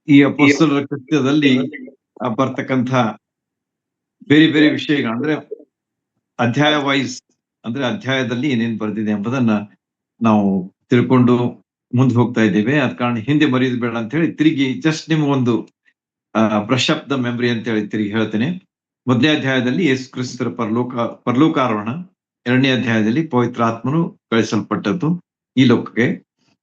ಈ ಅಪೊಸ್ತಲರ ಕೃತ್ಯದಲ್ಲಿ ಬರ್ತಕ್ಕಂಥ ಬೇರೆ ಬೇರೆ ವಿಷಯಗಳು ಅಂದ್ರೆ ಅಧ್ಯಾಯ ವೈಸ್ ಅಂದ್ರೆ ಅಧ್ಯಾಯದಲ್ಲಿ ಏನೇನ್ ಬರ್ದಿದೆ ಎಂಬುದನ್ನ ನಾವು ತಿಳ್ಕೊಂಡು ಮುಂದೆ ಹೋಗ್ತಾ ಇದ್ದೇವೆ. ಅದ ಕಾರಣ ಹಿಂದೆ ಮರೆಯೋದು ಬೇಡ ಅಂತ ಹೇಳಿ ತಿರುಗಿ ಜಸ್ಟ್ ನಿಮ್ಗೊಂದು ಬ್ರಷ್ ಅಪ್ ದ ಮೆಮರಿ ಅಂತ ಹೇಳಿ ತಿರುಗಿ ಹೇಳ್ತೇನೆ. ಮೊದಲನೇ ಅಧ್ಯಾಯದಲ್ಲಿ ಯೇಸು ಕ್ರಿಸ್ತರ ಪರಲೋಕಾರೋಹಣ, ಎರಡನೇ ಅಧ್ಯಾಯದಲ್ಲಿ ಪವಿತ್ರಾತ್ಮನು ಕಳಿಸಲ್ಪಟ್ಟದ್ದು ಈ ಲೋಕಕ್ಕೆ,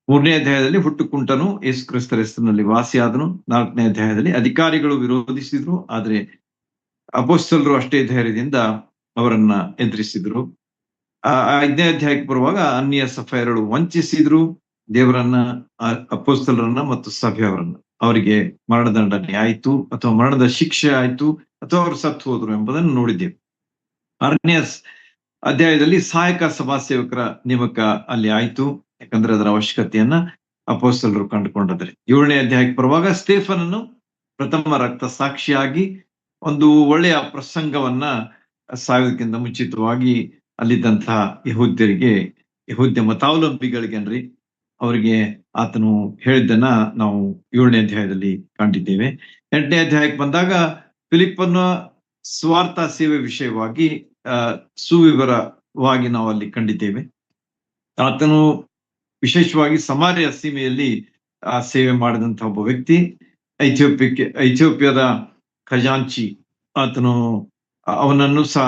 ಮೂರನೇ ಅಧ್ಯಾಯದಲ್ಲಿ ಹುಟ್ಟು ಕುಂಟನು ಯೇಸು ಕ್ರಿಸ್ತರ ಹೆಸರಿನಲ್ಲಿ ವಾಸಿಯಾದನು, ನಾಲ್ಕನೇ ಅಧ್ಯಾಯದಲ್ಲಿ ಅಧಿಕಾರಿಗಳು ವಿರೋಧಿಸಿದ್ರು ಆದ್ರೆ ಅಪೊಸ್ತಲರು ಅಷ್ಟೇ ಧೈರ್ಯದಿಂದ ಅವರನ್ನ ಎದುರಿಸಿದ್ರು. ಐದನೇ ಅಧ್ಯಾಯಕ್ಕೆ ಬರುವಾಗ ಅನ್ಯ ಸಫೈರಗಳು ವಂಚಿಸಿದ್ರು ದೇವರನ್ನ, ಅಪೊಸ್ತಲರನ್ನ ಮತ್ತು ಸಭೆಯವರನ್ನ. ಅವರಿಗೆ ಮರಣದಂಡನೆ ಆಯ್ತು ಅಥವಾ ಮರಣದ ಶಿಕ್ಷೆ ಆಯ್ತು ಅಥವಾ ಅವರು ಸತ್ತು ಹೋದ್ರು ಎಂಬುದನ್ನು ನೋಡಿದ್ದೇವೆ. ಆರನೇ ಅಧ್ಯಾಯದಲ್ಲಿ ಸಹಾಯಕ ಸಭಾ ಸೇವಕರ ನೇಮಕ ಅಲ್ಲಿ ಆಯ್ತು, ಯಾಕಂದ್ರೆ ಅದರ ಅವಶ್ಯಕತೆಯನ್ನ ಅಪೊಸ್ತಲರು ಕಂಡುಕೊಂಡಿದ್ದಾರೆ. ಏಳನೇ ಅಧ್ಯಾಯಕ್ಕೆ ಬರುವಾಗ ಸ್ಟೇಫನನ್ನು ಪ್ರಥಮ ರಕ್ತ ಸಾಕ್ಷಿಯಾಗಿ ಒಂದು ಒಳ್ಳೆಯ ಪ್ರಸಂಗವನ್ನ ಸಾಯೋದಕ್ಕಿಂತ ಮುಂಚಿತವಾಗಿ ಅಲ್ಲಿದ್ದಂತಹ ಯಹೂದ್ಯ ಮತಾವಲಂಬಿಗಳಿಗೇನ್ರಿ ಅವರಿಗೆ ಆತನು ಹೇಳಿದ್ದನ್ನ ನಾವು ಏಳನೇ ಅಧ್ಯಾಯದಲ್ಲಿ ಕಂಡಿದ್ದೇವೆ. ಎಂಟನೇ ಅಧ್ಯಾಯಕ್ಕೆ ಬಂದಾಗ ಫಿಲಿಪ್ಪನ ಸ್ವಾರ್ಥ ಸೇವೆ ವಿಷಯವಾಗಿ ಸುವಿವರವಾಗಿ ನಾವು ಅಲ್ಲಿ ಕಂಡಿದ್ದೇವೆ. ಆತನು ವಿಶೇಷವಾಗಿ ಸಮಾರ್ಯ ಸೀಮೆಯಲ್ಲಿ ಸೇವೆ ಮಾಡಿದಂತಹ ಒಬ್ಬ ವ್ಯಕ್ತಿ, ಐಥಿಯೋಪಿಯಾದ ಖಜಾಂಚಿ ಆತನು, ಅವನನ್ನು ಸಹ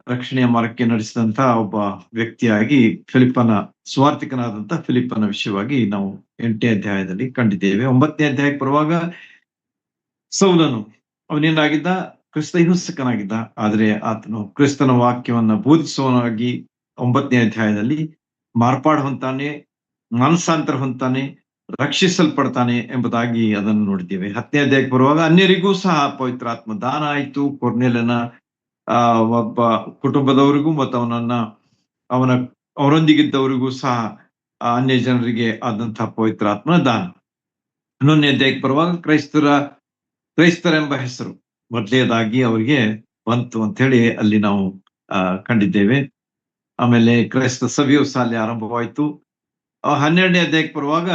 ರಕ್ಷಣೆಯ ಮಾರ್ಗಕ್ಕೆ ನಡೆಸಿದಂತಹ ಒಬ್ಬ ವ್ಯಕ್ತಿಯಾಗಿ ಸ್ವಾರ್ಥಿಕನಾದಂತಹ ಫಿಲಿಪ್ಪನ ವಿಷಯವಾಗಿ ನಾವು 8ನೇ ಅಧ್ಯಾಯದಲ್ಲಿ ಕಂಡಿದ್ದೇವೆ. 9ನೇ ಅಧ್ಯಾಯಕ್ಕೆ ಬರುವಾಗ ಸೌಲನು ಅವನೇನಾಗಿದ್ದ, ಕ್ರಿಸ್ತ ಹಿಂಸಕನಾಗಿದ್ದ, ಆದ್ರೆ ಆತನು ಕ್ರಿಸ್ತನ ವಾಕ್ಯವನ್ನ ಬೋಧಿಸುವನಾಗಿ 9ನೇ ಅಧ್ಯಾಯದಲ್ಲಿ ಮಾರ್ಪಾಡು ಹೊಂತಾನೆ, ಮಾನಸಾಂತರ ಹೊಂತಾನೆ, ರಕ್ಷಿಸಲ್ಪಡ್ತಾನೆ ಎಂಬುದಾಗಿ ಅದನ್ನು ನೋಡಿದ್ದೇವೆ. 10ನೇ ಅಧ್ಯಾಯಕ್ಕೆ ಬರುವಾಗ ಅನ್ಯರಿಗೂ ಸಹ ಪವಿತ್ರಾತ್ಮ ದಾನ ಆಯ್ತು. ಕೊರ್ನೇಲನ ಒಬ್ಬ ಕುಟುಂಬದವರಿಗೂ ಮತ್ತು ಅವರೊಂದಿಗಿದ್ದವರಿಗೂ ಸಹ ಅನ್ಯ ಜನರಿಗೆ ಆದಂತಹ ಪವಿತ್ರಾತ್ಮನ ದಾನ. 11ನೇ ಅಧ್ಯಾಯಕ್ಕೆ ಬರುವಾಗ ಕ್ರೈಸ್ತರೆಂಬ ಹೆಸರು ಮೊದಲನೇದಾಗಿ ಅವರಿಗೆ ಬಂತು ಅಂತ ಹೇಳಿ ಅಲ್ಲಿ ನಾವು ಕಂಡಿದ್ದೇವೆ. ಆಮೇಲೆ ಕ್ರೈಸ್ತ ಸಭೆಯು ಸಹ ಅಲ್ಲಿ ಆರಂಭವಾಯಿತು. 12ನೇ ಅಧ್ಯಾಯಕ್ಕೆ ಬರುವಾಗ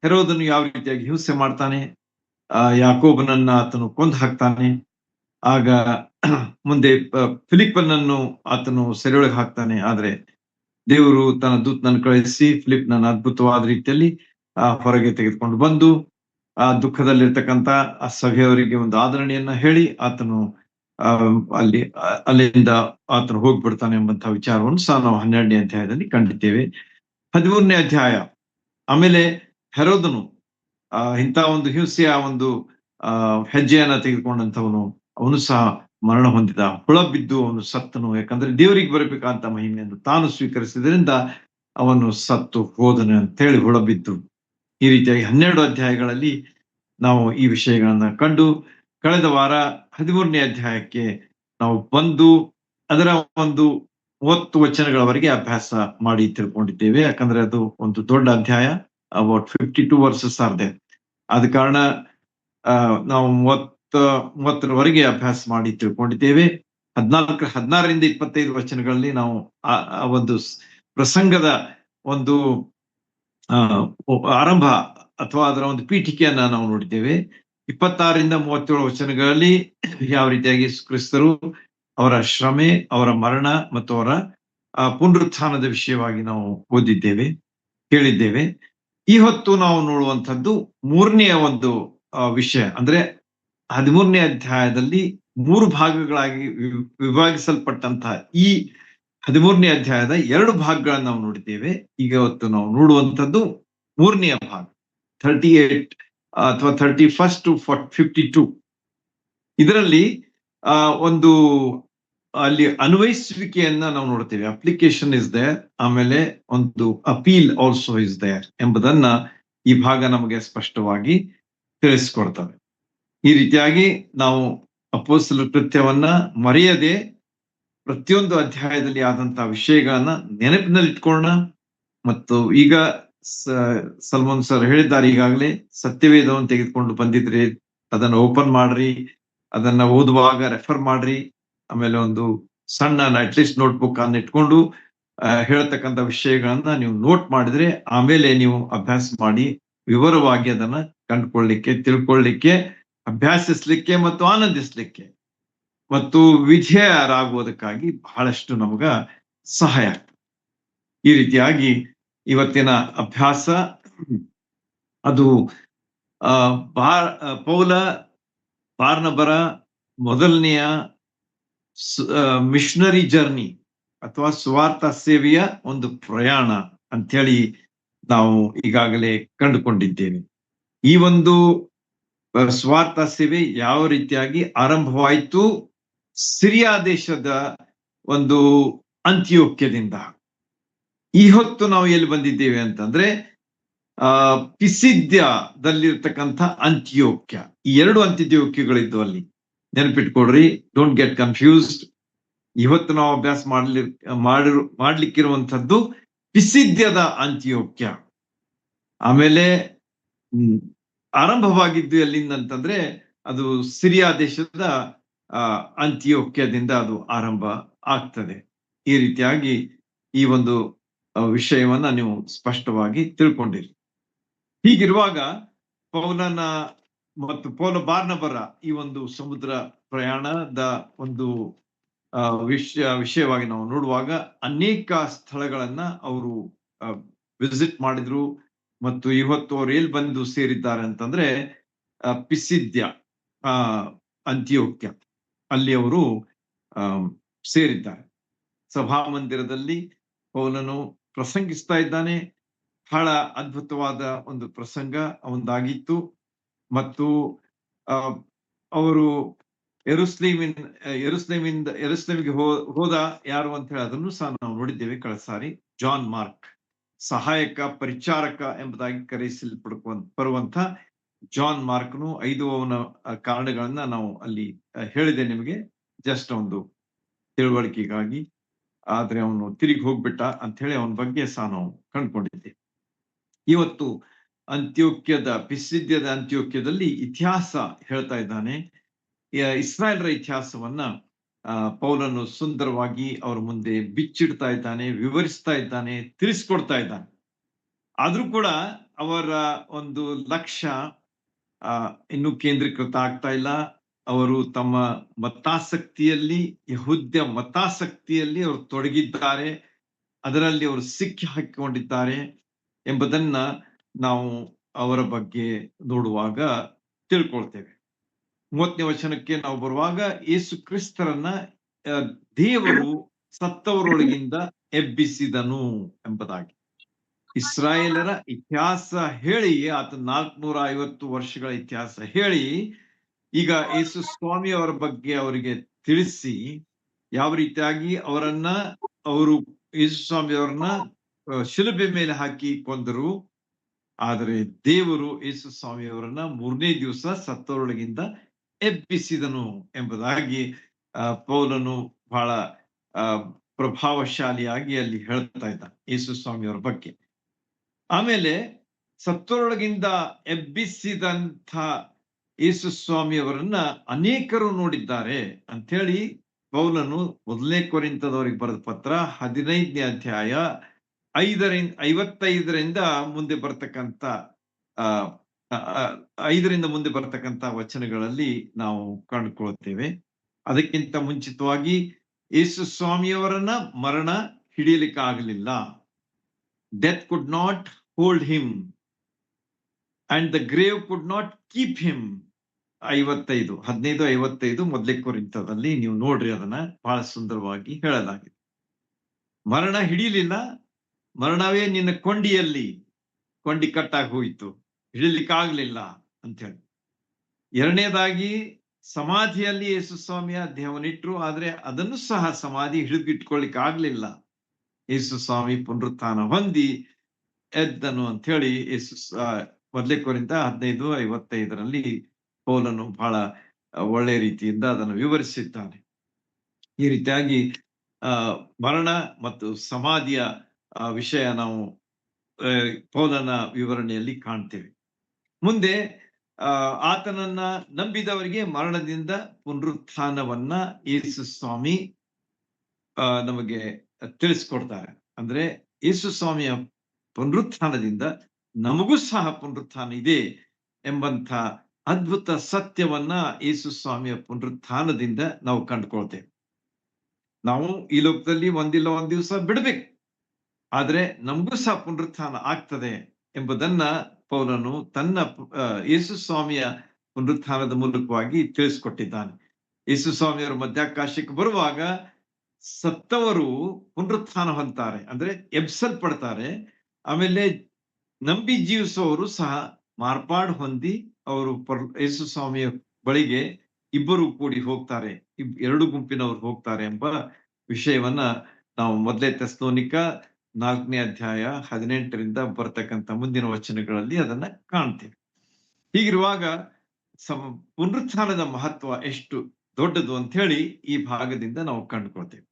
ಹೆರೋದನು ಯಾವ ರೀತಿಯಾಗಿ ಹಿಂಸೆ ಮಾಡ್ತಾನೆ, ಯಾಕೋಬನನ್ನ ಆತನು ಕೊಂದು ಹಾಕ್ತಾನೆ. ಆಗ ಮುಂದೆ ಫಿಲಿಪ್ಪನನ್ನು ಆತನು ಸೆರೆಯೊಳಗೆ ಹಾಕ್ತಾನೆ. ಆದ್ರೆ ದೇವರು ತನ್ನ ದೂತನನ್ನು ಕಳಿಸಿ ಫಿಲಿಪ್ನನ್ನು ಅದ್ಭುತವಾದ ರೀತಿಯಲ್ಲಿ ಹೊರಗೆ ತೆಗೆದುಕೊಂಡು ಬಂದು ಆ ದುಃಖದಲ್ಲಿರ್ತಕ್ಕಂಥ ಆ ಸಭೆಯವರಿಗೆ ಒಂದು ಆದರಣೆಯನ್ನ ಹೇಳಿ ಆತನು ಅಲ್ಲಿಂದ ಆತನು ಹೋಗ್ಬಿಡ್ತಾನೆ ಎಂಬಂತಹ ವಿಚಾರವನ್ನು ಸಹ ನಾವು 12ನೇ ಅಧ್ಯಾಯದಲ್ಲಿ ಕಂಡಿದ್ದೇವೆ. 13ನೇ ಅಧ್ಯಾಯ ಆಮೇಲೆ ಹೆರೋದನು ಇಂಥ ಒಂದು ಹಿಂಸೆಯ ಒಂದು ಹೆಜ್ಜೆಯನ್ನ ತೆಗೆದುಕೊಂಡಂಥವನು, ಅವನು ಸಹ ಮರಣ ಹೊಂದಿದ, ಹುಳ ಬಿದ್ದು ಅವನು ಸತ್ತನು. ಯಾಕಂದ್ರೆ ದೇವರಿಗೆ ಬರಬೇಕಂತ ಮಹಿಮೆಯನ್ನು ತಾನು ಸ್ವೀಕರಿಸಿದ್ರಿಂದ ಅವನು ಸತ್ತು ಹೋದನು ಅಂತ ಹೇಳಿ ಹುಳ ಬಿದ್ದು. ಈ ರೀತಿಯಾಗಿ 12 ಅಧ್ಯಾಯಗಳಲ್ಲಿ ನಾವು ಈ ವಿಷಯಗಳನ್ನ ಕಂಡು ಕಳೆದ ವಾರ 13ನೇ ಅಧ್ಯಾಯಕ್ಕೆ ನಾವು ಬಂದು ಅದರ ಒಂದು 30 ವಚನಗಳವರೆಗೆ ಅಭ್ಯಾಸ ಮಾಡಿ ತಿಳ್ಕೊಂಡಿದ್ದೇವೆ. ಯಾಕಂದ್ರೆ ಅದು ಒಂದು ದೊಡ್ಡ ಅಧ್ಯಾಯ, ಅಬೌಟ್ 52 ವರ್ಸಸ್ ಆರ್ ದೇರ್. ಆದ ಕಾರಣ ನಾವು 30ರವರೆಗೆ ಅಭ್ಯಾಸ ಮಾಡಿ ತಿಳ್ಕೊಂಡಿದ್ದೇವೆ. 16ರಿಂದ 25 ವಚನಗಳಲ್ಲಿ ನಾವು ಆ ಒಂದು ಪ್ರಸಂಗದ ಒಂದು ಆರಂಭ ಅಥವಾ ಅದರ ಒಂದು ಪೀಠಿಕೆಯನ್ನ ನಾವು ನೋಡಿದ್ದೇವೆ. 26ರಿಂದ 37 ವಚನಗಳಲ್ಲಿ ಯಾವ ರೀತಿಯಾಗಿ ಕ್ರಿಸ್ತರು ಅವರ ಶ್ರಮೆ, ಅವರ ಮರಣ ಮತ್ತು ಅವರ ಪುನರುತ್ಥಾನದ ವಿಷಯವಾಗಿ ನಾವು ಓದಿದ್ದೇವೆ, ಕೇಳಿದ್ದೇವೆ. ಈ ಹೊತ್ತು ನಾವು ನೋಡುವಂಥದ್ದು 3ನೇ ಒಂದು ವಿಷಯ. ಅಂದ್ರೆ 13ನೇ ಅಧ್ಯಾಯದಲ್ಲಿ 3 ಭಾಗಗಳಾಗಿ ವಿಭಾಗಿಸಲ್ಪಟ್ಟಂತಹ ಈ 13ನೇ ಅಧ್ಯಾಯದ 2 ಭಾಗಗಳನ್ನು ನಾವು ನೋಡಿದ್ದೇವೆ. ಈಗ ಹೊತ್ತು ನಾವು ನೋಡುವಂಥದ್ದು 3ನೇ ಭಾಗ, 38 ಅಥವಾ 31 to 52. ಇದರಲ್ಲಿ ಒಂದು ಅಲ್ಲಿ ಅನ್ವಯಿಸುವಿಕೆಯನ್ನ ನಾವು ನೋಡ್ತೇವೆ. ಅಪ್ಲಿಕೇಶನ್ ಇಸ್ ದೇರ್, ಆಮೇಲೆ ಒಂದು ಅಪೀಲ್ ಆಲ್ಸೋ ಇಸ್ ದೇರ್ ಎಂಬುದನ್ನ ಈ ಭಾಗ ನಮಗೆ ಸ್ಪಷ್ಟವಾಗಿ ತಿಳಿಸ್ಕೊಡ್ತವೆ. ಈ ರೀತಿಯಾಗಿ ನಾವು ಅಪೊಸ್ತಲರ ಕೃತ್ಯವನ್ನ ಮರೆಯದೆ ಪ್ರತಿಯೊಂದು ಅಧ್ಯಾಯದಲ್ಲಿ ಆದಂತಹ ವಿಷಯಗಳನ್ನ ನೆನಪಿನಲ್ಲಿ ಇಟ್ಕೊಳ್ಳೋಣ. ಮತ್ತು ಈಗ ಸಲ್ಮಾನ್ ಸರ್ ಹೇಳಿದ್ದಾರೆ, ಈಗಾಗಲೇ ಸತ್ಯವೇದವನ್ನು ತೆಗೆದುಕೊಂಡು ಬಂದಿದ್ರಿ, ಅದನ್ನ ಓಪನ್ ಮಾಡ್ರಿ, ಅದನ್ನ ಓದುವಾಗ ರೆಫರ್ ಮಾಡ್ರಿ. ಆಮೇಲೆ ಒಂದು ಸಣ್ಣ ಅಟ್ಲೀಸ್ಟ್ ನೋಟ್ಬುಕ್ ಅನ್ನ ಇಟ್ಕೊಂಡು ಹೇಳ್ತಕ್ಕಂಥ ವಿಷಯಗಳನ್ನ ನೀವು ನೋಟ್ ಮಾಡಿದ್ರೆ ಆಮೇಲೆ ನೀವು ಅಭ್ಯಾಸ ಮಾಡಿ ವಿವರವಾಗಿ ಅದನ್ನ ಕಂಡುಕೊಳ್ಳಿಕ್ಕೆ, ತಿಳ್ಕೊಳ್ಳಿಕ್ಕೆ, ಅಭ್ಯಾಸಿಸ್ಲಿಕ್ಕೆ ಮತ್ತು ಆನಂದಿಸ್ಲಿಕ್ಕೆ ಮತ್ತು ವಿಜಯರಾಗುವುದಕ್ಕಾಗಿ ಬಹಳಷ್ಟು ನಮಗ ಸಹಾಯ ಆಗ್ತದೆ. ಈ ರೀತಿಯಾಗಿ ಇವತ್ತಿನ ಅಭ್ಯಾಸ ಅದು ಪೌಲ ಬಾರ್ನಬರ ಮೊದಲನೆಯ ಮಿಷನರಿ ಜರ್ನಿ ಅಥವಾ ಸುವಾರ್ಥ ಸೇವೆಯ ಒಂದು ಪ್ರಯಾಣ ಅಂಥೇಳಿ ನಾವು ಈಗಾಗಲೇ ಕಂಡುಕೊಂಡಿದ್ದೇವೆ. ಈ ಒಂದು ಸ್ವಾರ್ಥ ಸೇವೆ ಯಾವ ರೀತಿಯಾಗಿ ಆರಂಭವಾಯಿತು? ಸಿರಿಯಾ ದೇಶದ ಒಂದು ಅಂತ್ಯೋಕ್ಯದಿಂದ. ಈ ಹೊತ್ತು ನಾವು ಎಲ್ಲಿ ಬಂದಿದ್ದೇವೆ ಅಂತಂದ್ರೆ ಪಿಸಿದ್ಯದಲ್ಲಿರ್ತಕ್ಕಂಥ ಅಂತ್ಯೋಕ್ಯ. ಈ ಎರಡು ಅಂತ್ಯೋಕ್ಯಗಳಿದ್ದು ಅಲ್ಲಿ, ನೆನಪಿಟ್ಕೊಡ್ರಿ, ಡೋಂಟ್ ಗೆಟ್ ಕನ್ಫ್ಯೂಸ್ಡ್. ಇವತ್ತು ನಾವು ಅಭ್ಯಾಸ ಮಾಡ್ಲಿಕ್ಕಿರುವಂಥದ್ದು ಪಿಸಿದ್ಯದ ಅಂತ್ಯೋಕ್ಯ. ಆಮೇಲೆ ಆರಂಭವಾಗಿದ್ದು ಎಲ್ಲಿಂದಂತಂದ್ರೆ ಅದು ಸಿರಿಯಾ ದೇಶದ ಅಂತ್ಯೋಕ್ಯದಿಂದ ಅದು ಆರಂಭ ಆಗ್ತದೆ. ಈ ರೀತಿಯಾಗಿ ಈ ಒಂದು ವಿಷಯವನ್ನ ನೀವು ಸ್ಪಷ್ಟವಾಗಿ ತಿಳ್ಕೊಂಡಿರಿ. ಹೀಗಿರುವಾಗ ಪೌಲನ ಮತ್ತು ಪೌಲ ಬಾರ್ನಬರ ಈ ಒಂದು ಸಮುದ್ರ ಪ್ರಯಾಣದ ಒಂದು ವಿಷಯವಾಗಿ ನಾವು ನೋಡುವಾಗ ಅನೇಕ ಸ್ಥಳಗಳನ್ನ ಅವರು ವಿಸಿಟ್ ಮಾಡಿದ್ರು. ಮತ್ತು ಇವತ್ತು ಅವ್ರು ಎಲ್ಲಿ ಬಂದು ಸೇರಿದ್ದಾರೆ ಅಂತಂದ್ರೆ ಪಿಸಿದ್ಯ ಅಂತ್ಯೋಕ್ಯ, ಅಲ್ಲಿ ಅವರು ಸೇರಿದ್ದಾರೆ. ಸಭಾಮಂದಿರದಲ್ಲಿ ಪೌಲನು ಪ್ರಸಂಗಿಸ್ತಾ ಇದ್ದಾನೆ. ಬಹಳ ಅದ್ಭುತವಾದ ಒಂದು ಪ್ರಸಂಗ ಒಂದಾಗಿತ್ತು. ಮತ್ತು ಅವರು ಯೆರೂಸಲೇಮಿಗೆ ಹೋದ ಯಾರು ಅಂತ ಹೇಳಿ ಅದನ್ನು ಸಹ ನಾವು ನೋಡಿದ್ದೇವೆ ಕಳೆದ ಸಾರಿ. ಜಾನ್ ಮಾರ್ಕ್, ಸಹಾಯಕ ಪರಿಚಾರಕ ಎಂಬುದಾಗಿ ಬರುವಂತ ಜಾನ್ ಮಾರ್ಕ್ನು 5 ಅವನ ಕಾರಣಗಳನ್ನ ನಾವು ಅಲ್ಲಿ ಹೇಳಿದೆ ನಿಮಗೆ, ಜಸ್ಟ್ ಒಂದು ತಿಳುವಳಿಕೆಗಾಗಿ. ಆದ್ರೆ ಅವನು ತಿರುಗಿ ಹೋಗ್ಬಿಟ್ಟ ಅಂತ ಹೇಳಿ ಅವನ ಬಗ್ಗೆ ಸಹ ನಾವು ಕಂಡುಕೊಂಡಿದ್ದೇವೆ. ಇವತ್ತು ಪಿಸಿದ್ಯದ ಅಂತ್ಯೋಕ್ಯದಲ್ಲಿ ಇತಿಹಾಸ ಹೇಳ್ತಾ ಇದ್ದಾನೆ. ಇಸ್ರಾಯೇಲರ ಇತಿಹಾಸವನ್ನ ಪೌಲನು ಸುಂದರವಾಗಿ ಅವ್ರ ಮುಂದೆ ಬಿಚ್ಚಿಡ್ತಾ ಇದ್ದಾನೆ, ವಿವರಿಸ್ತಾ ಇದ್ದಾನೆ, ತಿಳಿಸ್ಕೊಡ್ತಾ ಇದ್ದಾನೆ. ಆದ್ರೂ ಕೂಡ ಅವರ ಒಂದು ಲಕ್ಷ್ಯ ಇನ್ನೂ ಕೇಂದ್ರೀಕೃತ ಆಗ್ತಾ ಇಲ್ಲ. ಅವರು ತಮ್ಮ ಮತಾಸಕ್ತಿಯಲ್ಲಿ, ಯಹೂದ್ಯ ಮತಾಸಕ್ತಿಯಲ್ಲಿ ಅವರು ತೊಡಗಿದ್ದಾರೆ, ಅದರಲ್ಲಿ ಅವರು ಸಿಕ್ಕಿ ಹಾಕಿಕೊಂಡಿದ್ದಾರೆ ಎಂಬುದನ್ನ ನಾವು ಅವರ ಬಗ್ಗೆ ನೋಡುವಾಗ ತಿಳ್ಕೊಳ್ತೇವೆ. 30ನೇ ವಚನಕ್ಕೆ ನಾವು ಬರುವಾಗ, ಯೇಸು ಕ್ರಿಸ್ತರನ್ನ ದೇವರು ಸತ್ತವರೊಳಗಿಂದ ಎಬ್ಬಿಸಿದನು ಎಂಬುದಾಗಿ ಇಸ್ರಾಯೇಲರ ಇತಿಹಾಸ ಹೇಳಿ, ಆತ 450 ವರ್ಷಗಳ ಇತಿಹಾಸ ಹೇಳಿ, ಈಗ ಯೇಸು ಸ್ವಾಮಿ ಅವರ ಬಗ್ಗೆ ಅವರಿಗೆ ತಿಳಿಸಿ ಯಾವ ರೀತಿಯಾಗಿ ಅವರು ಯೇಸು ಸ್ವಾಮಿ ಅವರನ್ನ ಶಿಲುಬೆ ಮೇಲೆ ಹಾಕಿ ಕೊಂದರು. ಆದರೆ ದೇವರು ಯೇಸು ಸ್ವಾಮಿ ಅವರನ್ನ 3ನೇ ದಿವಸ ಸತ್ತವರೊಳಗಿಂದ ಎಬ್ಬಿಸಿದನು ಎಂಬುದಾಗಿ ಪೌಲನು ಬಹಳ ಪ್ರಭಾವಶಾಲಿಯಾಗಿ ಅಲ್ಲಿ ಹೇಳ್ತಾ ಇದ್ದ ಯೇಸು ಸ್ವಾಮಿ ಅವರ ಬಗ್ಗೆ. ಆಮೇಲೆ ಸತ್ತವರೊಳಗಿಂದ ಎಬ್ಬಿಸಿದಂಥ ಯೇಸು ಸ್ವಾಮಿ ಅವರನ್ನ ಅನೇಕರು ನೋಡಿದ್ದಾರೆ ಅಂತ ಹೇಳಿ ಪೌಲನು 1ನೇ ಕೊರಿಂಥದವರಿಗೆ ಬರೆದ ಪತ್ರ 15ನೇ ಅಧ್ಯಾಯ 55ರಿಂದ ಮುಂದೆ ಬರ್ತಕ್ಕಂಥ 5ರಿಂದ ಮುಂದೆ ಬರ್ತಕ್ಕಂಥ ವಚನಗಳಲ್ಲಿ ನಾವು ಕಂಡುಕೊಳ್ತೇವೆ. ಅದಕ್ಕಿಂತ ಮುಂಚಿತವಾಗಿ ಯೇಸು ಸ್ವಾಮಿಯವರನ್ನ ಮರಣ ಹಿಡಿಯಲಿಕ್ಕೆ ಆಗಲಿಲ್ಲ. Death could not hold him and the grave could not keep him. 15:55 1ನೇ ಕೊರಿಂಥದಲ್ಲಿ ನೀವು ನೋಡ್ರಿ, ಅದನ್ನ ಬಹಳ ಸುಂದರವಾಗಿ ಹೇಳಲಾಗಿದೆ. ಮರಣ ಹಿಡಿಯಲಿಲ್ಲ, ಮರಣವೇ ನಿನ್ನ ಕೊಂಡಿ ಕಟ್ಟಾಗಿ ಹೋಯಿತು, ಹಿಡಿಲಿಕ್ಕಾಗ್ಲಿಲ್ಲ ಅಂತ ಹೇಳಿ. ಎರಡನೇದಾಗಿ ಸಮಾಧಿಯಲ್ಲಿ ಯೇಸು ಸ್ವಾಮಿಯ ದೇಹವನ್ನಿಟ್ರು, ಆದ್ರೆ ಅದನ್ನು ಸಹ ಸಮಾಧಿ ಹಿಡಿದಿಟ್ಕೊಳ್ಳಿಕ್ ಆಗ್ಲಿಲ್ಲ. ಯೇಸು ಸ್ವಾಮಿ ಪುನರುತ್ಥಾನ ಹೊಂದಿ ಎದ್ದನು ಅಂತ ಹೇಳಿ 1ನೇ ಕೊರಿಂಥ 15:55ರಲ್ಲಿ ಪೌಲನು ಬಹಳ ಒಳ್ಳೆ ರೀತಿಯಿಂದ ಅದನ್ನು ವಿವರಿಸಿದ್ದಾನೆ. ಈ ರೀತಿಯಾಗಿ ಮರಣ ಮತ್ತು ಸಮಾಧಿಯ ವಿಷಯ ನಾವು ಪೌಲನ ವಿವರಣೆಯಲ್ಲಿ ಕಾಣ್ತೇವೆ. ಮುಂದೆ ಆತನನ್ನ ನಂಬಿದವರಿಗೆ ಮರಣದಿಂದ ಪುನರುತ್ಥಾನವನ್ನ ಯೇಸು ಸ್ವಾಮಿ ನಮಗೆ ತಿಳಿಸ್ಕೊಡ್ತಾರೆ. ಅಂದ್ರೆ ಯೇಸು ಸ್ವಾಮಿಯ ಪುನರುತ್ಥಾನದಿಂದ ನಮಗೂ ಸಹ ಪುನರುತ್ಥಾನ ಇದೆ ಎಂಬಂಥ ಅದ್ಭುತ ಸತ್ಯವನ್ನ ಯೇಸು ಸ್ವಾಮಿಯ ಪುನರುತ್ಥಾನದಿಂದ ನಾವು ಕಂಡುಕೊಳ್ತೇವೆ. ನಾವು ಈ ಲೋಕದಲ್ಲಿ ಒಂದಿಲ್ಲ ಒಂದ್ ದಿವಸ ಬಿಡ್ಬೇಕು, ಆದ್ರೆ ನಮಗೂ ಸಹ ಪುನರುತ್ಥಾನ ಆಗ್ತದೆ ಎಂಬುದನ್ನ ಪೌಲನು ತನ್ನ ಯೇಸು ಸ್ವಾಮಿಯ ಪುನರುತ್ಥಾನದ ಮೂಲಕವಾಗಿ ತಿಳಿಸ್ಕೊಟ್ಟಿದ್ದಾನೆ. ಯೇಸು ಸ್ವಾಮಿಯವರು ಮಧ್ಯಾಕಾಶಕ್ಕೆ ಬರುವಾಗ ಸತ್ತವರು ಪುನರುತ್ಥಾನ ಹೊಂದ್ತಾರೆ, ಅಂದ್ರೆ ಎಬ್ಸಲ್ಪಡ್ತಾರೆ. ಆಮೇಲೆ ನಂಬಿ ಜೀವಿಸುವವರು ಸಹ ಮಾರ್ಪಾಡು ಹೊಂದಿ ಅವರು ಯೇಸು ಸ್ವಾಮಿಯ ಬಳಿಗೆ ಇಬ್ಬರು ಕೂಡಿ ಹೋಗ್ತಾರೆ, ಎರಡು ಗುಂಪಿನವರು ಹೋಗ್ತಾರೆ ಎಂಬ ವಿಷಯವನ್ನ ನಾವು ಮೊದಲೇ ತೆಸಲೋನಿಕ 4ನೇ ಅಧ್ಯಾಯ 18ರಿಂದ ಬರ್ತಕ್ಕಂಥ ಮುಂದಿನ ವಚನಗಳಲ್ಲಿ ಅದನ್ನ ಕಾಣ್ತೇವೆ. ಹೀಗಿರುವಾಗ ಪುನರುತ್ಥಾನದ ಮಹತ್ವ ಎಷ್ಟು ದೊಡ್ಡದು ಅಂತ ಹೇಳಿ ಈ ಭಾಗದಿಂದ ನಾವು ಕಂಡುಕೊಳ್ತೇವೆ.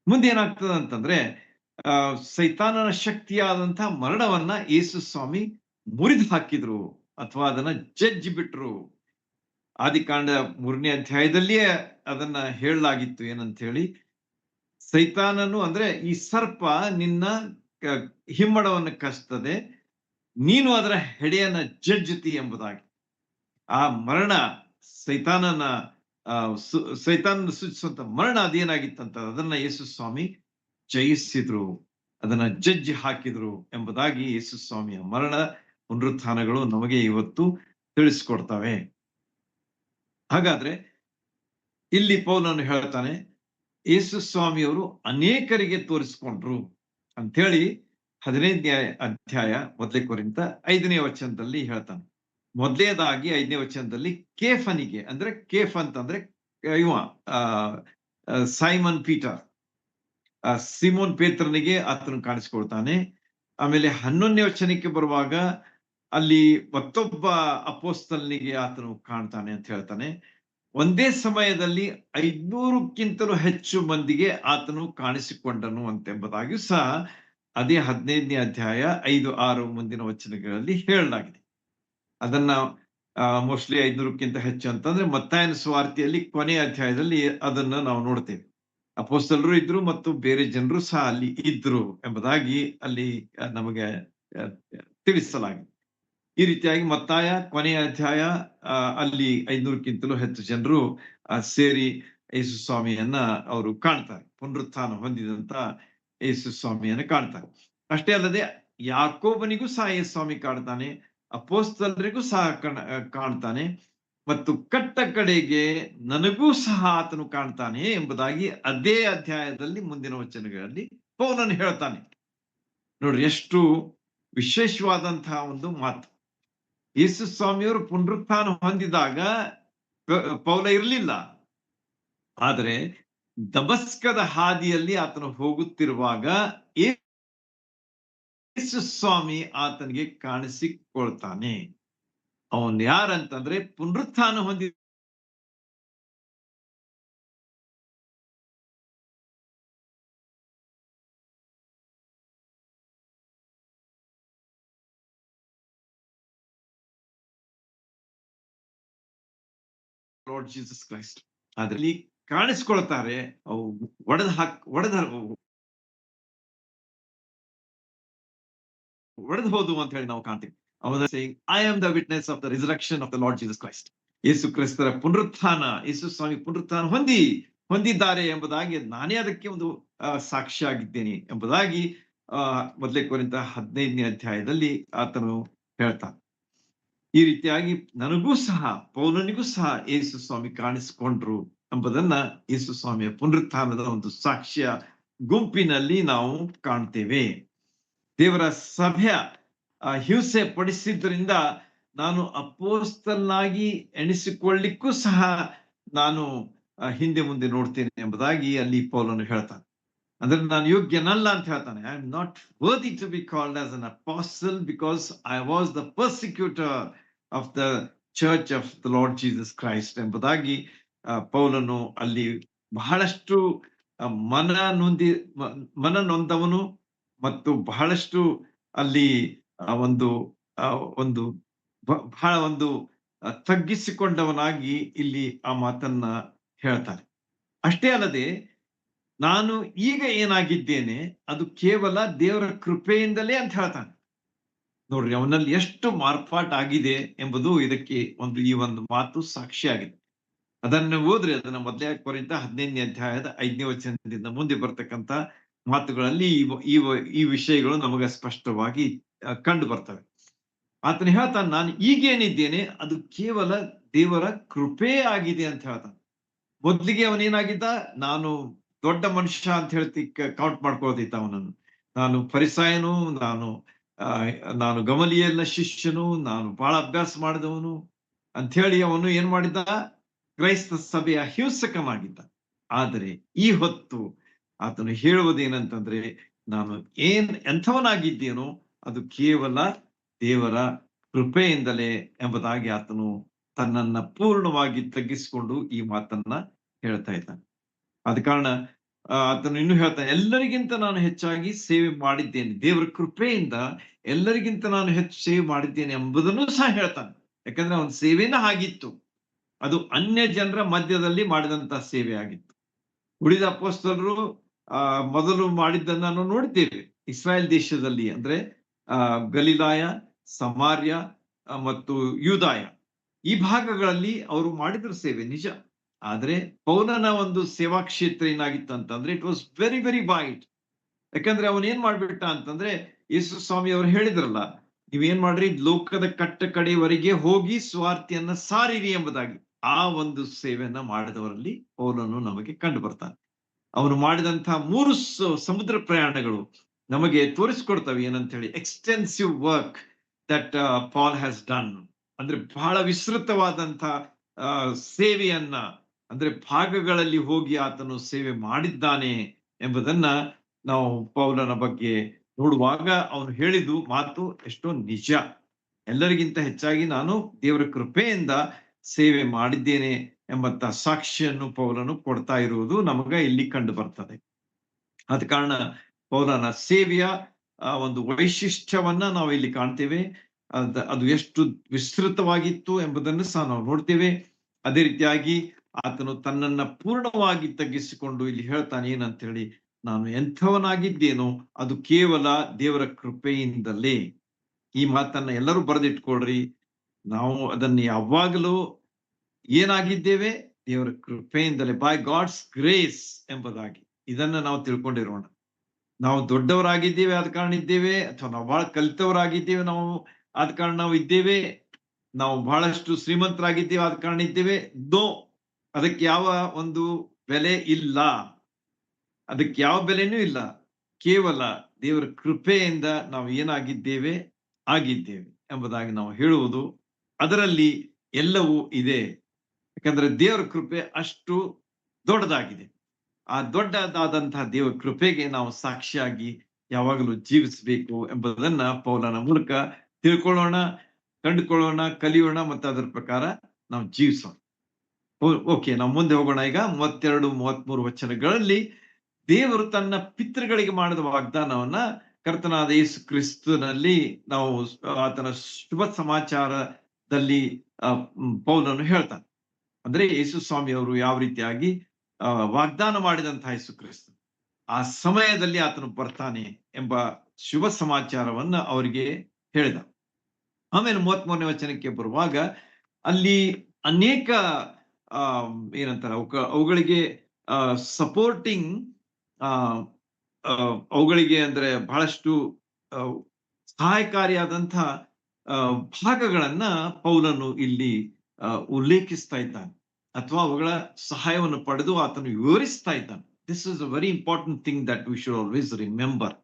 ಮುಂದೆ ಏನಾಗ್ತದೆ ಅಂತಂದ್ರೆ ಸೈತಾನನ ಶಕ್ತಿಯಾದಂತಹ ಮರಣವನ್ನ ಯೇಸು ಸ್ವಾಮಿ ಮುರಿದು ಹಾಕಿದ್ರು ಅಥವಾ ಅದನ್ನ ಜಜ್ಜಿ ಬಿಟ್ರು. ಆದಿಕಾಂಡ 3ನೇ ಅಧ್ಯಾಯದಲ್ಲಿಯೇ ಅದನ್ನ ಹೇಳಲಾಗಿತ್ತು. ಏನಂತ ಹೇಳಿ, ಸೈತಾನನು ಅಂದ್ರೆ ಈ ಸರ್ಪ ನಿನ್ನ ಹಿಮ್ಮಡವನ್ನು ಕಸ್ತದೆ, ನೀನು ಅದರ ಹೆಡೆಯನ್ನ ಜಜ್ಜುತ್ತಿ ಎಂಬುದಾಗಿ. ಆ ಮರಣ ಸೈತಾನನ ಸೂಚಿಸುವಂತ ಮರಣ ಅದೇನಾಗಿತ್ತಂತ ಅದನ್ನ ಯೇಸು ಸ್ವಾಮಿ ಜಯಿಸಿದ್ರು, ಅದನ್ನ ಜಜ್ಜಿ ಹಾಕಿದ್ರು ಎಂಬುದಾಗಿ ಯೇಸು ಸ್ವಾಮಿಯ ಮರಣ ಪುನರುತ್ಥಾನಗಳು ನಮಗೆ ಇವತ್ತು ತಿಳಿಸ್ಕೊಡ್ತವೆ. ಹಾಗಾದ್ರೆ ಇಲ್ಲಿ ಪೌಲನು ಹೇಳ್ತಾನೆ, ಯೇಸು ಸ್ವಾಮಿಯವರು ಅನೇಕರಿಗೆ ತೋರಿಸ್ಕೊಂಡ್ರು ಅಂತ ಹೇಳಿ 15ನೇ ಅಧ್ಯಾಯ 1 ಕೊರಿಂಥ 5ನೇ ವಚನದಲ್ಲಿ ಹೇಳ್ತಾನೆ. ಮೊದಲನೇದಾಗಿ 5ನೇ ವಚನದಲ್ಲಿ ಕೇಫನಿಗೆ, ಅಂದ್ರೆ ಕೇಫ್ ಅಂತಂದ್ರೆ ಇವ ಸೈಮನ್ ಪೀಟರ್, ಸಿಮೋನ್ ಪೇತ್ರನಿಗೆ ಆತನು ಕಾಣಿಸ್ಕೊಳ್ತಾನೆ. ಆಮೇಲೆ 11ನೇ ವಚನಕ್ಕೆ ಬರುವಾಗ ಅಲ್ಲಿ ಮತ್ತೊಬ್ಬ ಅಪೋಸ್ತಲನಿಗೆ ಆತನು ಕಾಣ್ತಾನೆ ಅಂತ ಹೇಳ್ತಾನೆ. ಒಂದೇ ಸಮಯದಲ್ಲಿ 500ಕ್ಕಿಂತಲೂ ಹೆಚ್ಚು ಮಂದಿಗೆ ಆತನು ಕಾಣಿಸಿಕೊಂಡನು ಅಂತೆಂಬುದಾಗಿಯೂ ಸಹ ಅದೇ 15ನೇ ಅಧ್ಯಾಯ 5, 6 ಮುಂದಿನ ವಚನಗಳಲ್ಲಿ ಹೇಳಲಾಗಿದೆ. ಅದನ್ನ ಮೋಸ್ಟ್ಲಿ 500ಕ್ಕಿಂತ ಹೆಚ್ಚು ಅಂತಂದ್ರೆ ಮತ್ತಾಯನ ಸುವಾರ್ತೆಯಲ್ಲಿ ಕೊನೆಯ ಅಧ್ಯಾಯದಲ್ಲಿ ಅದನ್ನ ನಾವು ನೋಡ್ತೇವೆ. ಅಪೊಸ್ತಲರು ಇದ್ರು ಮತ್ತು ಬೇರೆ ಜನರು ಸಹ ಅಲ್ಲಿ ಇದ್ರು ಎಂಬುದಾಗಿ ಅಲ್ಲಿ ನಮಗೆ ತಿಳಿಸಲಾಗಿದೆ. ಈ ರೀತಿಯಾಗಿ ಮತ್ತಾಯ ಕೊನೆಯ ಅಧ್ಯಾಯ ಅಲ್ಲಿ 500ಕ್ಕಿಂತಲೂ ಹೆಚ್ಚು ಜನರು ಸೇರಿ ಯೇಸು ಸ್ವಾಮಿಯನ್ನ ಅವರು ಕಾಣ್ತಾರೆ, ಪುನರುತ್ಥಾನ ಹೊಂದಿದಂತ ಯೇಸು ಸ್ವಾಮಿಯನ್ನ ಕಾಣ್ತಾರೆ. ಅಷ್ಟೇ ಅಲ್ಲದೆ ಯಾಕೋಬನಿಗೂ ಸಹ ಯೇಸು ಸ್ವಾಮಿ ಕಾಣ್ತಾನೆ, ಅಪೊಸ್ತಲರಿಗೂ ಸಹ ಕಾಣ್ತಾನೆ, ಮತ್ತು ಕಟ್ಟ ಕಡೆಗೆ ನನಗೂ ಸಹ ಆತನು ಕಾಣ್ತಾನೆ ಎಂಬುದಾಗಿ ಅದೇ ಅಧ್ಯಾಯದಲ್ಲಿ ಮುಂದಿನ ವಚನಗಳಲ್ಲಿ ಪೌಲನು ಹೇಳ್ತಾನೆ. ನೋಡ್ರಿ, ಎಷ್ಟು ವಿಶೇಷವಾದಂತಹ ಒಂದು ಮಾತು. ಯೇಸು ಸ್ವಾಮಿಯವರು ಪುನರುತ್ಥಾನ ಹೊಂದಿದಾಗ ಪೌಲ ಇರಲಿಲ್ಲ, ಆದರೆ ದಮಸ್ಕದ ಹಾದಿಯಲ್ಲಿ ಆತನು ಹೋಗುತ್ತಿರುವಾಗ ಯೇಸು ಸ್ವಾಮಿ ಆತನಿಗೆ ಕಾಣಿಸಿಕೊಳ್ತಾನೆ. ಅವನ್ ಯಾರಂತಂದ್ರೆ ಪುನರುತ್ಥಾನ ಹೊಂದಿ ಲಾರ್ಡ್ ಜೀಸಸ್ ಕ್ರೈಸ್ಟ್ ಅದರಲ್ಲಿ ಕಾಣಿಸ್ಕೊಳ್ತಾರೆ. ಅವು ಒಡೆದು ಹೋದು ಅಂತ ಹೇಳಿ ನಾವು ಕಾಣ್ತೀವಿ. I am the witness of the resurrection of the Lord Jesus Christ. ಯೇಸು ಕ್ರಿಸ್ತರ ಪುನರುತ್ಥಾನ, ಯೇಸು ಸ್ವಾಮಿ ಪುನರುತ್ಥಾನ ಹೊಂದಿದ್ದಾರೆ ಎಂಬುದಾಗಿ ನಾನೇ ಅದಕ್ಕೆ ಒಂದು ಸಾಕ್ಷಿಯಾಗಿದ್ದೇನೆ ಎಂಬುದಾಗಿ 1 ಕೊರಿಂಥ 15ನೇ ಅಧ್ಯಾಯದಲ್ಲಿ ಆತನು ಹೇಳ್ತಾನೆ. ಈ ರೀತಿಯಾಗಿ ನನಗೂ ಸಹ ಪೌಲನಿಗೂ ಸಹ ಯೇಸು ಸ್ವಾಮಿ ಕಾಣಿಸಿಕೊಂಡ್ರು ಎಂಬುದನ್ನ ಯೇಸು ಸ್ವಾಮಿಯ ಪುನರುತ್ಥಾನದ ಒಂದು ಸಾಕ್ಷ್ಯ ಗುಂಪಿನಲ್ಲಿ ನಾವು ಕಾಣ್ತೇವೆ. ದೇವರ ಸಭೆಯ ಹಿಂಸೆ ಪಡಿಸಿದ್ರಿಂದ ನಾನು ಅಪೊಸ್ತಲನಾಗಿ ಎಣಿಸಿಕೊಳ್ಳಿಕ್ಕೂ ಸಹ ನಾನು ಹಿಂದೆ ಮುಂದೆ ನೋಡ್ತೇನೆ ಎಂಬುದಾಗಿ ಅಲ್ಲಿ ಪೌಲನು ಹೇಳ್ತಾನೆ. ಅಂದ್ರೆ ನಾನು ಯೋಗ್ಯನಲ್ಲ ಅಂತ ಹೇಳ್ತಾನೆ. I am not worthy to be called as an apostle because I was the persecutor of the church of the Lord Jesus Christ ಎಂಬುದಾಗಿ ಪೌಲನು ಅಲ್ಲಿ ಬಹಳಷ್ಟು ಮನ ನೊಂದವನು ಮತ್ತು ಬಹಳಷ್ಟು ಅಲ್ಲಿ ಒಂದು ಬಹಳ ಒಂದು ತಗ್ಗಿಸಿಕೊಂಡವನಾಗಿ ಇಲ್ಲಿ ಆ ಮಾತನ್ನ ಹೇಳ್ತಾರೆ. ಅಷ್ಟೇ ಅಲ್ಲದೆ ನಾನು ಈಗ ಏನಾಗಿದ್ದೇನೆ ಅದು ಕೇವಲ ದೇವರ ಕೃಪೆಯಿಂದಲೇ ಅಂತ ಹೇಳ್ತಾನೆ. ನೋಡ್ರಿ ಅವನಲ್ಲಿ ಎಷ್ಟು ಮಾರ್ಪಾಟ್ ಆಗಿದೆ ಎಂಬುದು ಇದಕ್ಕೆ ಈ ಒಂದು ಮಾತು ಸಾಕ್ಷಿಯಾಗಿದೆ. ಅದನ್ನು ಓದ್ರಿ, ಅದನ್ನ ಮೊದಲೇ ಕೊರಿಂಥ 15ನೇ ಅಧ್ಯಾಯದ 5ನೇ ವಚನದಿಂದ ಮುಂದೆ ಬರ್ತಕ್ಕಂಥ ಮಾತುಗಳಲ್ಲಿ ಈ ವಿಷಯಗಳು ನಮಗೆ ಸ್ಪಷ್ಟವಾಗಿ ಕಂಡು ಬರ್ತವೆ. ಆತನು ಹೇಳ್ತಾನೆ, ನಾನು ಈಗೇನಿದ್ದೇನೆ ಅದು ಕೇವಲ ದೇವರ ಕೃಪೆ ಆಗಿದೆ ಅಂತ ಹೇಳ್ತಾನೆ. ಮೊದ್ಲಿಗೆ ಅವನೇನಾಗಿದ್ದ, ನಾನು ದೊಡ್ಡ ಮನುಷ್ಯ ಅಂತ ಹೇಳ್ತಿ ಕೌಂಟ್ ಮಾಡ್ಕೊಳ್ತಿದ್ದ ಅವನನ್ನು. ನಾನು ಫರಿಸಾಯನು, ನಾನು ಗಮಲಿಯಲ್ನ ಶಿಷ್ಯನು, ನಾನು ಬಹಳ ಅಭ್ಯಾಸ ಮಾಡಿದವನು ಅಂತ ಹೇಳಿ ಅವನು ಏನ್ ಮಾಡಿದ್ದ, ಕ್ರೈಸ್ತ ಸಭೆಯ ಹಿಂಸಕನಾಗಿದ್ದ. ಆದರೆ ಈ ಹೊತ್ತು ಆತನು ಹೇಳುವುದೇನಂತಂದ್ರೆ, ನಾನು ಎಂಥವನಾಗಿದ್ದೇನೋ ಅದು ಕೇವಲ ದೇವರ ಕೃಪೆಯಿಂದಲೇ ಎಂಬುದಾಗಿ ಆತನು ತನ್ನನ್ನ ಪೂರ್ಣವಾಗಿ ತಗ್ಗಿಸಿಕೊಂಡು ಈ ಮಾತನ್ನ ಹೇಳ್ತಾ ಇದ್ದಾನೆ. ಆದ ಕಾರಣ ಆತನು ಇನ್ನು ಹೇಳ್ತಾನೆ, ಎಲ್ಲರಿಗಿಂತ ನಾನು ಹೆಚ್ಚಾಗಿ ಸೇವೆ ಮಾಡಿದ್ದೇನೆ, ದೇವರ ಕೃಪೆಯಿಂದ ಎಲ್ಲರಿಗಿಂತ ನಾನು ಹೆಚ್ಚು ಸೇವೆ ಮಾಡಿದ್ದೇನೆ ಎಂಬುದನ್ನು ಸಹ ಹೇಳ್ತಾನೆ. ಯಾಕಂದ್ರೆ ಅವನ ಸೇವೆನ ಆಗಿತ್ತು, ಅದು ಅನ್ಯ ಜನರ ಮಧ್ಯದಲ್ಲಿ ಮಾಡಿದಂತ ಸೇವೆ ಆಗಿತ್ತು. ಉಳಿದ ಅಪೊಸ್ತಲರು ಮೊದಲು ಮಾಡಿದ್ದನ್ನ ನಾವು ನೋಡಿದ್ದೇವೆ. ಇಸ್ರಾಯೇಲ್ ದೇಶದಲ್ಲಿ ಅಂದ್ರೆ ಗಲಿಲಾಯ, ಸಮಾರ್ಯ ಮತ್ತು ಯೂದಾಯ ಈ ಭಾಗಗಳಲ್ಲಿ ಅವರು ಮಾಡಿದ್ರು ಸೇವೆ ನಿಜ. ಆದ್ರೆ ಪೌಲನ ಒಂದು ಸೇವಾ ಕ್ಷೇತ್ರ ಏನಾಗಿತ್ತು ಅಂತಂದ್ರೆ, it was very very wide. ಯಾಕಂದ್ರೆ ಅವನ್ ಏನ್ ಮಾಡ್ಬಿಟ್ಟ ಅಂತಂದ್ರೆ, ಯೇಸು ಸ್ವಾಮಿ ಅವರು ಹೇಳಿದ್ರಲ್ಲ, ನೀವೇನ್ ಮಾಡ್ರಿ, ಲೋಕದ ಕಟ್ಟ ಕಡೆಯವರೆಗೆ ಹೋಗಿ ಸ್ವಾರ್ಥಿಯನ್ನ ಸಾರಿರಿ ಎಂಬುದಾಗಿ. ಆ ಒಂದು ಸೇವೆಯನ್ನ ಮಾಡಿದವರಲ್ಲಿ ಪೌಲನು ನಮಗೆ ಕಂಡು ಬರ್ತಾನೆ. ಅವನು ಮಾಡಿದಂತಹ 3 ಸಮುದ್ರ ಪ್ರಯಾಣಗಳು ನಮಗೆ ತೋರಿಸ್ಕೊಡ್ತವೆ ಏನಂತ ಹೇಳಿ, extensive work that Paul has done. ಅಂದ್ರೆ ಬಹಳ ವಿಸ್ತೃತವಾದಂತ ಸೇವೆಯನ್ನ, ಅಂದ್ರೆ ಭಾಗಗಳಲ್ಲಿ ಹೋಗಿ ಆತನು ಸೇವೆ ಮಾಡಿದ್ದಾನೆ ಎಂಬುದನ್ನ ನಾವು ಪೌಲನ ಬಗ್ಗೆ ನೋಡುವಾಗ ಅವನು ಹೇಳಿದ್ದು ಮಾತು ಎಷ್ಟೋ ನಿಜ. ಎಲ್ಲರಿಗಿಂತ ಹೆಚ್ಚಾಗಿ ನಾನು ದೇವರ ಕೃಪೆಯಿಂದ ಸೇವೆ ಮಾಡಿದ್ದೇನೆ ಎಂಬಂತ ಸಾಕ್ಷಿಯನ್ನು ಪೌಲನು ಕೊಡ್ತಾ ಇರುವುದು ನಮಗ ಇಲ್ಲಿ ಕಂಡು ಬರ್ತದೆ. ಆದ ಕಾರಣ ಪೌಲನ ಸೇವೆಯ ಒಂದು ವೈಶಿಷ್ಟ್ಯವನ್ನ ನಾವು ಇಲ್ಲಿ ಕಾಣ್ತೇವೆ. ಅದು ಎಷ್ಟು ವಿಸ್ತೃತವಾಗಿತ್ತು ಎಂಬುದನ್ನು ಸಹ ನಾವು ನೋಡ್ತೇವೆ. ಅದೇ ರೀತಿಯಾಗಿ ಆತನು ತನ್ನನ್ನ ಪೂರ್ಣವಾಗಿ ತಗ್ಗಿಸಿಕೊಂಡು ಇಲ್ಲಿ ಹೇಳ್ತಾನೆ ಏನಂತ ಹೇಳಿ, ನಾನು ಎಂಥವನಾಗಿದ್ದೇನೋ ಅದು ಕೇವಲ ದೇವರ ಕೃಪೆಯಿಂದಲೇ. ಈ ಮಾತನ್ನ ಎಲ್ಲರೂ ಬರೆದಿಟ್ಕೊಳ್ರಿ. ನಾವು ಅದನ್ನು ಯಾವಾಗಲೂ ಏನಾಗಿದ್ದೇವೆ, ದೇವರ ಕೃಪೆಯಿಂದಲೇ, ಬೈ ಗಾಡ್ಸ್ ಗ್ರೇಸ್ ಎಂಬುದಾಗಿ ಇದನ್ನ ನಾವು ತಿಳ್ಕೊಂಡಿರೋಣ. ನಾವು ದೊಡ್ಡವರಾಗಿದ್ದೇವೆ ಆದ ಕಾರಣ ಇದ್ದೇವೆ, ಅಥವಾ ನಾವು ಬಹಳ ಕಲಿತವರಾಗಿದ್ದೇವೆ ನಾವು ಆದ ಕಾರಣ ನಾವು ಇದ್ದೇವೆ, ನಾವು ಬಹಳಷ್ಟು ಶ್ರೀಮಂತರಾಗಿದ್ದೇವೆ ಆದ ಕಾರಣ ಇದ್ದೇವೆ. ಅದಕ್ಕೆ ಯಾವ ಒಂದು ಬೆಲೆ ಇಲ್ಲ, ಅದಕ್ಕೆ ಯಾವ ಬೆಲೆನೂ ಇಲ್ಲ. ಕೇವಲ ದೇವರ ಕೃಪೆಯಿಂದ ನಾವು ಏನಾಗಿದ್ದೇವೆ, ಆಗಿದ್ದೇವೆ ಎಂಬುದಾಗಿ ನಾವು ಹೇಳುವುದು. ಅದರಲ್ಲಿ ಎಲ್ಲವೂ ಇದೆ. ಯಾಕಂದ್ರೆ ದೇವರ ಕೃಪೆ ಅಷ್ಟು ದೊಡ್ಡದಾಗಿದೆ. ಆ ದೊಡ್ಡದಾದಂತಹ ದೇವರ ಕೃಪೆಗೆ ನಾವು ಸಾಕ್ಷಿಯಾಗಿ ಯಾವಾಗಲೂ ಜೀವಿಸಬೇಕು ಎಂಬುದನ್ನ ಪೌಲನ ಮೂಲಕ ತಿಳ್ಕೊಳ್ಳೋಣ, ಕಂಡುಕೊಳ್ಳೋಣ, ಕಲಿಯೋಣ, ಮತ್ತು ಅದರ ಪ್ರಕಾರ ನಾವು ಜೀವಿಸೋಣ. ಓಕೆ, ನಾವು ಮುಂದೆ ಹೋಗೋಣ. ಈಗ 32, 33 ವಚನಗಳಲ್ಲಿ ದೇವರು ತನ್ನ ಪಿತೃಗಳಿಗೆ ಮಾಡಿದ ವಾಗ್ದಾನವನ್ನ ಕರ್ತನಾದ ಯೇಸು ಕ್ರಿಸ್ತನಲ್ಲಿ ನಾವು ಆತನ ಶುಭ ಸಮಾಚಾರದಲ್ಲಿ ಪೌಲನು ಹೇಳ್ತಾನೆ. ಅಂದ್ರೆ ಯೇಸು ಸ್ವಾಮಿ ಅವರು ಯಾವ ರೀತಿಯಾಗಿ ವಾಗ್ದಾನ ಮಾಡಿದಂತಹ ಯೇಸು ಕ್ರಿಸ್ತ ಆ ಸಮಯದಲ್ಲಿ ಆತನು ಬರ್ತಾನೆ ಎಂಬ ಶುಭ ಸಮಾಚಾರವನ್ನ ಅವರಿಗೆ ಹೇಳಿದ. ಆಮೇಲೆ 33ನೇ ವಚನಕ್ಕೆ ಬರುವಾಗ ಅಲ್ಲಿ ಅನೇಕ ಏನಂತಾರೆ, ಅವುಗಳಿಗೆ ಸಪೋರ್ಟಿಂಗ್, ಅವುಗಳಿಗೆ ಅಂದ್ರೆ ಬಹಳಷ್ಟು ಸಹಾಯಕಾರಿಯಾದಂತಹ ಭಾಗಗಳನ್ನ ಪೌಲನು ಇಲ್ಲಿ ಉಲ್ಲೇಖಿಸ್ತಾ ಇದ್ದಾನೆ, ಅಥವಾ ಅವುಗಳ ಸಹಾಯವನ್ನು ಪಡೆದು ಆತನು ವಿವರಿಸ್ತಾ ಇದ್ದಾನೆ. This is a very important thing that we should always remember.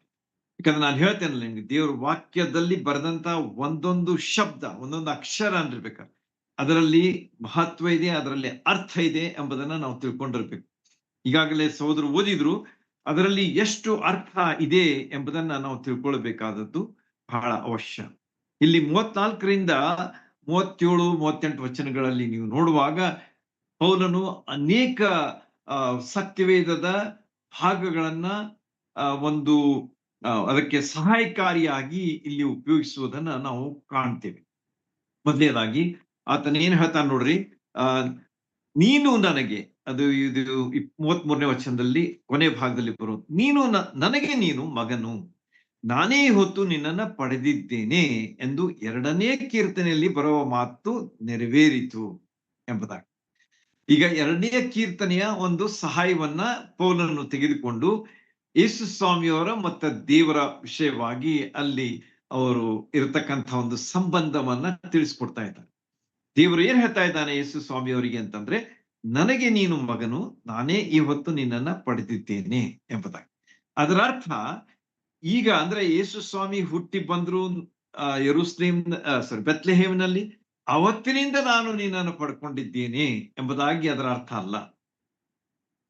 ಯಾಕಂದ್ರೆ ನಾನು ಹೇಳ್ತೇನೆ ನಿಮ್ಗೆ, ದೇವ್ರ ವಾಕ್ಯದಲ್ಲಿ ಬರೆದಂತ ಒಂದೊಂದು ಶಬ್ದ, ಒಂದೊಂದು ಅಕ್ಷರ ಅಂದಿರ್ಬೇಕಾದ್ರೆ ಅದರಲ್ಲಿ ಮಹತ್ವ ಇದೆ, ಅದರಲ್ಲಿ ಅರ್ಥ ಇದೆ ಎಂಬುದನ್ನ ನಾವು ತಿಳ್ಕೊಂಡಿರ್ಬೇಕು. ಈಗಾಗಲೇ ಸಹೋದರು ಓದಿದ್ರು, ಅದರಲ್ಲಿ ಎಷ್ಟು ಅರ್ಥ ಇದೆ ಎಂಬುದನ್ನ ನಾವು ತಿಳ್ಕೊಳ್ಬೇಕಾದದ್ದು ಬಹಳ ಅವಶ್ಯ. ಇಲ್ಲಿ 34ರಿಂದ 37, 38 ವಚನಗಳಲ್ಲಿ ನೀವು ನೋಡುವಾಗ ಪೌಲನು ಅನೇಕ ಸತ್ಯವೇದದ ಭಾಗಗಳನ್ನ ಒಂದು ಅದಕ್ಕೆ ಸಹಾಯಕಾರಿಯಾಗಿ ಇಲ್ಲಿ ಉಪಯೋಗಿಸುವುದನ್ನ ನಾವು ಕಾಣ್ತೇವೆ. ಮೊದಲನೇದಾಗಿ ಆತನ ಏನ್ ಹೇಳ್ತಾನೆ ನೋಡ್ರಿ, ನೀನು ನನಗೆ, ಅದು ಇದು 33ನೇ ವಚನದಲ್ಲಿ ಕೊನೆ ಭಾಗದಲ್ಲಿ ಬರೋದು, ನೀನು ನನಗೆ ನೀನು ಮಗನು, ನಾನೇ ಹೊತ್ತು ನಿನ್ನನ್ನ ಪಡೆದಿದ್ದೇನೆ ಎಂದು 2ನೇ ಕೀರ್ತನೆಯಲ್ಲಿ ಬರುವ ಮಾತು ನೆರವೇರಿತು ಎಂಬುದಾಗಿ. ಈಗ 2ನೇ ಕೀರ್ತನೆಯ ಒಂದು ಸಹಾಯವನ್ನ ಪೌಲನು ತೆಗೆದುಕೊಂಡು ಯೇಸು ಸ್ವಾಮಿಯವರ ಮತ್ತು ದೇವರ ವಿಷಯವಾಗಿ ಅಲ್ಲಿ ಅವರು ಇರತಕ್ಕಂಥ ಒಂದು ಸಂಬಂಧವನ್ನ ತಿಳಿಸ್ಕೊಡ್ತಾ ಇದ್ದಾರೆ. ದೇವರು ಏನ್ ಹೇಳ್ತಾ ಇದ್ದಾನೆ ಯೇಸು ಸ್ವಾಮಿಯವರಿಗೆ ಅಂತಂದ್ರೆ, ನನಗೆ ನೀನು ಮಗನು, ನಾನೇ ಈ ಹೊತ್ತು ನಿನ್ನನ್ನ ಪಡೆದಿದ್ದೇನೆ ಎಂಬುದಾಗಿ. ಅದರ ಅರ್ಥ ಈಗ ಅಂದ್ರೆ ಯೇಸು ಸ್ವಾಮಿ ಹುಟ್ಟಿ ಬಂದ್ರು ಯೆರೂಸಲೇಮ್ ಬೆತ್ಲೆಹೇಮಿನಲ್ಲಿ, ಅವತ್ತಿನಿಂದ ನಾನು ನಿನ್ನನ್ನು ಪಡ್ಕೊಂಡಿದ್ದೇನೆ ಎಂಬುದಾಗಿ ಅದರ ಅರ್ಥ ಅಲ್ಲ.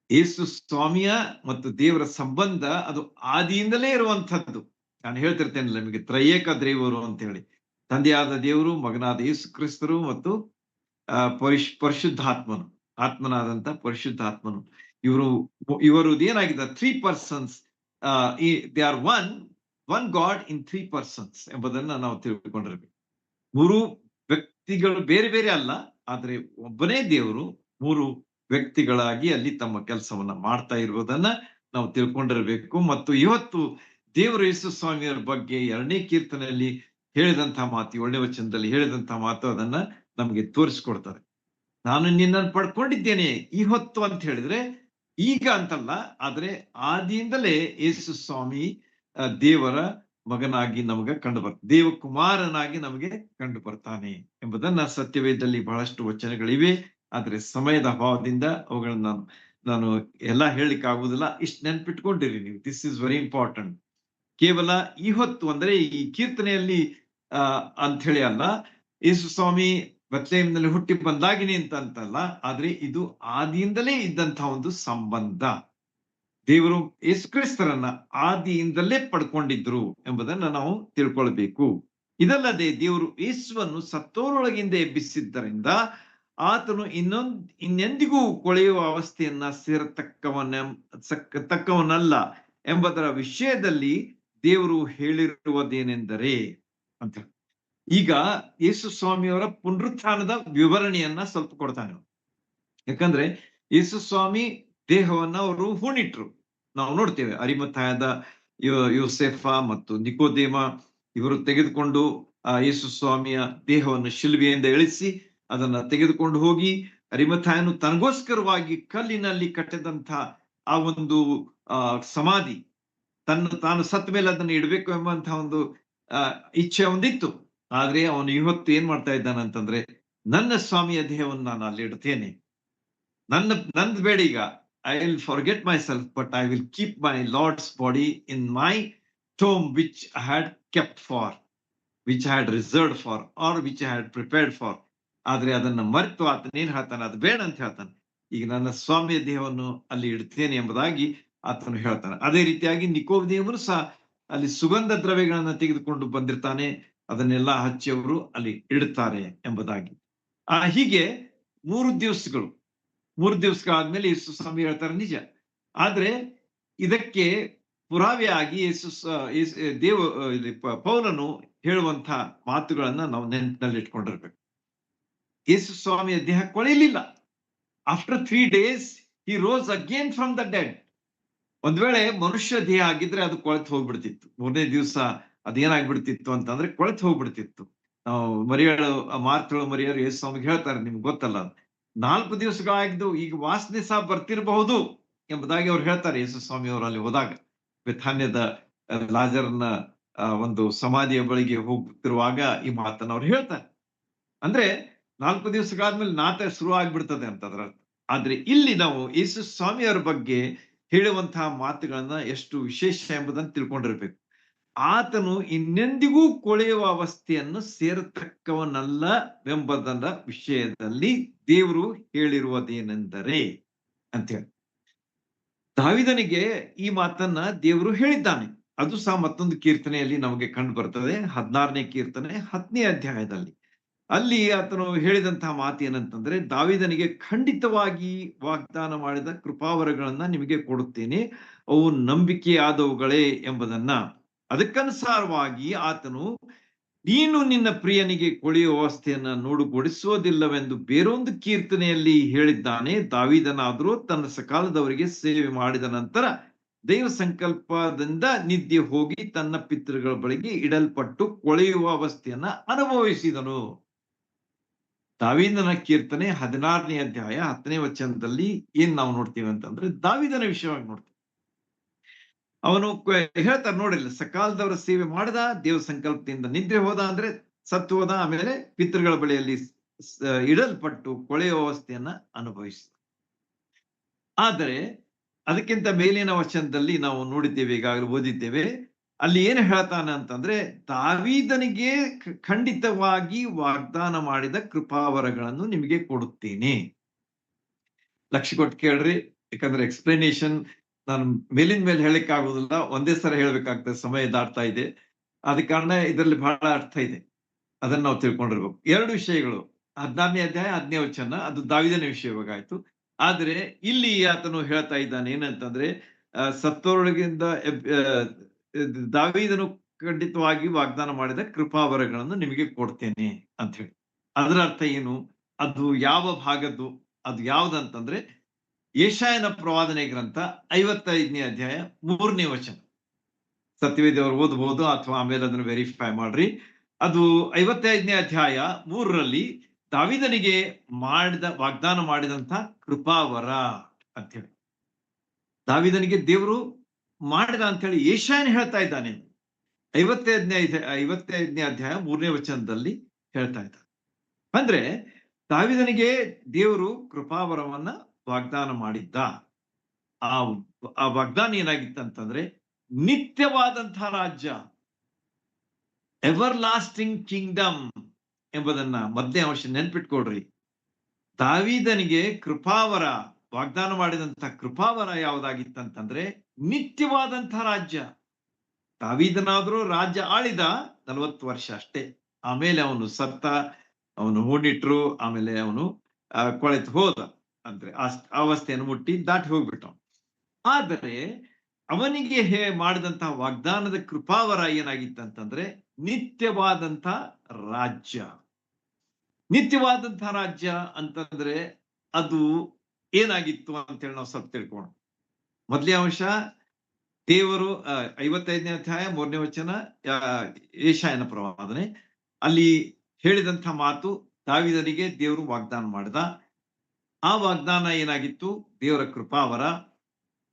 ಯೇಸು ಸ್ವಾಮಿಯ ಮತ್ತು ದೇವರ ಸಂಬಂಧ ಅದು ಆದಿಯಿಂದಲೇ ಇರುವಂತಹದ್ದು. ನಾನು ಹೇಳ್ತಿರ್ತೇನಲ್ಲ ನಿಮಗೆ, ತ್ರಯೇಕ ದೇವರು ಅಂತ ಹೇಳಿ, ತಂದೆಯಾದ ದೇವರು, ಮಗನಾದ ಯೇಸು ಕ್ರಿಸ್ತರು ಮತ್ತು ಪರಿಶುದ್ಧಾತ್ಮನು, ಆತ್ಮನಾದಂತ ಪರಿಶುದ್ಧಾತ್ಮನು, ಇವರು ಏನಾಗಿದೆ, 3 persons. They are one god in 3 persons ಎಂಬುದನ್ನ ನಾವು ತಿಳ್ಕೊಂಡಿರ್ಬೇಕು. 3 ವ್ಯಕ್ತಿಗಳು ಬೇರೆ ಬೇರೆ ಅಲ್ಲ, ಆದ್ರೆ ಒಬ್ಬನೇ ದೇವರು 3 ವ್ಯಕ್ತಿಗಳಾಗಿ ಅಲ್ಲಿ ತಮ್ಮ ಕೆಲಸವನ್ನ ಮಾಡ್ತಾ ಇರುವುದನ್ನ ನಾವು ತಿಳ್ಕೊಂಡಿರ್ಬೇಕು. ಮತ್ತು ಇವತ್ತು ದೇವರು ಯೇಸು ಸ್ವಾಮಿಯವರ ಬಗ್ಗೆ 2ನೇ ಕೀರ್ತನೆಯಲ್ಲಿ ಹೇಳಿದಂತಹ ಮಾತು, 7ನೇ ವಚನದಲ್ಲಿ ಹೇಳಿದಂತಹ ಮಾತು ಅದನ್ನ ನಮಗೆ ತೋರಿಸ್ಕೊಡ್ತಾರೆ. ನಾನು ನಿನ್ನನ್ನು ಪಡ್ಕೊಂಡಿದ್ದೇನೆ ಈ ಹೊತ್ತು ಅಂತ ಹೇಳಿದ್ರೆ ಈಗ ಅಂತಲ್ಲ, ಆದ್ರೆ ಆದಿಯಿಂದಲೇ ಯೇಸು ಸ್ವಾಮಿ ದೇವರ ಮಗನಾಗಿ ನಮಗೆ ಕಂಡು ಬರ್ತಾನೆ, ದೇವಕುಮಾರನಾಗಿ ನಮಗೆ ಕಂಡು ಬರ್ತಾನೆ ಎಂಬುದನ್ನ ಸತ್ಯವೇದದಲ್ಲಿ ಬಹಳಷ್ಟು ವಚನಗಳಿವೆ. ಆದ್ರೆ ಸಮಯದ ಅಭಾವದಿಂದ ಅವುಗಳನ್ನ ನಾನು ಎಲ್ಲ ಹೇಳಲಿಕ್ಕೆ ಆಗುವುದಿಲ್ಲ. ಇಷ್ಟು ನೆನ್ಪಿಟ್ಕೊಂಡಿರಿ ನೀವು, ದಿಸ್ ಇಸ್ ವೆರಿ ಇಂಪಾರ್ಟೆಂಟ್. ಕೇವಲ ಈ ಹೊತ್ತು ಅಂದ್ರೆ ಈ ಕೀರ್ತನೆಯಲ್ಲಿ ಅಂತ ಹೇಳಿ ಅಲ್ಲ, ಯೇಸು ಸ್ವಾಮಿ ಬೆತ್ಲೆಹೇಮಿನಲ್ಲಿ ಹುಟ್ಟಿ ಬಂದಾಗಿನಿ ಅಂತಲ್ಲ, ಆದ್ರೆ ಇದು ಆದಿಯಿಂದಲೇ ಇದ್ದಂತಹ ಒಂದು ಸಂಬಂಧ. ದೇವರು ಯೇಸು ಕ್ರಿಸ್ತರನ್ನ ಆದಿಯಿಂದಲೇ ಪಡ್ಕೊಂಡಿದ್ರು ಎಂಬುದನ್ನ ನಾವು ತಿಳ್ಕೊಳ್ಬೇಕು. ಇದಲ್ಲದೆ ದೇವರು ಯೇಸುವನ್ನು ಸತ್ತೋರೊಳಗಿಂದ ಎಬ್ಬಿಸಿದ್ದರಿಂದ ಆತನು ಇನ್ನೆಂದಿಗೂ ಕೊಳೆಯುವ ಅವಸ್ಥೆಯನ್ನ ತಕ್ಕವನಲ್ಲ ಎಂಬುದರ ವಿಷಯದಲ್ಲಿ ದೇವರು ಹೇಳಿರುವುದೇನೆಂದರೆ ಅಂತ. ಈಗ ಯೇಸು ಸ್ವಾಮಿಯವರ ಪುನರುತ್ಥಾನದ ವಿವರಣೆಯನ್ನ ಸ್ವಲ್ಪ ಕೊಡ್ತಾನೆ. ಯಾಕಂದ್ರೆ ಯೇಸು ಸ್ವಾಮಿ ದೇಹವನ್ನ ಅವರು ಹೂಣಿಟ್ರು. ನಾವು ನೋಡ್ತೇವೆ, ಅರಿಮಥಾಯದ ಯೋಸೆಫ ಮತ್ತು ನಿಕೋದೇಮ ಇವರು ತೆಗೆದುಕೊಂಡು ಯೇಸು ಸ್ವಾಮಿಯ ದೇಹವನ್ನು ಶಿಲುಬೆಯಿಂದ ಇಳಿಸಿ ಅದನ್ನ ತೆಗೆದುಕೊಂಡು ಹೋಗಿ, ಅರಿಮಥಾಯನು ತನಗೋಸ್ಕರವಾಗಿ ಕಲ್ಲಿನಲ್ಲಿ ಕಟ್ಟಿದಂತ ಆ ಒಂದು ಸಮಾಧಿ, ತಾನು ಸತ್ತ ಮೇಲೆ ಅದನ್ನ ಇಡಬೇಕು ಎಂಬಂತಹ ಒಂದು ಇಚ್ಛೆ ಒಂದಿತ್ತು. ಆದ್ರೆ ಅವನು ಇವತ್ತು ಏನ್ ಮಾಡ್ತಾ ಇದ್ದಾನಂತಂದ್ರೆ, ನನ್ನ ಸ್ವಾಮಿಯ ದೇಹವನ್ನು ನಾನು ಅಲ್ಲಿ ಇಡ್ತೇನೆ, ನಂದ್ ಬೇಡ ಈಗ, I will forget myself, but I will keep my Lord's body in my tomb, which I had kept for, which I had reserved for, or which I had prepared for. ಆದ್ರೆ ಅದನ್ನ ಮರೆತು ಆತನ ಏನ್ ಹೇಳ್ತಾನೆ, ಅದು ಬೇಡ ಅಂತ ಹೇಳ್ತಾನೆ. ಈಗ ನನ್ನ ಸ್ವಾಮಿಯ ದೇಹವನ್ನು ಅಲ್ಲಿ ಇಡ್ತೇನೆ ಎಂಬುದಾಗಿ ಆತನು ಹೇಳ್ತಾನೆ. ಅದೇ ರೀತಿಯಾಗಿ ನಿಕೋದೇಮನು ಸಹ ಅಲ್ಲಿ ಸುಗಂಧ ದ್ರವ್ಯಗಳನ್ನ ತೆಗೆದುಕೊಂಡು ಬಂದಿರ್ತಾನೆ, ಅದನ್ನೆಲ್ಲ ಹಚ್ಚಿ ಅವರು ಅಲ್ಲಿ ಇಡುತ್ತಾರೆ ಎಂಬುದಾಗಿ. ಹೀಗೆ 3 ದಿವಸಗಳಾದ್ಮೇಲೆ ಯೇಸು ಸ್ವಾಮಿ ಹೇಳ್ತಾರೆ, ನಿಜ. ಆದ್ರೆ ಇದಕ್ಕೆ ಪುರಾವೆಯಾಗಿ ಪೌಲನು ಹೇಳುವಂತ ಮಾತುಗಳನ್ನ ನಾವು ನೆನಪಿನಲ್ಲಿ ಇಟ್ಕೊಂಡಿರ್ಬೇಕು. ಯೇಸು ಸ್ವಾಮಿಯ ದೇಹ ಕೊಳೆಯಲಿಲ್ಲ. After 3 days he rose again from the dead. ಒಂದ್ ವೇಳೆ ಮನುಷ್ಯ ದೇಹ ಆಗಿದ್ರೆ ಅದು ಕೊಳೆತು ಹೋಗ್ಬಿಡ್ತಿತ್ತು. 3ನೇ ದಿವಸ ಅದೇನಾಗ್ಬಿಡ್ತಿತ್ತು ಅಂತಂದ್ರೆ ಕೊಳೆತು ಹೋಗ್ಬಿಡ್ತಿತ್ತು. ನಾವು ಮಾರ್ತಳು ಮರಿಯರು ಯೇಸು ಸ್ವಾಮಿಗೆ ಹೇಳ್ತಾರೆ, ನಿಮ್ಗೆ ಗೊತ್ತಲ್ಲ, 4 ದಿವಸಗಳಾಗಿದ್ದು ಈಗ ವಾಸನೆ ಸಹ ಬರ್ತಿರಬಹುದು ಎಂಬುದಾಗಿ ಅವ್ರು ಹೇಳ್ತಾರೆ. ಯೇಸು ಸ್ವಾಮಿ ಅವರು ಅಲ್ಲಿ ಹೋದಾಗ ಬೆಥಾನ್ಯದ ಲಾಜರನ ಒಂದು ಸಮಾಧಿಯ ಬಳಿಗೆ ಹೋಗ್ತಿರುವಾಗ ಈ ಮಾತನ್ನ ಅವ್ರು ಹೇಳ್ತಾರೆ. ಅಂದ್ರೆ 4 ದಿವಸಗಳಾದ್ಮೇಲೆ ನಾತ ಶುರು ಆಗ್ಬಿಡ್ತದೆ ಅಂತ ಅದರ ಅರ್ಥ. ಆದ್ರೆ ಇಲ್ಲಿ ನಾವು ಯೇಸು ಸ್ವಾಮಿಯವರ ಬಗ್ಗೆ ಹೇಳುವಂತಹ ಮಾತುಗಳನ್ನ ಎಷ್ಟು ವಿಶೇಷ ಎಂಬುದನ್ನು ತಿಳ್ಕೊಂಡಿರ್ಬೇಕು. ಆತನು ಇನ್ನೆಂದಿಗೂ ಕೊಳೆಯುವ ಅವಸ್ಥೆಯನ್ನು ಸೇರತಕ್ಕವನಲ್ಲವೆಂಬುದರ ವಿಷಯದಲ್ಲಿ ದೇವರು ಹೇಳಿರುವುದೇನೆಂದರೆ ಅಂತ ಹೇಳಿ ದಾವೀದನಿಗೆ ಈ ಮಾತನ್ನ ದೇವರು ಹೇಳಿದ್ದಾನೆ. ಅದು ಸಹ ಮತ್ತೊಂದು ಕೀರ್ತನೆಯಲ್ಲಿ ನಮಗೆ ಕಂಡು ಬರ್ತದೆ, 16ನೇ ಕೀರ್ತನೆ 10ನೇ ಅಧ್ಯಾಯದಲ್ಲಿ. ಅಲ್ಲಿ ಆತನು ಹೇಳಿದಂತಹ ಮಾತು ಏನಂತಂದ್ರೆ, ದಾವೀದನಿಗೆ ಖಂಡಿತವಾಗಿ ವಾಗ್ದಾನ ಮಾಡಿದ ಕೃಪಾವರಗಳನ್ನ ನಿಮಗೆ ಕೊಡುತ್ತೇನೆ, ಅವು ನಂಬಿಕೆಯಾದವುಗಳೇ ಎಂಬುದನ್ನ. ಅದಕ್ಕನುಸಾರವಾಗಿ ಆತನು, ನೀನು ನಿನ್ನ ಪ್ರಿಯನಿಗೆ ಕೊಳೆಯುವ ಅವಸ್ಥೆಯನ್ನ ನೋಡುಗೊಡಿಸುವುದಿಲ್ಲವೆಂದು ಬೇರೊಂದು ಕೀರ್ತನೆಯಲ್ಲಿ ಹೇಳಿದ್ದಾನೆ. ದಾವೀದನಾದರೂ ತನ್ನ ಸಕಾಲದವರಿಗೆ ಸೇವೆ ಮಾಡಿದ ನಂತರ ದೈವ ಸಂಕಲ್ಪದಿಂದ ನಿದ್ದೆ ಹೋಗಿ ತನ್ನ ಪಿತೃಗಳ ಬಳಿಗೆ ಇಡಲ್ಪಟ್ಟು ಕೊಳೆಯುವ ಅವಸ್ಥೆಯನ್ನ ಅನುಭವಿಸಿದನು. ದಾವೀದನ ಕೀರ್ತನೆ 16ನೇ ಅಧ್ಯಾಯ 10ನೇ ವಚನದಲ್ಲಿ ಏನ್ ನಾವು ನೋಡ್ತೀವಿ ಅಂತಂದ್ರೆ ದಾವೀದನ ವಿಷಯವಾಗಿ ನೋಡ್ತೀವಿ. ಅವನು ಹೇಳ್ತಾರೆ ನೋಡಿಲ್ಲ, ಸಕಾಲದವರ ಸೇವೆ ಮಾಡದ, ದೇವ ಸಂಕಲ್ಪದಿಂದ ನಿದ್ರೆ ಹೋದ ಅಂದ್ರೆ ಸತ್ತು ಹೋದ, ಆಮೇಲೆ ಪಿತೃಗಳ ಬಳಿಯಲ್ಲಿ ಇಡಲ್ಪಟ್ಟು ಕೊಳೆಯುವ ಅವಸ್ಥೆಯನ್ನ ಅನುಭವಿಸಿದ. ಆದರೆ ಅದಕ್ಕಿಂತ ಮೇಲಿನ ವಚನದಲ್ಲಿ ನಾವು ನೋಡಿದ್ದೇವೆ, ಈಗಾಗಲೇ ಓದಿದ್ದೇವೆ. ಅಲ್ಲಿ ಏನು ಹೇಳ್ತಾನೆ ಅಂತಂದ್ರೆ, ದಾವೀದನಿಗೆ ಖಂಡಿತವಾಗಿ ವಾಗ್ದಾನ ಮಾಡಿದ ಕೃಪಾವರಗಳನ್ನು ನಿಮಗೆ ಕೊಡುತ್ತೇನೆ. ಲಕ್ಷ್ಯ ಕೊಟ್ಟು ಕೇಳ್ರಿ, ಯಾಕಂದ್ರೆ ಎಕ್ಸ್ಪ್ಲನೇಷನ್ ನಾನು ಮೇಲಿನ ಮೇಲೆ ಹೇಳಕ್ ಆಗುದಿಲ್ಲ, ಒಂದೇ ಸಲ ಹೇಳ್ಬೇಕಾಗ್ತದೆ, ಸಮಯ ದಾಟ್ತಾ ಇದೆ. ಆದ ಕಾರಣ ಇದರಲ್ಲಿ ಬಹಳ ಅರ್ಥ ಇದೆ, ಅದನ್ನ ನಾವು ತಿಳ್ಕೊಂಡಿರ್ಬೇಕು. 2 ವಿಷಯಗಳು, 16ನೇ ಅಧ್ಯಾಯ 10ನೇ ವಚನ, ಅದು ದಾವೀದನ ವಿಷಯವಾಗಾಯ್ತು. ಆದ್ರೆ ಇಲ್ಲಿ ಆತನು ಹೇಳ್ತಾ ಇದ್ದಾನೆ ಏನಂತಂದ್ರೆ, ಸತ್ತೋರೊಳಗಿಂದ ದಾವೀದನು ಖಂಡಿತವಾಗಿ ವಾಗ್ದಾನ ಮಾಡಿದ ಕೃಪಾವರಗಳನ್ನು ನಿಮಗೆ ಕೊಡ್ತೇನೆ ಅಂತ ಹೇಳಿ. ಅದರ ಅರ್ಥ ಏನು? ಅದು ಯಾವ ಭಾಗದ್ದು? ಅದು ಯಾವ್ದಂತಂದ್ರೆ ಯೆಶಾಯನ ಪ್ರವಾದನೆ ಗ್ರಂಥ 55ನೇ ಅಧ್ಯಾಯ 3ನೇ ವಚನ. ಸತ್ಯವೇದವರು ಓದಬಹುದು ಅಥವಾ ಆಮೇಲೆ ಅದನ್ನು ವೆರಿಫೈ ಮಾಡ್ರಿ. ಅದು 55ನೇ ಅಧ್ಯಾಯ 3ರಲ್ಲಿ ದಾವೀದನಿಗೆ ವಾಗ್ದಾನ ಮಾಡಿದಂತ ಕೃಪಾವರ ಅಂತ ಹೇಳಿ, ದಾವೀದನಿಗೆ ದೇವರು ಮಾಡಿದ ಅಂತ ಹೇಳಿ ಯೆಶಾಯನ ಹೇಳ್ತಾ ಇದ್ದಾನೆ. 55ನೇ ಅಧ್ಯಾಯ 3ನೇ ವಚನದಲ್ಲಿ ಹೇಳ್ತಾ ಇದ್ದಾನೆ. ಅಂದ್ರೆ ದಾವೀದನಿಗೆ ದೇವರು ಕೃಪಾವರವನ್ನ ವಾಗ್ದಾನ ಮಾಡಿದ್ದ. ಆ ವಾಗ್ದಾನ ಏನಾಗಿತ್ತಂತಂದ್ರೆ ನಿತ್ಯವಾದಂತಹ ರಾಜ್ಯ, ಎವರ್ ಲಾಸ್ಟಿಂಗ್ ಕಿಂಗ್ಡಮ್ ಎಂಬುದನ್ನ ಮೊದಲನೇ ಅಂಶ ನೆನ್ಪಿಟ್ಕೊಡ್ರಿ. ದಾವೀದನಿಗೆ ಕೃಪಾವರ ವಾಗ್ದಾನ ಮಾಡಿದಂತಹ ಕೃಪಾವರ ಯಾವುದಾಗಿತ್ತಂತಂದ್ರೆ ನಿತ್ಯವಾದಂತಹ ರಾಜ್ಯ. ದಾವೀದನಾದ್ರೂ ರಾಜ್ಯ ಆಳಿದ 40 ವರ್ಷ ಅಷ್ಟೇ. ಆಮೇಲೆ ಅವನು ಸತ್ತ, ಅವನು ಹೂಣಿಟ್ರು, ಆಮೇಲೆ ಅವನು ಕೊಳೆತು ಹೋದ, ಅಂದ್ರೆ ಅವಸ್ಥೆಯನ್ನು ಮುಟ್ಟಿ ದಾಟಿ ಹೋಗ್ಬಿಟ್ಟ. ಆದರೆ ಅವನಿಗೆ ಮಾಡಿದಂತಹ ವಾಗ್ದಾನದ ಕೃಪಾವರ ಏನಾಗಿತ್ತಂತಂದ್ರೆ ನಿತ್ಯವಾದಂತಹ ರಾಜ್ಯ. ನಿತ್ಯವಾದಂತಹ ರಾಜ್ಯ ಅಂತಂದ್ರೆ ಅದು ಏನಾಗಿತ್ತು ಅಂತೇಳಿ ನಾವು ಸ್ವಲ್ಪ ತಿಳ್ಕೋಣ. ಮೊದಲನೇ ಅಂಶ, ದೇವರು 55ನೇ ಅಧ್ಯಾಯ 3ನೇ ವಚನ, ಯೆಶಾಯನ ಪ್ರವಾದನೆ, ಅಲ್ಲಿ ಹೇಳಿದಂತ ಮಾತು, ದಾವೀದನಿಗೆ ದೇವರು ವಾಗ್ದಾನ ಮಾಡಿದ. ಆ ವಾಗ್ದಾನ ಏನಾಗಿತ್ತು? ದೇವರ ಕೃಪಾವರ.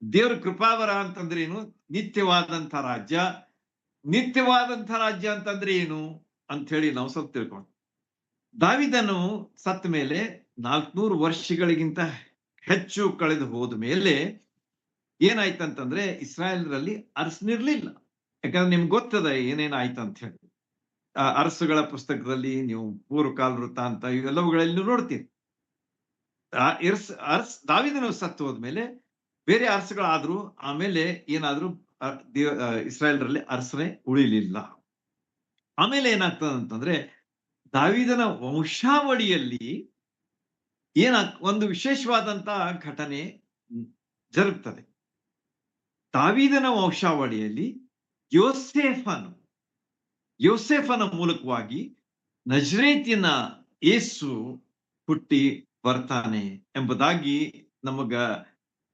ದೇವರ ಕೃಪಾವರ ಅಂತಂದ್ರೆ ಏನು? ನಿತ್ಯವಾದಂಥ ರಾಜ್ಯ. ನಿತ್ಯವಾದಂಥ ರಾಜ್ಯ ಅಂತಂದ್ರೆ ಏನು ಅಂತ ಹೇಳಿ ನಾವು ಸ್ವಲ್ಪ ತಿಳ್ಕೊಂಡು, ದಾವೀದನು ಸತ್ತ ಮೇಲೆ 400 ವರ್ಷಗಳಿಗಿಂತ ಹೆಚ್ಚು ಕಳೆದು ಹೋದ ಮೇಲೆ ಏನಾಯ್ತಂತಂದ್ರೆ ಇಸ್ರಾಯೇಲರಲ್ಲಿ ಅರಸನಿರ್ಲಿಲ್ಲ. ಯಾಕಂದ್ರೆ ನಿಮ್ಗೆ ಗೊತ್ತದ ಏನೇನಾಯ್ತು ಅಂತ ಹೇಳಿ. ಅರಸುಗಳ ಪುಸ್ತಕದಲ್ಲಿ ನೀವು ಪೂರ್ವಕಾಲ ವೃತ್ತಾಂತ ಇವೆಲ್ಲವುಗಳಲ್ಲಿ ನೋಡ್ತೀರಿ. ದಾವೀದನು ಸತ್ತು ಹೋದ್ಮೇಲೆ ಬೇರೆ ಅರಸುಗಳಾದ್ರು, ಆಮೇಲೆ ಏನಾದ್ರು ಇಸ್ರಾಯೇಲರಲ್ಲಿ ಅರಸರೇ ಉಳಿಲಿಲ್ಲ. ಆಮೇಲೆ ಏನಾಗ್ತದೆ ಅಂತಂದ್ರೆ ದಾವೀದನ ವಂಶಾವಳಿಯಲ್ಲಿ ಒಂದು ವಿಶೇಷವಾದಂತಹ ಘಟನೆ ಜರುಗ್ತದೆ. ದಾವೀದನ ವಂಶಾವಳಿಯಲ್ಲಿ ಯೋಸೇಫನ ಮೂಲಕವಾಗಿ ನಜರೇತಿನ ಯೇಸು ಹುಟ್ಟಿ ಬರ್ತಾನೆ ಎಂಬುದಾಗಿ ನಮಗ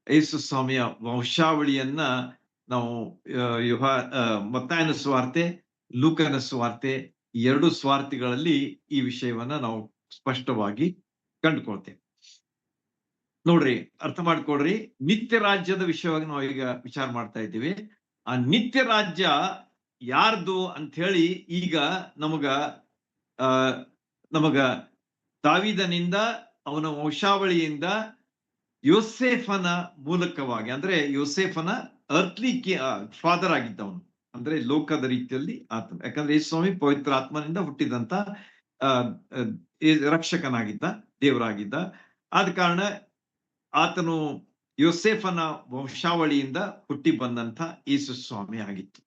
ಯೇಸು ಸ್ವಾಮಿಯ ವಂಶಾವಳಿಯನ್ನ ನಾವು ಮತ್ತಾಯನ ಸುವಾರ್ತೆ, ಲೂಕನ ಸುವಾರ್ತೆ, 2 ಸ್ವಾರ್ಥಿಗಳಲ್ಲಿ ಈ ವಿಷಯವನ್ನ ನಾವು ಸ್ಪಷ್ಟವಾಗಿ ಕಂಡುಕೊಳ್ತೇವೆ. ನೋಡ್ರಿ, ಅರ್ಥ ಮಾಡ್ಕೊಡ್ರಿ. ನಿತ್ಯ ರಾಜ್ಯದ ವಿಷಯವಾಗಿ ನಾವು ಈಗ ವಿಚಾರ ಮಾಡ್ತಾ ಇದ್ದೀವಿ. ಆ ನಿತ್ಯ ರಾಜ್ಯ ಯಾರ್ದು ಅಂತ ಹೇಳಿ ಈಗ ನಮಗ ದಾವೀದನಿಂದ, ಅವನ ವಂಶಾವಳಿಯಿಂದ, ಯೋಸೇಫನ ಮೂಲಕವಾಗಿ, ಅಂದ್ರೆ ಯೋಸೇಫನ ಅರ್ಥ್ಲಿ ಫಾದರ್ ಆಗಿದ್ದವನು, ಅಂದ್ರೆ ಲೋಕದ ರೀತಿಯಲ್ಲಿ ಆತನು. ಯಾಕಂದ್ರೆ ಯೇಸು ಸ್ವಾಮಿ ಪವಿತ್ರ ಆತ್ಮನಿಂದ ಹುಟ್ಟಿದಂತ ರಕ್ಷಕನಾಗಿದ್ದ, ದೇವರಾಗಿದ್ದ. ಆದ ಕಾರಣ ಆತನು ಯೋಸೇಫನ ವಂಶಾವಳಿಯಿಂದ ಹುಟ್ಟಿ ಬಂದಂತ ಯೇಸು ಸ್ವಾಮಿ ಆಗಿತ್ತು.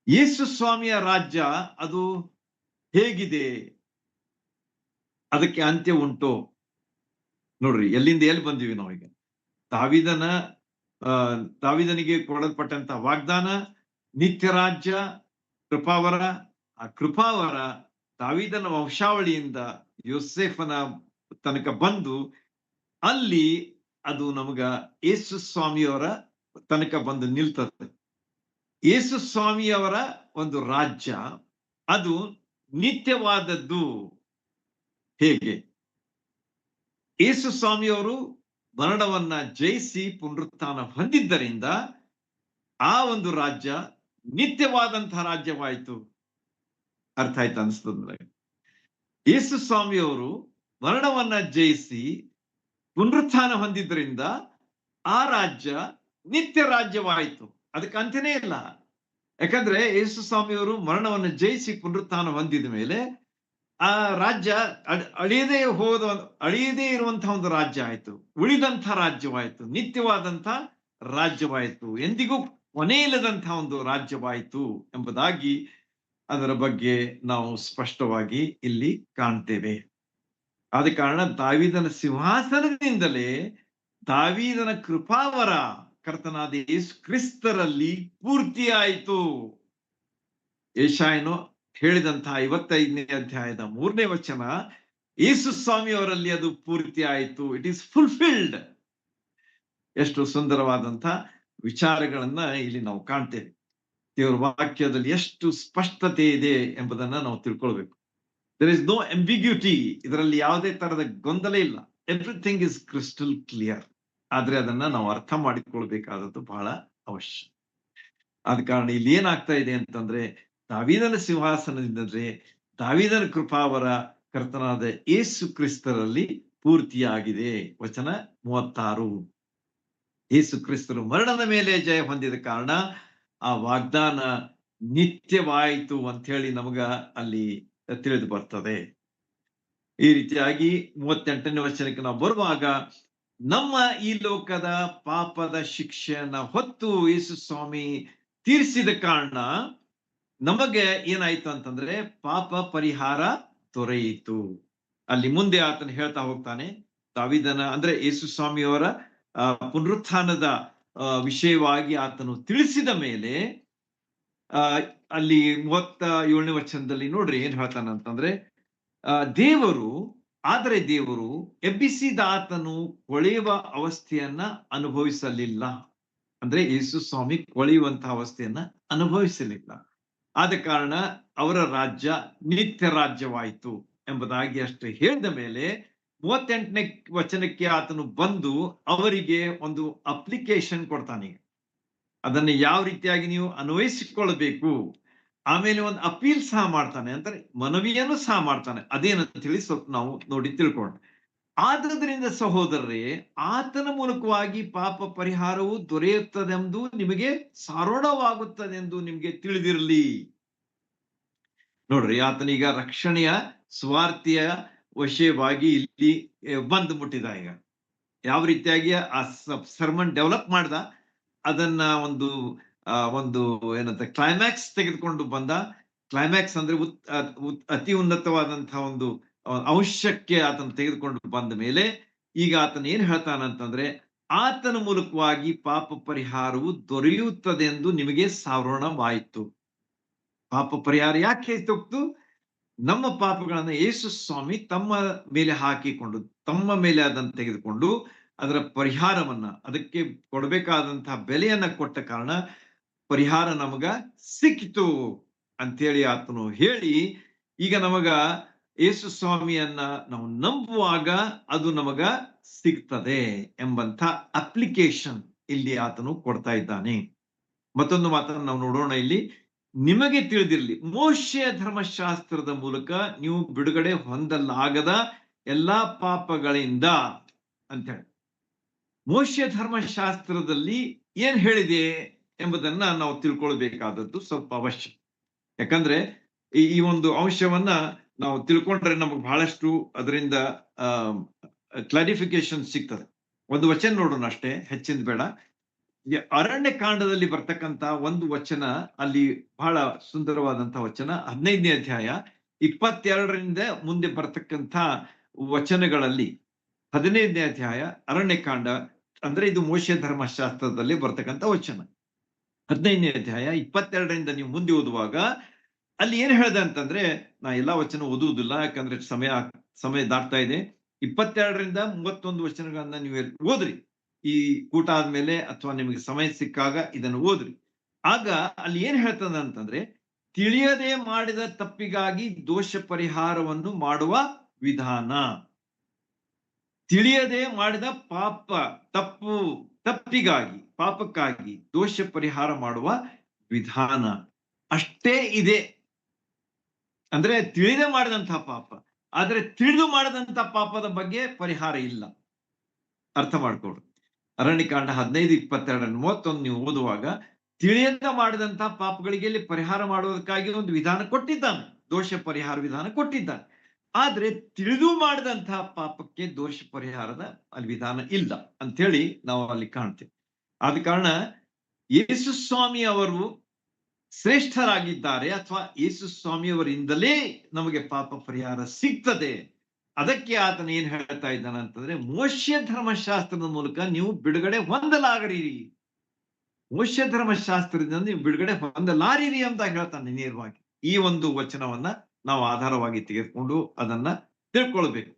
ಯೇಸು ಸ್ವಾಮಿಯ ರಾಜ್ಯ ಅದು ಹೇಗಿದೆ? ಅದಕ್ಕೆ ಅಂತ್ಯ ಉಂಟು? ನೋಡ್ರಿ, ಎಲ್ಲಿಂದ ಎಲ್ಲಿ ಬಂದಿವಿ ನಾವೀಗ. ದಾವೀದನಿಗೆ ಕೊಡಲ್ಪಟ್ಟಂತ ವಾಗ್ದಾನ, ನಿತ್ಯ ರಾಜ್ಯ, ಕೃಪಾವರ. ಆ ಕೃಪಾವರ ದಾವೀದನ ವಂಶಾವಳಿಯಿಂದ ಯೋಸೇಫನ ತನಕ ಬಂದು ಅಲ್ಲಿ ಅದು ನಮಗ ಯೇಸು ಸ್ವಾಮಿಯವರ ತನಕ ಬಂದು ನಿಲ್ತದೆ. ಯೇಸು ಸ್ವಾಮಿಯವರ ಒಂದು ರಾಜ್ಯ ಅದು ನಿತ್ಯವಾದದ್ದು. ಹೇಗೆ? ಯೇಸು ಸ್ವಾಮಿಯವರು ಮರಣವನ್ನ ಜಯಿಸಿ ಪುನರುತ್ಥಾನ ಹೊಂದಿದ್ದರಿಂದ ಆ ಒಂದು ರಾಜ್ಯ ನಿತ್ಯವಾದಂತಹ ರಾಜ್ಯವಾಯಿತು. ಅರ್ಥ ಆಯ್ತು ಅನಿಸ್ತದೆ. ಯೇಸು ಸ್ವಾಮಿಯವರು ಮರಣವನ್ನ ಜಯಿಸಿ ಪುನರುತ್ಥಾನ ಹೊಂದಿದ್ರಿಂದ ಆ ರಾಜ್ಯ ನಿತ್ಯ ರಾಜ್ಯವಾಯಿತು. ಅದಕ್ಕೆ ಅಂತ್ಯನೇ ಇಲ್ಲ. ಯಾಕಂದ್ರೆ ಯೇಸು ಸ್ವಾಮಿಯವರು ಮರಣವನ್ನು ಜಯಿಸಿ ಪುನರುತ್ಥಾನ ಹೊಂದಿದ ಮೇಲೆ ಆ ರಾಜ್ಯ ಅಳಿಯದೇ ಇರುವಂತಹ ಒಂದು ರಾಜ್ಯ ಆಯ್ತು, ಉಳಿದಂಥ ರಾಜ್ಯವಾಯಿತು, ನಿತ್ಯವಾದಂಥ ರಾಜ್ಯವಾಯಿತು, ಎಂದಿಗೂ ಕೊನೆ ಇಲ್ಲದಂತಹ ಒಂದು ರಾಜ್ಯವಾಯಿತು ಎಂಬುದಾಗಿ ಅದರ ಬಗ್ಗೆ ನಾವು ಸ್ಪಷ್ಟವಾಗಿ ಇಲ್ಲಿ ಕಾಣ್ತೇವೆ. ಆದ ಕಾರಣ ದಾವೀದನ ಸಿಂಹಾಸನದಿಂದಲೇ ದಾವೀದನ ಕೃಪಾವರ ಕರ್ತನಾದ ಯೇಸು ಕ್ರಿಸ್ತರಲ್ಲಿ ಪೂರ್ತಿಯಾಯಿತು. ಯೆಶಾಯನು ಹೇಳಿದಂತಹ 55ನೇ ಅಧ್ಯಾಯದ 3ನೇ ವಚನ, ಯೇಸು ಸ್ವಾಮಿಯವರಲ್ಲಿ ಅದು ಪೂರ್ತಿ ಆಯಿತು. It is fulfilled. ಎಷ್ಟು ಸುಂದರವಾದಂತ ವಿಚಾರಗಳನ್ನ ಇಲ್ಲಿ ನಾವು ಕಾಣ್ತೇವೆ. ದೇವರ ವಾಕ್ಯದಲ್ಲಿ ಎಷ್ಟು ಸ್ಪಷ್ಟತೆ ಇದೆ ಎಂಬುದನ್ನ ನಾವು ತಿಳ್ಕೊಳ್ಬೇಕು. There is no ambiguity. ಇದರಲ್ಲಿ ಯಾವುದೇ ತರದ ಗೊಂದಲ ಇಲ್ಲ. Everything is crystal clear. ಆದ್ರೆ ಅದನ್ನ ನಾವು ಅರ್ಥ ಮಾಡಿಕೊಳ್ಬೇಕಾದದ್ದು ಬಹಳ ಅವಶ್ಯ. ಆದ ಕಾರಣ ಇಲ್ಲಿ ಏನಾಗ್ತಾ ಇದೆ ಅಂತಂದ್ರೆ, ದಾವೀದನ ಸಿಂಹಾಸನದಿಂದಲೇ ದಾವೀದನ ಕೃಪಾವರ ಕರ್ತನಾದ ಯೇಸು ಕ್ರಿಸ್ತರಲ್ಲಿ ಪೂರ್ತಿಯಾಗಿದೆ. ವಚನ 36. ಯೇಸು ಕ್ರಿಸ್ತರು ಮರಣದ ಮೇಲೆ ಜಯ ಹೊಂದಿದ ಕಾರಣ ಆ ವಾಗ್ದಾನ ನಿತ್ಯವಾಯಿತು ಅಂತ ಹೇಳಿ ನಮಗ ಅಲ್ಲಿ ತಿಳಿದು ಬರ್ತದೆ. ಈ ರೀತಿಯಾಗಿ 38ನೇ ವಚನಕ್ಕೆ ನಾವು ಬರುವಾಗ, ನಮ್ಮ ಈ ಲೋಕದ ಪಾಪದ ಶಿಕ್ಷೆಯನ್ನ ಹೊತ್ತು ಯೇಸು ಸ್ವಾಮಿ ತೀರಿಸಿದ ಕಾರಣ ನಮಗೆ ಏನಾಯ್ತು ಅಂತಂದ್ರೆ ಪಾಪ ಪರಿಹಾರ ದೊರೆಯಿತು. ಅಲ್ಲಿ ಮುಂದೆ ಆತನ ಹೇಳ್ತಾ ಹೋಗ್ತಾನೆ, ದಾವೀದನ ಅಂದ್ರೆ ಯೇಸು ಸ್ವಾಮಿಯವರ ಪುನರುತ್ಥಾನದ ವಿಷಯವಾಗಿ ಆತನು ತಿಳಿಸಿದ ಮೇಲೆ ಅಲ್ಲಿ 37ನೇ ವಚನದಲ್ಲಿ ನೋಡ್ರಿ ಏನ್ ಹೇಳ್ತಾನೆ ಅಂತಂದ್ರೆ, ದೇವರು ಎಬ್ಬಿಸಿದ ಆತನು ಕೊಳೆಯುವ ಅವಸ್ಥೆಯನ್ನ ಅನುಭವಿಸಲಿಲ್ಲ. ಅಂದ್ರೆ ಯೇಸು ಸ್ವಾಮಿ ಕೊಳೆಯುವಂತಹ ಅವಸ್ಥೆಯನ್ನ ಅನುಭವಿಸಲಿಲ್ಲ. ಆದ ಕಾರಣ ಅವರ ರಾಜ್ಯ ನಿತ್ಯ ರಾಜ್ಯವಾಯಿತು ಎಂಬುದಾಗಿ ಅಷ್ಟು ಹೇಳಿದ ಮೇಲೆ 38ನೇ ವಚನಕ್ಕೆ ಆತನು ಬಂದು ಅವರಿಗೆ ಒಂದು ಅಪ್ಲಿಕೇಶನ್ ಕೊಡ್ತಾನೆ. ಅದನ್ನು ಯಾವ ರೀತಿಯಾಗಿ ನೀವು ಅನ್ವಯಿಸಿಕೊಳ್ಬೇಕು, ಆಮೇಲೆ ಒಂದು ಅಪೀಲ್ ಸಹ ಮಾಡ್ತಾನೆ, ಅಂದ್ರೆ ಮನವಿಯನ್ನು ಸಹ ಮಾಡ್ತಾನೆ. ಅದೇನಂತ ಹೇಳಿ ಸ್ವಲ್ಪ ನಾವು ನೋಡಿ ತಿಳ್ಕೊಂಡು, ಆದ್ರಿಂದ ಸಹೋದರರೇ, ಆತನ ಮೂಲಕವಾಗಿ ಪಾಪ ಪರಿಹಾರವು ದೊರೆಯುತ್ತದೆಂದು ನಿಮಗೆ ಸಾರೋಣವಾಗುತ್ತದೆಂದು ನಿಮ್ಗೆ ತಿಳಿದಿರಲಿ. ನೋಡ್ರಿ, ಆತನೀಗ ರಕ್ಷಣೆಯ ಸ್ವಾರ್ಥಿಯ ವಿಷಯವಾಗಿ ಇಲ್ಲಿ ಬಂದು ಮುಟ್ಟಿದ. ಈಗ ಯಾವ ರೀತಿಯಾಗಿ ಆ ಸರ್ಮನ್ ಡೆವಲಪ್ ಮಾಡ್ದ, ಅದನ್ನ ಒಂದು ಏನಂತ ಕ್ಲೈಮ್ಯಾಕ್ಸ್ ತೆಗೆದುಕೊಂಡು ಬಂದ. ಕ್ಲೈಮ್ಯಾಕ್ಸ್ ಅಂದ್ರೆ ಅತಿ ಉನ್ನತವಾದಂತಹ ಒಂದು ಅಂಶಕ್ಕೆ ಆತನ ತೆಗೆದುಕೊಂಡು ಬಂದ ಮೇಲೆ ಈಗ ಆತನ ಏನ್ ಹೇಳ್ತಾನಂತಂದ್ರೆ, ಆತನ ಮೂಲಕವಾಗಿ ಪಾಪ ಪರಿಹಾರವು ದೊರೆಯುತ್ತದೆ ಎಂದು ನಿಮಗೆ ಸಾರೋಣವಾಯಿತು. ಪಾಪ ಪರಿಹಾರ ಯಾಕೆ ಹೋಗ್ತು? ನಮ್ಮ ಪಾಪಗಳನ್ನ ಯೇಸು ಸ್ವಾಮಿ ತಮ್ಮ ಮೇಲೆ ಹಾಕಿಕೊಂಡು, ತಮ್ಮ ಮೇಲೆ ಅದನ್ನು ತೆಗೆದುಕೊಂಡು ಅದರ ಪರಿಹಾರವನ್ನ, ಅದಕ್ಕೆ ಕೊಡಬೇಕಾದಂತಹ ಬೆಲೆಯನ್ನ ಕೊಟ್ಟ ಕಾರಣ ಪರಿಹಾರ ನಮಗ ಸಿಕ್ಕಿತು ಅಂತೇಳಿ ಆತನು ಹೇಳಿ, ಈಗ ನಮಗ ಯೇಸು ಸ್ವಾಮಿಯನ್ನ ನಾವು ನಂಬುವಾಗ ಅದು ನಮಗ ಸಿಗ್ತದೆ ಎಂಬಂತ ಅಪ್ಲಿಕೇಶನ್ ಇಲ್ಲಿ ಆತನು ಕೊಡ್ತಾ ಇದ್ದಾನೆ. ಮತ್ತೊಂದು ಮಾತನ್ನು ನಾವು ನೋಡೋಣ ಇಲ್ಲಿ. ನಿಮಗೆ ತಿಳಿದಿರಲಿ, ಮೋಶೆಯ ಧರ್ಮಶಾಸ್ತ್ರದ ಮೂಲಕ ನೀವು ಬಿಡುಗಡೆ ಹೊಂದಲಾಗದ ಎಲ್ಲಾ ಪಾಪಗಳಿಂದ ಅಂತ ಹೇಳಿ. ಮೋಶೆಯ ಧರ್ಮಶಾಸ್ತ್ರದಲ್ಲಿ ಏನ್ ಹೇಳಿದೆ ಎಂಬುದನ್ನ ನಾವು ತಿಳ್ಕೊಳ್ಬೇಕಾದದ್ದು ಸ್ವಲ್ಪ ಅವಶ್ಯ. ಯಾಕಂದ್ರೆ ಈ ಒಂದು ಅಂಶವನ್ನ ನಾವು ತಿಳ್ಕೊಂಡ್ರೆ ನಮಗೆ ಬಹಳಷ್ಟು ಅದರಿಂದ ಕ್ಲಾರಿಫಿಕೇಶನ್ ಸಿಗ್ತದೆ. ಒಂದು ವಚನ ನೋಡೋಣ ಅಷ್ಟೇ, ಹೆಚ್ಚಿಂದ ಬೇಡ. ಅರಣ್ಯ ಕಾಂಡದಲ್ಲಿ ಬರ್ತಕ್ಕಂತ ಒಂದು ವಚನ, ಅಲ್ಲಿ ಬಹಳ ಸುಂದರವಾದಂತಹ ವಚನ, 15ನೇ ಅಧ್ಯಾಯ 22ರಿಂದ ಮುಂದೆ ಬರ್ತಕ್ಕಂಥ ವಚನಗಳಲ್ಲಿ 15ನೇ ಅಧ್ಯಾಯ ಅರಣ್ಯ ಕಾಂಡ ಅಂದ್ರೆ ಇದು ಮೋಶೆ ಧರ್ಮಶಾಸ್ತ್ರದಲ್ಲಿ ಬರ್ತಕ್ಕಂಥ ವಚನ. 15ನೇ ಅಧ್ಯಾಯ 22ರಿಂದ ನೀವು ಮುಂದೆ ಓದುವಾಗ ಅಲ್ಲಿ ಏನ್ ಹೇಳ್ದೆ ಅಂತಂದ್ರೆ, ನಾ ಎಲ್ಲಾ ವಚನ ಓದುವುದಿಲ್ಲ ಯಾಕಂದ್ರೆ ಸಮಯ ದಾಟ್ತಾ ಇದೆ. 22ರಿಂದ 31 ವಚನಗಳನ್ನ ನೀವು ಓದ್ರಿ. ಈ ಕೂಟ ಆದ್ಮೇಲೆ ಅಥವಾ ನಿಮಗೆ ಸಮಯ ಸಿಕ್ಕಾಗ ಇದನ್ನು ಓದ್ರಿ. ಆಗ ಅಲ್ಲಿ ಏನ್ ಹೇಳ್ತದ ಅಂತಂದ್ರೆ, ತಿಳಿಯದೆ ಮಾಡಿದ ತಪ್ಪಿಗಾಗಿ ದೋಷ ಪರಿಹಾರವನ್ನು ಮಾಡುವ ವಿಧಾನ. ತಿಳಿಯದೆ ಮಾಡಿದ ತಪ್ಪಿಗಾಗಿ, ಪಾಪಕ್ಕಾಗಿ ದೋಷ ಪರಿಹಾರ ಮಾಡುವ ವಿಧಾನ ಅಷ್ಟೇ ಇದೆ. ಅಂದ್ರೆ ತಿಳಿದೇ ಮಾಡಿದಂತಹ ಪಾಪ, ಆದ್ರೆ ತಿಳಿದು ಮಾಡಿದಂತಹ ಪಾಪದ ಬಗ್ಗೆ ಪರಿಹಾರ ಇಲ್ಲ. ಅರ್ಥ ಮಾಡ್ಕೊಡ್ರಿ. ಅರಣ್ಯಕಾಂಡ 15:22-31 ನೀವು ಓದುವಾಗ ತಿಳಿಯದ ಮಾಡಿದಂತಹ ಪಾಪಗಳಿಗೆ ಇಲ್ಲಿ ಪರಿಹಾರ ಮಾಡುವುದಕ್ಕಾಗಿ ಒಂದು ವಿಧಾನ ಕೊಟ್ಟಿದ್ದಾನೆ, ದೋಷ ಪರಿಹಾರ ವಿಧಾನ ಕೊಟ್ಟಿದ್ದಾನೆ. ಆದ್ರೆ ತಿಳಿದು ಮಾಡಿದಂತಹ ಪಾಪಕ್ಕೆ ದೋಷ ಪರಿಹಾರದ ಅಲ್ಲಿ ವಿಧಾನ ಇಲ್ಲ ಅಂತ ಹೇಳಿ ನಾವು ಅಲ್ಲಿ ಕಾಣ್ತೇವೆ. ಆದ ಕಾರಣ ಯೇಸು ಸ್ವಾಮಿ ಅವರು ಶ್ರೇಷ್ಠರಾಗಿದ್ದಾರೆ, ಅಥವಾ ಯೇಸು ಸ್ವಾಮಿಯವರಿಂದಲೇ ನಮಗೆ ಪಾಪ ಪರಿಹಾರ ಸಿಗ್ತದೆ. ಅದಕ್ಕೆ ಆತನ ಏನ್ ಹೇಳ್ತಾ ಇದ್ದಾನೆ ಅಂತಂದ್ರೆ, ಮೋಶೆ ಧರ್ಮಶಾಸ್ತ್ರದ ಮೂಲಕ ನೀವು ಬಿಡುಗಡೆ ಹೊಂದಲಾಗರಿರಿ. ಮೋಶೆ ಧರ್ಮಶಾಸ್ತ್ರದಿಂದ ನೀವು ಬಿಡುಗಡೆ ಹೊಂದಲಾರಿರಿ ಅಂತ ಹೇಳ್ತಾನೆ ನೇರವಾಗಿ. ಈ ಒಂದು ವಚನವನ್ನ ನಾವು ಆಧಾರವಾಗಿ ತೆಗೆದುಕೊಂಡು ಅದನ್ನ ತಿಳ್ಕೊಳ್ಬೇಕು.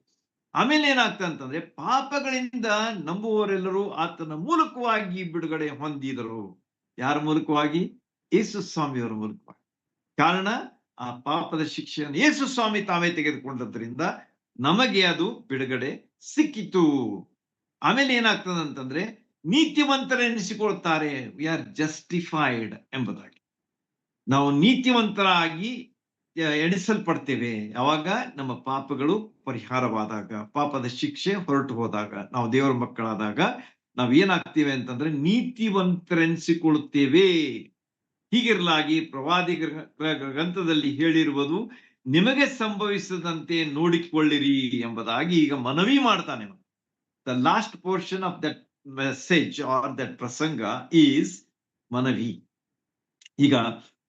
ಆಮೇಲೆ ಏನಾಗ್ತದೆ ಅಂತಂದ್ರೆ, ಪಾಪಗಳಿಂದ ನಂಬುವವರೆಲ್ಲರೂ ಆತನ ಮೂಲಕವಾಗಿ ಬಿಡುಗಡೆ ಹೊಂದಿದರು. ಯಾರ ಮೂಲಕವಾಗಿ? ಯೇಸು ಸ್ವಾಮಿಯವರ ಮೂಲಕವಾಗಿ. ಕಾರಣ, ಆ ಪಾಪದ ಶಿಕ್ಷೆಯನ್ನು ಯೇಸು ಸ್ವಾಮಿ ತಾವೇ ತೆಗೆದುಕೊಂಡದ್ರಿಂದ ನಮಗೆ ಅದು ಬಿಡುಗಡೆ ಸಿಕ್ಕಿತು. ಆಮೇಲೆ ಏನಾಗ್ತದೆ ಅಂತಂದ್ರೆ, ನೀತಿವಂತರೆನಿಸಿಕೊಳ್ತಾರೆ. ವಿ ಆರ್ ಜಸ್ಟಿಫೈಡ್ ಎಂಬುದಾಗಿ. ನಾವು ನೀತಿವಂತರಾಗಿ ಎಣಿಸಲ್ಪಡ್ತೇವೆ ಯಾವಾಗ ನಮ್ಮ ಪಾಪಗಳು ಪರಿಹಾರವಾದಾಗ, ಪಾಪದ ಶಿಕ್ಷೆ ಹೊರಟು ಹೋದಾಗ, ನಾವು ದೇವರ ಮಕ್ಕಳಾದಾಗ ನಾವ್ ಏನಾಗ್ತೇವೆ ಅಂತಂದ್ರೆ ನೀತಿವಂತರೆನಿಸಿಕೊಳ್ಳುತ್ತೇವೆ. ಹೀಗಿರಲಾಗಿ ಪ್ರವಾದಿ ಗ್ರಂಥದಲ್ಲಿ ಹೇಳಿರುವುದು, ನಿಮಗೆ ಸಂಭವಿಸದಂತೆ ನೋಡಿಕೊಳ್ಳಿರಿ ಎಂಬುದಾಗಿ ಈಗ ಮನವಿ ಮಾಡ್ತಾನೆ. The last portion of that message or that ಪ್ರಸಂಗ ಈಸ್ ಮನವಿ. ಈಗ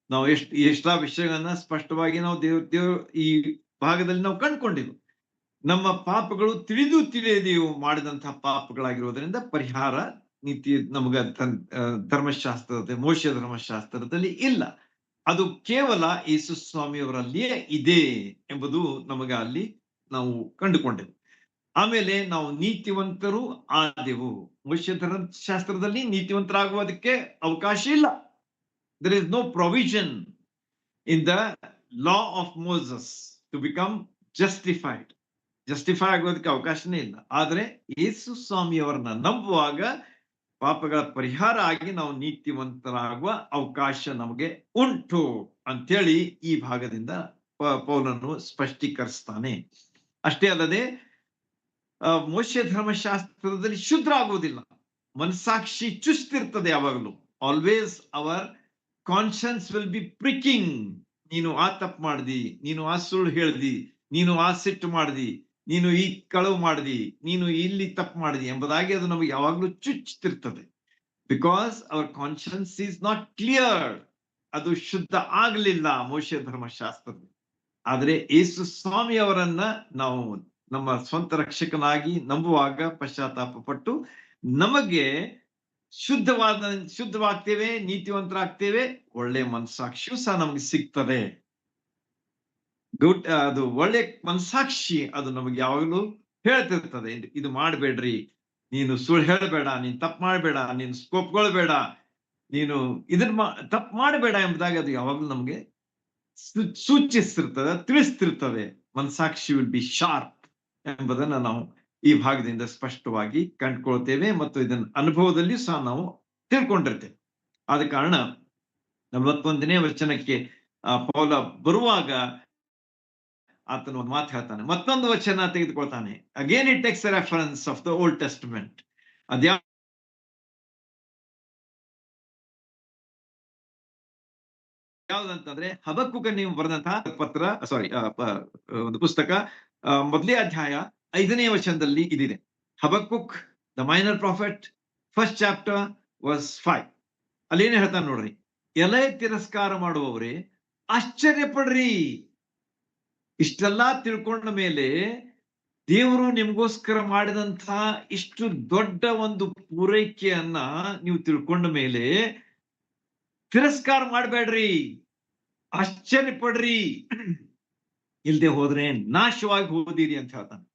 ನಾವು ಎಷ್ಟಾ ವಿಷಯಗಳನ್ನ ಸ್ಪಷ್ಟವಾಗಿ ನಾವು ದೇವ್ರ ಈ ಭಾಗದಲ್ಲಿ ನಾವು ಕಂಡುಕೊಂಡಿದ್ವು. ನಮ್ಮ ಪಾಪಗಳು ತಿಳಿಯದೆಯೂ ಮಾಡಿದಂತಹ ಪಾಪಗಳಾಗಿರೋದ್ರಿಂದ ಪರಿಹಾರ ನೀತಿ ನಮಗ ಧರ್ಮಶಾಸ್ತ್ರದ, ಮೋಶೆ ಧರ್ಮಶಾಸ್ತ್ರದಲ್ಲಿ ಇಲ್ಲ. ಅದು ಕೇವಲ ಯೇಸು ಸ್ವಾಮಿಯವರಲ್ಲಿಯೇ ಇದೆ ಎಂಬುದು ನಮಗ ಅಲ್ಲಿ ನಾವು ಕಂಡುಕೊಂಡೆವು. ಆಮೇಲೆ ನಾವು ನೀತಿವಂತರು ಆದೆವು. ಮೋಶೆ ಧರ್ಮಶಾಸ್ತ್ರದಲ್ಲಿ ನೀತಿವಂತರಾಗುವುದಕ್ಕೆ ಅವಕಾಶ ಇಲ್ಲ. There is no provision in the law of Moses to become justified. Justify ಆಗೋದಕ್ಕೆ ಅವಕಾಶನೇ ಇಲ್ಲ. ಆದ್ರೆ ಯೇಸು ಸ್ವಾಮಿಯವರನ್ನ ನಂಬುವಾಗ ಪಾಪಗಳ ಪರಿಹಾರ ಆಗಿ ನಾವು ನೀತಿವಂತರಾಗುವ ಅವಕಾಶ ನಮಗೆ ಉಂಟು ಅಂತೇಳಿ ಈ ಭಾಗದಿಂದ ಪೌಲನು ಸ್ಪಷ್ಟೀಕರಿಸ್ತಾನೆ. ಅಷ್ಟೇ ಅಲ್ಲದೆ ಮೋಶೆ ಧರ್ಮಶಾಸ್ತ್ರದಲ್ಲಿ ಶುದ್ಧ ಆಗುವುದಿಲ್ಲ. ಮನಸಾಕ್ಷಿ ಚುಸ್ತಿರ್ತದೆ ಯಾವಾಗಲೂ. Always our conscience will be pricking. ನೀನು ಆ ತಪ್ಪು ಮಾಡ್ದಿ, ನೀನು ಆ ಸುಳ್ಳು ಹೇಳ್ದಿ, ನೀನು ಆ ಸಿಟ್ಟು ಮಾಡ್ದಿ, ನೀನು ಈ ಕಳವು ಮಾಡ್ದಿ, ನೀನು ಇಲ್ಲಿ ತಪ್ಪು ಮಾಡ್ದಿ ಎಂಬುದಾಗಿ ಅದು ನಮಗೆ ಯಾವಾಗ್ಲೂ ಚುಚ್ಚುತ್ತಿರ್ತದೆ. Because our conscience is not clear. ಅದು ಶುದ್ಧ ಆಗ್ಲಿಲ್ಲ ಮೋಶೆ ಧರ್ಮಶಾಸ್ತ್ರದಲ್ಲಿ. ಆದ್ರೆ ಯೇಸು ಸ್ವಾಮಿ ಅವರನ್ನ ನಾವು ನಮ್ಮ ಸ್ವಂತ ರಕ್ಷಕನಾಗಿ ನಂಬುವಾಗ ಪಶ್ಚಾತ್ತಾಪ ಪಟ್ಟು ನಮಗೆ ಶುದ್ಧವಾಗ್ತೇವೆ, ನೀತಿವಂತರಾಗ್ತೇವೆ. ಒಳ್ಳೆ ಮನಸ್ಸಾಕ್ಷಿಯೂ ಸಹ ನಮಗೆ ಸಿಗ್ತದೆ. ಅದು ಒಳ್ಳೆ ಮನಸ್ಸಾಕ್ಷಿ ಅದು ನಮಗೆ ಯಾವಾಗಲೂ ಹೇಳ್ತಿರ್ತದೆ, ಇದು ಮಾಡ್ಬೇಡ್ರಿ, ನೀನು ಸುಳ್ಳು ಹೇಳಬೇಡ, ನೀನ್ ತಪ್ಪು ಮಾಡ್ಬೇಡ, ನೀನು ಸ್ಕೋಪ್ಕೊಳ್ಬೇಡ, ನೀನು ಇದನ್ನ ತಪ್ಪು ಮಾಡಬೇಡ ಎಂಬುದಾಗಿ ಅದು ಯಾವಾಗಲೂ ನಮಗೆ ಸೂಚಿಸ್ತಿರ್ತದೆ, ತಿಳಿಸ್ತಿರ್ತದೆ. ಮನಸ್ಸಾಕ್ಷಿ ವಿಲ್ ಬಿ ಶಾರ್ಪ್ ಎಂಬುದನ್ನ ನಾವು ಈ ಭಾಗದಿಂದ ಸ್ಪಷ್ಟವಾಗಿ ಕಂಡುಕೊಳ್ತೇವೆ ಮತ್ತು ಇದನ್ನ ಅನುಭವದಲ್ಲಿ ಸಹ ನಾವು ತಿಳ್ಕೊಂಡಿರ್ತೇವೆ. ಆದ ಕಾರಣ 41ನೇ ವಚನಕ್ಕೆ ಪೌಲ ಬರುವಾಗ ಆತನ ಒಂದು ಮಾತು ಹೇಳ್ತಾನೆ. ಮತ್ತೊಂದು ವಚನ ತೆಗೆದುಕೊಳ್ತಾನೆ. Again it takes a reference of the Old Testament. ಯಾವ್ದಂತಂದ್ರೆ ಹಬಕ್ಕೂಕ ನೀವು ಬರೆದಂತಹ ಒಂದು ಪುಸ್ತಕ, ಮೊದಲೇ ಅಧ್ಯಾಯ 5ನೇ ವಚನದಲ್ಲಿ ಇದಿದೆ. Habakkuk the minor prophet, first chapter verse 5. ಅಲ್ಲೇನೇ ಹೇಳ್ತಾನೆ ನೋಡ್ರಿ, ಎಲೆ ತಿರಸ್ಕಾರ ಮಾಡುವವರೇ ಆಶ್ಚರ್ಯ ಪಡ್ರಿ. ಇಷ್ಟೆಲ್ಲಾ ತಿಳ್ಕೊಂಡ ಮೇಲೆ ದೇವರು ನಿಮಗೋಸ್ಕರ ಮಾಡಿದಂತ ಇಷ್ಟು ದೊಡ್ಡ ಒಂದು ಪೂರೈಕೆಯನ್ನ ನೀವು ತಿಳ್ಕೊಂಡ ಮೇಲೆ ತಿರಸ್ಕಾರ ಮಾಡಬೇಡ್ರಿ, ಆಶ್ಚರ್ಯ ಪಡ್ರಿ, ಇಲ್ದೆ ಹೋದ್ರೆ ನಾಶವಾಗಿ ಹೋದಿರಿ ಅಂತ ಹೇಳ್ತಾನೆ.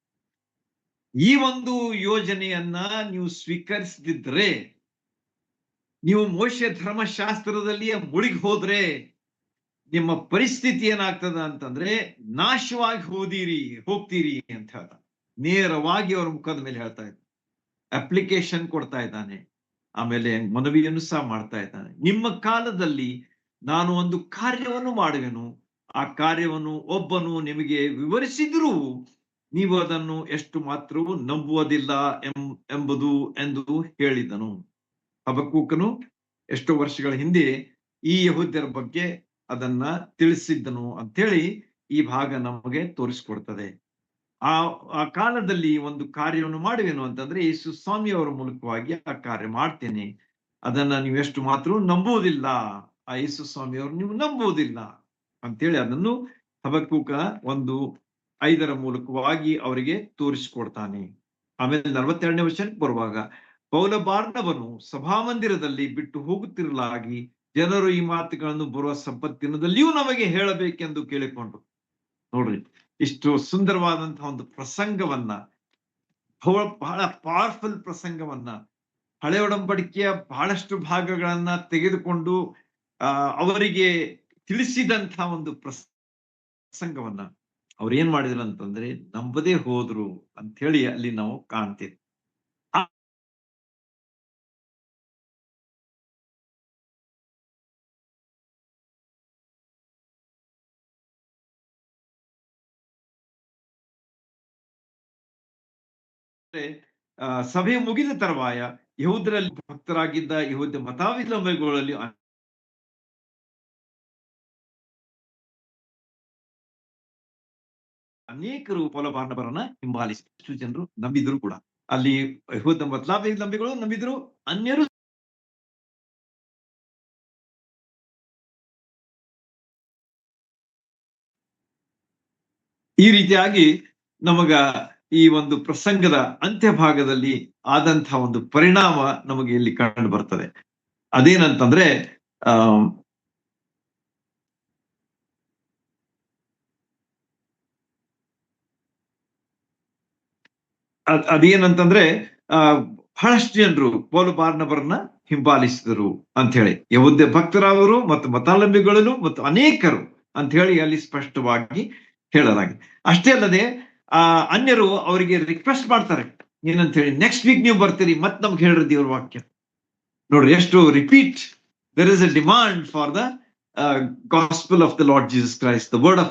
ಈ ಒಂದು ಯೋಜನೆಯನ್ನ ನೀವು ಸ್ವೀಕರಿಸದಿದ್ರೆ, ನೀವು ಮೋಶೆ ಧರ್ಮಶಾಸ್ತ್ರದಲ್ಲಿಯೇ ಮುಳುಗಿ ಹೋದ್ರೆ ನಿಮ್ಮ ಪರಿಸ್ಥಿತಿ ಏನಾಗ್ತದ ಅಂತಂದ್ರೆ ನಾಶವಾಗಿ ಹೋಗ್ತೀರಿ ಅಂತ ಹೇಳ್ತಾ ನೇರವಾಗಿ ಅವ್ರ ಮುಖದ ಮೇಲೆ ಹೇಳ್ತಾ ಇದ್ದಾನೆ. ಅಪ್ಲಿಕೇಶನ್ ಕೊಡ್ತಾ ಇದ್ದಾನೆ, ಆಮೇಲೆ ಮನವಿಯನ್ನು ಸಹ ಮಾಡ್ತಾ ಇದ್ದಾನೆ. ನಿಮ್ಮ ಕಾಲದಲ್ಲಿ ನಾನು ಒಂದು ಕಾರ್ಯವನ್ನು ಮಾಡುವೆನು, ಆ ಕಾರ್ಯವನ್ನು ಒಬ್ಬನು ನಿಮಗೆ ವಿವರಿಸಿದರೂ ನೀವು ಅದನ್ನು ಎಷ್ಟು ಮಾತ್ರವೂ ನಂಬುವುದಿಲ್ಲ ಎಂಬುದು ಎಂದು ಹೇಳಿದನು. ಹಬಕ್ಕೂಕನು ಎಷ್ಟೋ ವರ್ಷಗಳ ಹಿಂದೆ ಈ ಯಹೂದ್ಯರ ಬಗ್ಗೆ ಅದನ್ನ ತಿಳಿಸಿದ್ದನು ಅಂತೇಳಿ ಈ ಭಾಗ ನಮಗೆ ತೋರಿಸ್ಕೊಡ್ತದೆ. ಆ ಕಾಲದಲ್ಲಿ ಒಂದು ಕಾರ್ಯವನ್ನು ಮಾಡುವೆನು ಅಂತಂದ್ರೆ ಯೇಸು ಸ್ವಾಮಿಯವರ ಮೂಲಕವಾಗಿ ಆ ಕಾರ್ಯ ಮಾಡ್ತೇನೆ, ಅದನ್ನ ನೀವು ಎಷ್ಟು ಮಾತ್ರ ನಂಬುವುದಿಲ್ಲ, ಆ ಯೇಸು ಸ್ವಾಮಿಯವರು ನೀವು ನಂಬುವುದಿಲ್ಲ ಅಂತೇಳಿ ಅದನ್ನು ಹಬಕ್ಕೂಕ 1:5 ಮೂಲಕವಾಗಿ ಅವರಿಗೆ ತೋರಿಸಿಕೊಡ್ತಾನೆ. ಆಮೇಲೆ 42ನೇ ವಚನಕ್ಕೆ ಬರುವಾಗ, ಪೌಲ ಬಾರ್ನಬನು ಸಭಾಮಂದಿರದಲ್ಲಿ ಬಿಟ್ಟು ಹೋಗುತ್ತಿರಲಾಗಿ ಜನರು ಈ ಮಾತುಗಳನ್ನು ಬರುವ ಸಂಪತ್ತಿನದಲ್ಲಿಯೂ ನಮಗೆ ಹೇಳಬೇಕೆಂದು ಕೇಳಿಕೊಂಡ್ರು. ನೋಡ್ರಿ, ಇಷ್ಟು ಸುಂದರವಾದಂತಹ ಒಂದು ಪ್ರಸಂಗವನ್ನ, ಬಹಳ ಪವರ್ಫುಲ್ ಪ್ರಸಂಗವನ್ನ, ಹಳೆ ಒಡಂಬಡಿಕೆಯ ಬಹಳಷ್ಟು ಭಾಗಗಳನ್ನ ತೆಗೆದುಕೊಂಡು ಅವರಿಗೆ ತಿಳಿಸಿದಂತಹ ಒಂದು ಪ್ರಸಂಗವನ್ನ ಅವ್ರು ಏನ್ ಮಾಡಿದ್ರು ಅಂತಂದ್ರೆ ನಂಬದೇ ಹೋದ್ರು ಅಂತ ಹೇಳಿ ಅಲ್ಲಿ ನಾವು ಕಾಣ್ತೇವೆ. ಸಭೆ ಮುಗಿದ ತರುವಾಯ ಯಹೂದ್ಯರಲ್ಲಿ ಭಕ್ತರಾಗಿದ್ದ ಯಹೂದ್ಯ ಮತಾವಲಂಬಿಗಳಲ್ಲಿ ಅನೇಕರು ಪೌಲ ಬಾರ್ನಬರನ್ನ ಹಿಂಬಾಲಿಸಿದ ಜನರು ನಂಬಿದ್ರು ಕೂಡ. ಅಲ್ಲಿ ಯಹೂದ್ಯ ಮತಾವಲಂಬಿಗಳು ನಂಬಿದ್ರು, ಅನ್ಯರು ಈ ರೀತಿಯಾಗಿ ನಮಗ ಈ ಒಂದು ಪ್ರಸಂಗದ ಅಂತ್ಯಭಾಗದಲ್ಲಿ ಆದಂತಹ ಒಂದು ಪರಿಣಾಮ ನಮಗೆ ಇಲ್ಲಿ ಕಂಡು ಬರ್ತದೆ. ಅದೇನಂತಂದ್ರೆ ಅದೇನಂತಂದ್ರೆ ಬಹಳಷ್ಟು ಜನರು ಪೌಲ ಬಾರ್ನಬರನ್ನ ಹಿಂಬಾಲಿಸಿದರು ಅಂತ ಹೇಳಿ, ಯಹೂದ್ಯ ಭಕ್ತರವರು ಮತ್ತು ಮತಾವಲಂಬಿಗಳು ಮತ್ತು ಅನೇಕರು ಅಂತ ಹೇಳಿ ಅಲ್ಲಿ ಸ್ಪಷ್ಟವಾಗಿ ಹೇಳಲಾಗಿದೆ. ಅಷ್ಟೇ ಅಲ್ಲದೆ ಅನ್ಯರು ಅವರಿಗೆ ರಿಕ್ವೆಸ್ಟ್ ಮಾಡ್ತಾರೆ, ಏನಂತ ಹೇಳಿ, ನೆಕ್ಸ್ಟ್ ವೀಕ್ ನೀವು ಬರ್ತೀರಿ, ಮತ್ ನಮ್ಗೆ ಹೇಳ್ರಿ ದೇವ್ರ ವಾಕ್ಯ. ನೋಡ್ರಿ ಎಷ್ಟು repeat, there is a demand for the gospel of the Lord Jesus Christ, the word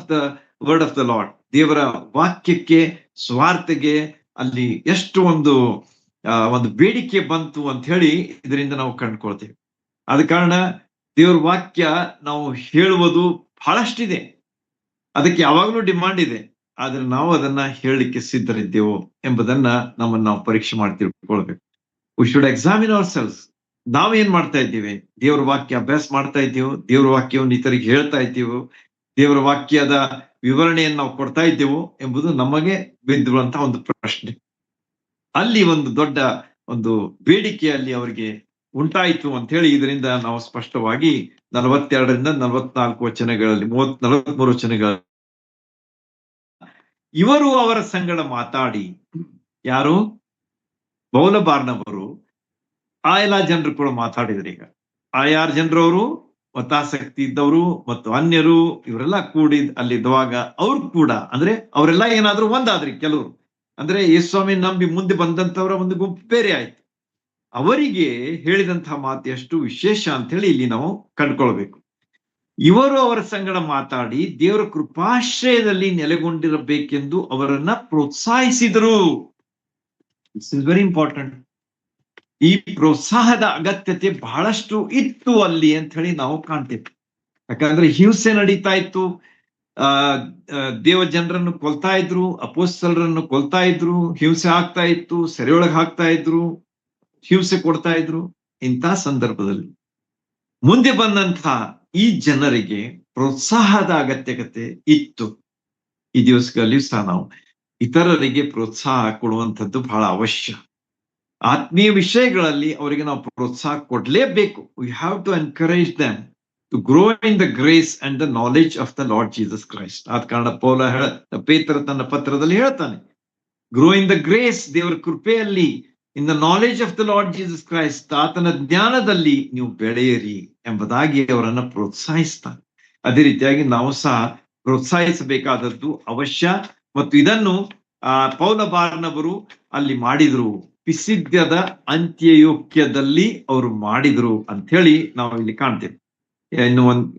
of the Lord. ದೇವರ ವಾಕ್ಯಕ್ಕೆ, ಸ್ವಾರ್ಥಗೆ ಅಲ್ಲಿ ಎಷ್ಟು ಒಂದು ಬೇಡಿಕೆ ಬಂತು ಅಂತ ಹೇಳಿ ಇದರಿಂದ ನಾವು ಕಂಡುಕೊಳ್ತೇವೆ. ಆದ ಕಾರಣ ದೇವ್ರ ವಾಕ್ಯ ನಾವು ಹೇಳುವುದು ಬಹಳಷ್ಟಿದೆ, ಅದಕ್ಕೆ ಯಾವಾಗಲೂ ಡಿಮಾಂಡ್ ಇದೆ, ಆದ್ರೆ ನಾವು ಅದನ್ನ ಹೇಳಲಿಕ್ಕೆ ಸಿದ್ಧರಿದ್ದೇವೋ ಎಂಬುದನ್ನ ನಾವು ಪರೀಕ್ಷೆ ಮಾಡಿ ತಿಳ್ಕೊಳ್ಬೇಕು. We should examine our selves. ನಾವೇನ್ ಮಾಡ್ತಾ ಇದ್ದೀವಿ? ದೇವರ ವಾಕ್ಯ ಅಭ್ಯಾಸ ಮಾಡ್ತಾ ಇದ್ದೀವೋ? ದೇವರ ವಾಕ್ಯವನ್ನು ಇತರಿಗೆ ಹೇಳ್ತಾ ಇದ್ದೀವೋ? ದೇವರ ವಾಕ್ಯದ ವಿವರಣೆಯನ್ನು ನಾವು ಕೊಡ್ತಾ ಇದ್ದೇವೋ ಎಂಬುದು ನಮಗೆ ಬಿದ್ದಿರುವಂತಹ ಒಂದು ಪ್ರಶ್ನೆ. ಅಲ್ಲಿ ಒಂದು ದೊಡ್ಡ ಒಂದು ಬೇಡಿಕೆಯಲ್ಲಿ ಅವರಿಗೆ ಉಂಟಾಯಿತು ಅಂತ ಹೇಳಿ ಇದರಿಂದ ನಾವು ಸ್ಪಷ್ಟವಾಗಿ 42ರಿಂದ 44 ವಚನಗಳಲ್ಲಿ 43 ವಚನಗಳ ಇವರು ಅವರ ಸಂಗಡ ಮಾತಾಡಿ, ಯಾರು? ಪೌಲ ಬಾರ್ನಬರು ಆ ಎಲ್ಲಾ ಜನರು ಕೂಡ ಮಾತಾಡಿದ್ರು. ಈಗ ಆ 6 ಜನರವರು ಮತಾಸಕ್ತಿ ಇದ್ದವರು ಮತ್ತು ಅನ್ಯರು ಇವರೆಲ್ಲ ಕೂಡಿ ಅಲ್ಲಿದ್ದಾಗ ಅವ್ರು ಕೂಡ, ಅಂದ್ರೆ ಅವರೆಲ್ಲ ಏನಾದ್ರು ಒಂದಾದ್ರಿ. ಕೆಲವರು ಅಂದ್ರೆ ಯೇಸುಸ್ವಾಮಿ ನಂಬಿ ಮುಂದೆ ಬಂದಂತವರ ಒಂದು ಗುಂಪು ಬೇರೆ ಆಯ್ತು. ಅವರಿಗೆ ಹೇಳಿದಂತಹ ಮಾತು ಎಷ್ಟು ವಿಶೇಷ ಅಂತ ಹೇಳಿ ಇಲ್ಲಿ ನಾವು ಕಂಡುಕೊಳ್ಬೇಕು. ಇವರು ಅವರ ಸಂಗಡ ಮಾತಾಡಿ ದೇವರ ಕೃಪಾಶ್ರಯದಲ್ಲಿ ನೆಲೆಗೊಂಡಿರಬೇಕೆಂದು ಅವರನ್ನ ಪ್ರೋತ್ಸಾಹಿಸಿದರು. This is very important. ಈ ಪ್ರೋತ್ಸಾಹದ ಅಗತ್ಯತೆ ಬಹಳಷ್ಟು ಇತ್ತು ಅಲ್ಲಿ ಅಂತ ಹೇಳಿ ನಾವು ಕಾಣ್ತೇವೆ. ಯಾಕಂದ್ರೆ ಹಿಂಸೆ ನಡೀತಾ ಇತ್ತು, ದೇವ ಜನರನ್ನು ಕೊಲ್ತಾ ಇದ್ರು, ಅಪೋಸ್ತಲರನ್ನು ಕೊಲ್ತಾ ಇದ್ರು, ಹಿಂಸೆ ಆಗ್ತಾ ಇತ್ತು, ಸೆರೆಯೊಳಗೆ ಹಾಕ್ತಾ ಇದ್ರು, ಹಿಂಸೆ ಕೊಡ್ತಾ ಇದ್ರು. ಇಂಥ ಸಂದರ್ಭದಲ್ಲಿ ಮುಂದೆ ಬಂದಂತಹ ಈ ಜನರಿಗೆ ಪ್ರೋತ್ಸಾಹದ ಅಗತ್ಯತೆ ಇತ್ತು. ಈ ದಿವಸಗಳಲ್ಲಿ ಸಹ ನಾವು ಇತರರಿಗೆ ಪ್ರೋತ್ಸಾಹ ಕೊಡುವಂಥದ್ದು ಬಹಳ ಅವಶ್ಯ. ಆತ್ಮೀಯ ವಿಷಯಗಳಲ್ಲಿ ಅವರಿಗೆ ನಾವು ಪ್ರೋತ್ಸಾಹ ಕೊಡ್ಲೇಬೇಕು. We have to encourage them to grow in the grace and the knowledge of the Lord Jesus Christ. ಆದ ಕಾರಣ ಪೇತ್ರ ತನ್ನ ಪತ್ರದಲ್ಲಿ ಹೇಳ್ತಾನೆ, ಗ್ರೋ ಇನ್ ದ ಗ್ರೇಸ್, ದೇವರ ಕೃಪೆಯಲ್ಲಿ, in the knowledge of the Lord Jesus Christ, ಆತನ ಜ್ಞಾನದಲ್ಲಿ ನೀವು ಬೆಳೆಯಿರಿ ಎಂಬುದಾಗಿ ಅವರನ್ನ ಪ್ರೋತ್ಸಾಹಿಸ್ತಾನೆ. ಅದೇ ರೀತಿಯಾಗಿ ನಾವು ಸಹ ಪ್ರೋತ್ಸಾಹಿಸಬೇಕಾದದ್ದು ಅವಶ್ಯ. ಮತ್ತು ಇದನ್ನು ಪೌಲ ಬಾರ್ನಬರು ಅಲ್ಲಿ ಮಾಡಿದ್ರು, ಪಿಸಿದ್ಯದ ಅಂತ್ಯಯೋಕ್ಯದಲ್ಲಿ ಅವರು ಮಾಡಿದ್ರು ಅಂತ ಹೇಳಿ ನಾವು ಇಲ್ಲಿ ಕಾಣ್ತೇವೆ.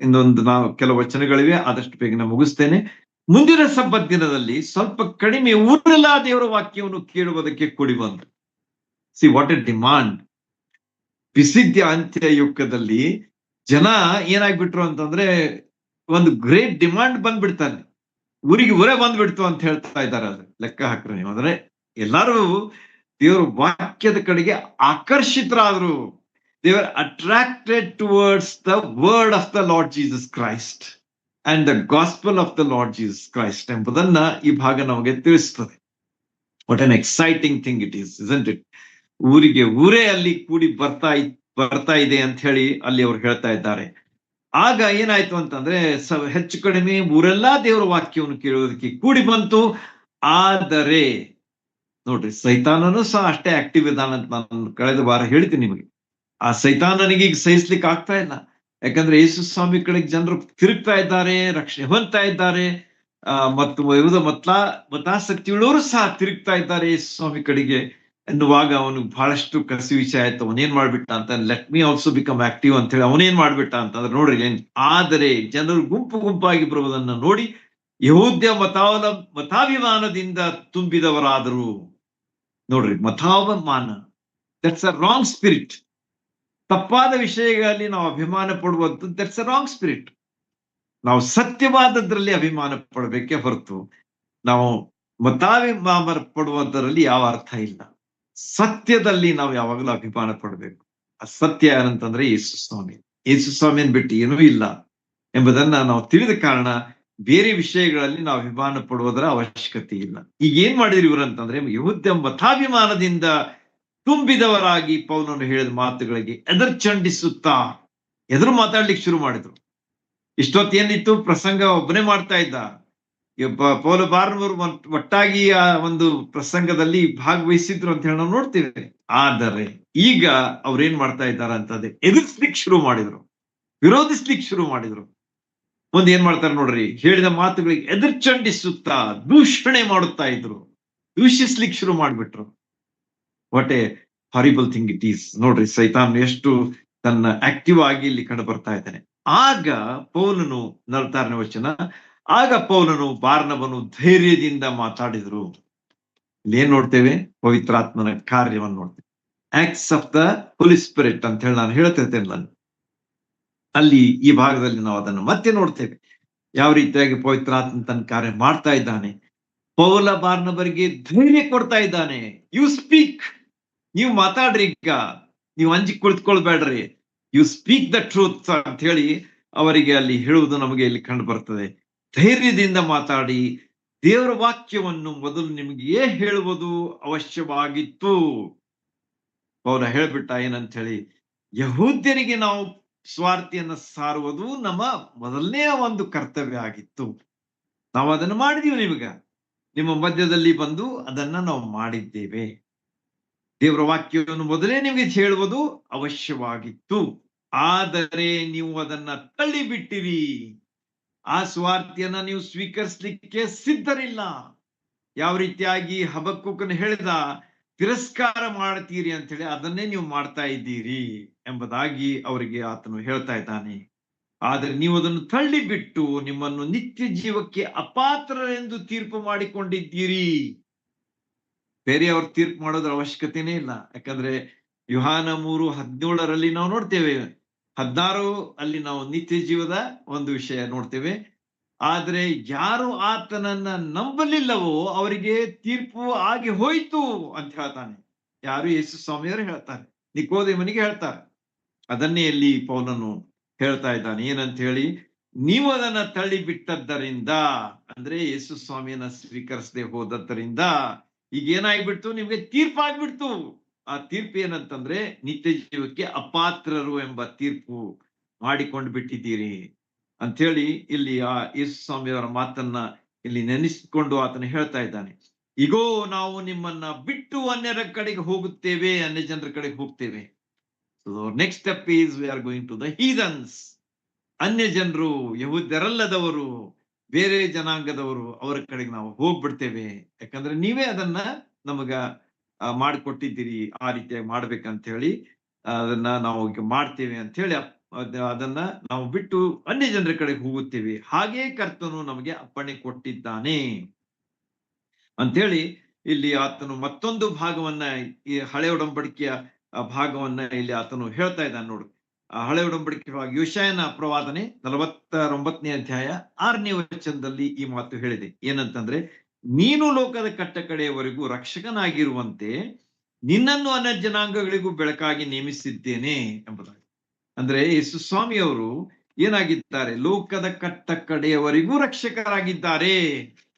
ಇನ್ನೊಂದು ನಾವು ಕೆಲವು ವಚನಗಳಿವೆ, ಆದಷ್ಟು ಬೇಗನೆ ಮುಗಿಸ್ತೇನೆ. ಮುಂದಿನ ಸಬ್ಬತ್ ದಿನದಲ್ಲಿ ಸ್ವಲ್ಪ ಕಡಿಮೆ ಊರೆಲ್ಲ ದೇವರ ವಾಕ್ಯವನ್ನು ಕೇಳುವುದಕ್ಕೆ ಕೂಡಿ ಬಂತು. See what a demand. ಪಿಸಿದ್ಯ ಅಂತ್ಯಯುಗದಲ್ಲಿ ಜನ ಏನಾಗ್ಬಿಟ್ರು ಅಂತಂದ್ರೆ ಒಂದು ಗ್ರೇಟ್ ಡಿಮಾಂಡ್ ಬಂದ್ಬಿಡ್ತಾನೆ. ಊರಿಗೆ ಊರೇ ಬಂದ್ಬಿಡ್ತು ಅಂತ ಹೇಳ್ತಾ ಇದ್ದಾರೆ. ಅದು ಲೆಕ್ಕ ಹಾಕ್ರೆ ನೀವು. ಅಂದ್ರೆ ಎಲ್ಲಾರು ದೇವರ ವಾಕ್ಯದ ಕಡೆಗೆ ಆಕರ್ಷಿತರಾದ್ರು. They are attracted towards the word of the Lord Jesus Christ and the gospel of the Lord Jesus Christ ಎಂಬುದನ್ನ ಈ ಭಾಗ ನಮಗೆ ತಿಳಿಸ್ತದೆ. What an exciting thing it is, isn't it? ಊರಿಗೆ ಊರೇ ಅಲ್ಲಿ ಕೂಡಿ ಬರ್ತಾ ಇದೆ ಅಂತ ಹೇಳಿ ಅಲ್ಲಿ ಅವ್ರು ಹೇಳ್ತಾ ಇದ್ದಾರೆ. ಆಗ ಏನಾಯ್ತು ಅಂತಂದ್ರೆ ಹೆಚ್ಚು ಕಡಿಮೆ ಊರೆಲ್ಲಾ ದೇವರ ವಾಕ್ಯವನ್ನು ಕೇಳುವುದಕ್ಕೆ ಕೂಡಿ ಬಂತು. ಆದರೆ ನೋಡ್ರಿ, ಸೈತಾನನು ಸಹ ಅಷ್ಟೇ ಆಕ್ಟಿವ್ ಇದ್ದಾನಂತ ನಾನು ಕಳೆದ ವಾರ ಹೇಳ್ತೀನಿ ನಿಮಗೆ. ಆ ಸೈತಾನನಿಗೆ ಈಗ ಸಹಿಸ್ಲಿಕ್ಕೆ ಆಗ್ತಾ ಇಲ್ಲ. ಯಾಕಂದ್ರೆ ಯೇಸು ಸ್ವಾಮಿ ಕಡೆಗೆ ಜನರು ತಿರುಗ್ತಾ ಇದ್ದಾರೆ, ರಕ್ಷಣೆ ಹೊಂದ್ತಾ ಇದ್ದಾರೆ. ಮತ್ತು ವಿವಿಧ ಮತಾಸಕ್ತಿಯುಳ್ಳವರು ಸಹ ತಿರುಗ್ತಾ ಇದ್ದಾರೆ ಯೇಸು ಸ್ವಾಮಿ ಕಡೆಗೆ ಎನ್ನುವಾಗ ಅವನಿಗೆ ಬಹಳಷ್ಟು ಕಸಿ ವಿಷಯ ಆಯ್ತು. ಅವನೇನ್ ಮಾಡ್ಬಿಟ್ಟ ಅಂತ, let me also become active ಅಂತ ಹೇಳಿ ಅವನೇನ್ ಮಾಡ್ಬಿಟ್ಟ ಅಂತಂದ್ರೆ ನೋಡ್ರಿ ಏನ್. ಆದರೆ ಜನರು ಗುಂಪು ಗುಂಪಾಗಿ ಬರುವುದನ್ನ ನೋಡಿ ಯಹೂದ್ಯ ಮತಾಭಿಮಾನದಿಂದ ತುಂಬಿದವರಾದರು. ನೋಡ್ರಿ, ಮತಾಭಿಮಾನ, ದಟ್ಸ್ ಅ ರಾಂಗ್ ಸ್ಪಿರಿಟ್. ತಪ್ಪಾದ ವಿಷಯಗಳಲ್ಲಿ ನಾವು ಅಭಿಮಾನ ಪಡುವಂಥದ್ದು, ದಟ್ಸ್ ಅ ರಾಂಗ್ ಸ್ಪಿರಿಟ್. ನಾವು ಸತ್ಯವಾದದ್ರಲ್ಲಿ ಅಭಿಮಾನ ಪಡಬೇಕೇ ಹೊರತು ನಾವು ಮತಾಭಿಮಾನ ಪಡುವಂತರಲ್ಲಿ ಯಾವ ಅರ್ಥ ಇಲ್ಲ. ಸತ್ಯದಲ್ಲಿ ನಾವು ಯಾವಾಗಲೂ ಅಭಿಮಾನ ಪಡಬೇಕು. ಆ ಸತ್ಯ ಏನಂತಂದ್ರೆ ಯೇಸು ಸ್ವಾಮಿ. ಯೇಸು ಸ್ವಾಮಿಯನ್ನು ಬಿಟ್ಟು ಏನೂ ಇಲ್ಲ ಎಂಬುದನ್ನ ನಾವು ತಿಳಿದ ಕಾರಣ ಬೇರೆ ವಿಷಯಗಳಲ್ಲಿ ನಾವು ಅಭಿಮಾನ ಪಡುವುದರ ಅವಶ್ಯಕತೆ ಇಲ್ಲ. ಈಗ ಏನ್ ಮಾಡಿದ್ರು ಇವರು ಅಂತಂದ್ರೆ, ಯಹೂದ್ಯ ಮತಾಭಿಮಾನದಿಂದ ತುಂಬಿದವರಾಗಿ ಪೌಲನು ಹೇಳಿದ ಮಾತುಗಳಿಗೆ ಎದುರು ಮಾತಾಡ್ಲಿಕ್ಕೆ ಶುರು ಮಾಡಿದ್ರು. ಇಷ್ಟೊತ್ತೇನಿತ್ತು, ಪ್ರಸಂಗ ಒಬ್ಬನೇ ಮಾಡ್ತಾ ಇದ್ದ. ಪೌಲ ಬಾರ್ನಬರು ಒಟ್ಟಾಗಿ ಆ ಒಂದು ಪ್ರಸಂಗದಲ್ಲಿ ಭಾಗವಹಿಸಿದ್ರು ಅಂತ ಹೇಳಿ ನಾವು ನೋಡ್ತೇವೆ. ಆದರೆ ಈಗ ಅವ್ರೇನ್ ಮಾಡ್ತಾ ಇದ್ದಾರೆ ಅಂತಂದ್ರೆ ಎದುರಿಸ್ಲಿಕ್ಕೆ ಶುರು ಮಾಡಿದ್ರು, ವಿರೋಧಿಸ್ಲಿಕ್ಕೆ ಶುರು ಮಾಡಿದ್ರು. ಮುಂದೆ ಏನ್ ಮಾಡ್ತಾರೆ ನೋಡ್ರಿ, ಹೇಳಿದ ಮಾತುಗಳಿಗೆ ಎದುರ್ಚಂಡಿಸುತ್ತಾ ದೂಷಣೆ ಮಾಡುತ್ತಾ ಇದ್ರು, ದೂಷಿಸ್ಲಿಕ್ಕೆ ಶುರು ಮಾಡ್ಬಿಟ್ರು. What a horrible thing it is. ನೋಡ್ರಿ, ಸೈತಾನ್ ಎಷ್ಟು ತನ್ನ ಆಕ್ಟಿವ್ ಆಗಿ ಇಲ್ಲಿ ಕಂಡು ಬರ್ತಾ ಇದ್ದಾನೆ. ಆಗ ಪೌಲನು 46ನೇ ವಚನ, ಆಗ ಪೌಲನು ಬಾರ್ನಬನು ಧೈರ್ಯದಿಂದ ಮಾತಾಡಿದ್ರು. ಇಲ್ಲೇನ್ ನೋಡ್ತೇವೆ? ಪವಿತ್ರಾತ್ಮನ ಕಾರ್ಯವನ್ನು ನೋಡ್ತೇವೆ. Acts of the Holy Spirit ಅಂತ ಹೇಳಿ ನಾನು ಹೇಳ್ತಿರ್ತೇನೆ. ನಾನು ಅಲ್ಲಿ ಈ ಭಾಗದಲ್ಲಿ ನಾವು ಅದನ್ನು ಮತ್ತೆ ನೋಡ್ತೇವೆ, ಯಾವ ರೀತಿಯಾಗಿ ಪವಿತ್ರಾತ್ಮ ತನ್ನ ಕಾರ್ಯ ಮಾಡ್ತಾ ಇದ್ದಾನೆ. ಪೌಲ ಬಾರ್ನಬರಿಗೆ ಧೈರ್ಯ ಕೊಡ್ತಾ ಇದ್ದಾನೆ. ಯು ಸ್ಪೀಕ್, ನೀವು ಮಾತಾಡ್ರಿ, ಈಗ ನೀವು ಅಂಜಿ ಕುಳಿತುಕೊಳ್ಬೇಡ್ರಿ, ಯು ಸ್ಪೀಕ್ ದ ಟ್ರೂತ್ ಅಂತ ಹೇಳಿ ಅವರಿಗೆ ಅಲ್ಲಿ ಹೇಳುವುದು ನಮಗೆ ಇಲ್ಲಿ ಕಂಡು ಬರ್ತದೆ. ಧೈರ್ಯದಿಂದ ಮಾತಾಡಿ ದೇವರ ವಾಕ್ಯವನ್ನು ಮೊದಲು ನಿಮಗೆ ಹೇಳುವುದು ಅವಶ್ಯವಾಗಿತ್ತು. ಪೌಲ ಹೇಳ್ಬಿಟ್ಟ ಏನಂತ ಹೇಳಿ, ಯಹೂದ್ಯರಿಗೆ ನಾವು ಸ್ವಾರ್ಥಿಯನ್ನ ಸಾರುವುದು ನಮ್ಮ ಮೊದಲನೇ ಒಂದು ಕರ್ತವ್ಯ ಆಗಿತ್ತು. ನಾವು ಅದನ್ನು ಮಾಡಿದೀವಿ. ನಿಮ್ಮ ಮಧ್ಯದಲ್ಲಿ ಬಂದು ಅದನ್ನ ನಾವು ಮಾಡಿದ್ದೇವೆ. ದೇವರ ವಾಕ್ಯವನ್ನು ಮೊದಲೇ ನಿಮಗೆ ಹೇಳುವುದು ಅವಶ್ಯವಾಗಿತ್ತು. ಆದರೆ ನೀವು ಅದನ್ನ ತಳ್ಳಿಬಿಟ್ಟಿರಿ. ಆ ಸ್ವಾರ್ಥಿಯನ್ನ ನೀವು ಸ್ವೀಕರಿಸಲಿಕ್ಕೆ ಸಿದ್ಧರಿಲ್ಲ. ಯಾವ ರೀತಿಯಾಗಿ ಹಬಕ್ಕೂಕನು ಹೇಳಿದ, ತಿರಸ್ಕಾರ ಮಾಡ್ತೀರಿ ಅಂತ ಹೇಳಿ ಅದನ್ನೇ ನೀವು ಮಾಡ್ತಾ ಇದ್ದೀರಿ ಎಂಬುದಾಗಿ ಅವರಿಗೆ ಆತನು ಹೇಳ್ತಾ ಇದ್ದಾನೆ. ಆದರೆ ನೀವು ಅದನ್ನು ತಳ್ಳಿಬಿಟ್ಟು ನಿಮ್ಮನ್ನು ನಿತ್ಯ ಜೀವಕ್ಕೆ ಅಪಾತ್ರರೆಂದು ತೀರ್ಪು ಮಾಡಿಕೊಂಡಿದ್ದೀರಿ. ಬೇರೆಯವ್ರ ತೀರ್ಪು ಮಾಡೋದ್ರ ಅವಶ್ಯಕತೆನೇ ಇಲ್ಲ. ಯಾಕಂದ್ರೆ ಯೋಹಾನ 3:17 ನಾವು ನೋಡ್ತೇವೆ, 16 ಅಲ್ಲಿ ನಾವು ನಿತ್ಯ ಜೀವದ ಒಂದು ವಿಷಯ ನೋಡ್ತೇವೆ. ಆದ್ರೆ ಯಾರು ಆತನನ್ನ ನಂಬಲಿಲ್ಲವೋ ಅವರಿಗೆ ತೀರ್ಪು ಆಗಿ ಹೋಯ್ತು ಅಂತ ಹೇಳ್ತಾನೆ. ಯಾರು? ಯೇಸು ಸ್ವಾಮಿಯವರು ಹೇಳ್ತಾರೆ, ನಿಕೋದೇಮನಿಗೆ ಹೇಳ್ತಾರೆ. ಅದನ್ನೇ ಇಲ್ಲಿ ಪೌಲನು ಹೇಳ್ತಾ ಇದ್ದಾನೆ. ಏನಂತ ಹೇಳಿ, ನೀವು ಅದನ್ನ ತಳ್ಳಿ ಬಿಟ್ಟದ್ದರಿಂದ, ಅಂದ್ರೆ ಯೇಸು ಸ್ವಾಮಿಯನ್ನ ಸ್ವೀಕರಿಸದೆ ಹೋದದ್ದರಿಂದ ಈಗ ಏನಾಗ್ಬಿಡ್ತು, ನಿಮ್ಗೆ ತೀರ್ಪಾಗ್ಬಿಡ್ತು. ಆ ತೀರ್ಪು ಏನಂತಂದ್ರೆ ನಿತ್ಯ ಜೀವಕ್ಕೆ ಅಪಾತ್ರರು ಎಂಬ ತೀರ್ಪು ಮಾಡಿಕೊಂಡು ಬಿಟ್ಟಿದ್ದೀರಿ ಅಂತ ಹೇಳಿ ಇಲ್ಲಿ ಆ ಯೇಸು ಸ್ವಾಮಿಯವರ ಮಾತನ್ನ ಇಲ್ಲಿ ನೆನೆಸಿಕೊಂಡು ಆತನ ಹೇಳ್ತಾ ಇದ್ದಾನೆ. ಈಗೋ ನಾವು ನಿಮ್ಮನ್ನ ಬಿಟ್ಟು ಅನ್ಯರ ಕಡೆಗೆ ಹೋಗುತ್ತೇವೆ, ಅನ್ಯ ಜನರ ಕಡೆಗೆ ಹೋಗ್ತೇವೆ. So next step is we are going to the heathens. ಅನ್ಯ ಜನರು, ಯಹೂದ್ಯರಲ್ಲದವರು, ಬೇರೆ ಜನಾಂಗದವರು, ಅವರ ಕಡೆಗೆ ನಾವು ಹೋಗ್ಬಿಡ್ತೇವೆ. ಯಾಕಂದ್ರೆ ನೀವೇ ಅದನ್ನ ನಮಗ ಮಾಡಿಕೊಟ್ಟಿದ್ದೀರಿ, ಆ ರೀತಿಯಾಗಿ ಮಾಡ್ಬೇಕಂತ ಹೇಳಿ ಅದನ್ನ ನಾವು ಈಗ ಮಾಡ್ತೇವೆ ಅಂತ ಹೇಳಿ ಅದನ್ನ ನಾವು ಬಿಟ್ಟು ಅನ್ಯ ಜನರ ಕಡೆಗೆ ಹೋಗುತ್ತೇವೆ. ಹಾಗೇ ಕರ್ತನು ನಮಗೆ ಅಪ್ಪಣೆ ಕೊಟ್ಟಿದ್ದಾನೆ ಅಂತೇಳಿ ಇಲ್ಲಿ ಆತನು ಮತ್ತೊಂದು ಭಾಗವನ್ನ, ಈ ಹಳೆ ಒಡಂಬಡಿಕೆಯ ಭಾಗವನ್ನ ಇಲ್ಲಿ ಆತನು ಹೇಳ್ತಾ ಇದ್ದಾನೆ ನೋಡು. ಆ ಹಳೆ ಒಡಂಬಡಿಕೆ ಯೋಷಯನ ಪ್ರವಾದನೆ 49ನೇ ಅಧ್ಯಾಯ 6ನೇ ವಚನದಲ್ಲಿ ಈ ಮಾತು ಹೇಳಿದೆ. ಏನಂತಂದ್ರೆ, ನೀನು ಲೋಕದ ಕಟ್ಟ ಕಡೆಯವರೆಗೂ ರಕ್ಷಕನಾಗಿರುವಂತೆ ನಿನ್ನನ್ನು ಅನ್ಯ ಜನಾಂಗಗಳಿಗೂ ಬೆಳಕಾಗಿ ನೇಮಿಸಿದ್ದೇನೆ ಎಂಬುದಾಗಿ. ಅಂದ್ರೆ ಯೇಸು ಸ್ವಾಮಿಯವರು ಏನಾಗಿದ್ದಾರೆ? ಲೋಕದ ಕಟ್ಟ ಕಡೆಯವರೆಗೂ ರಕ್ಷಕರಾಗಿದ್ದಾರೆ.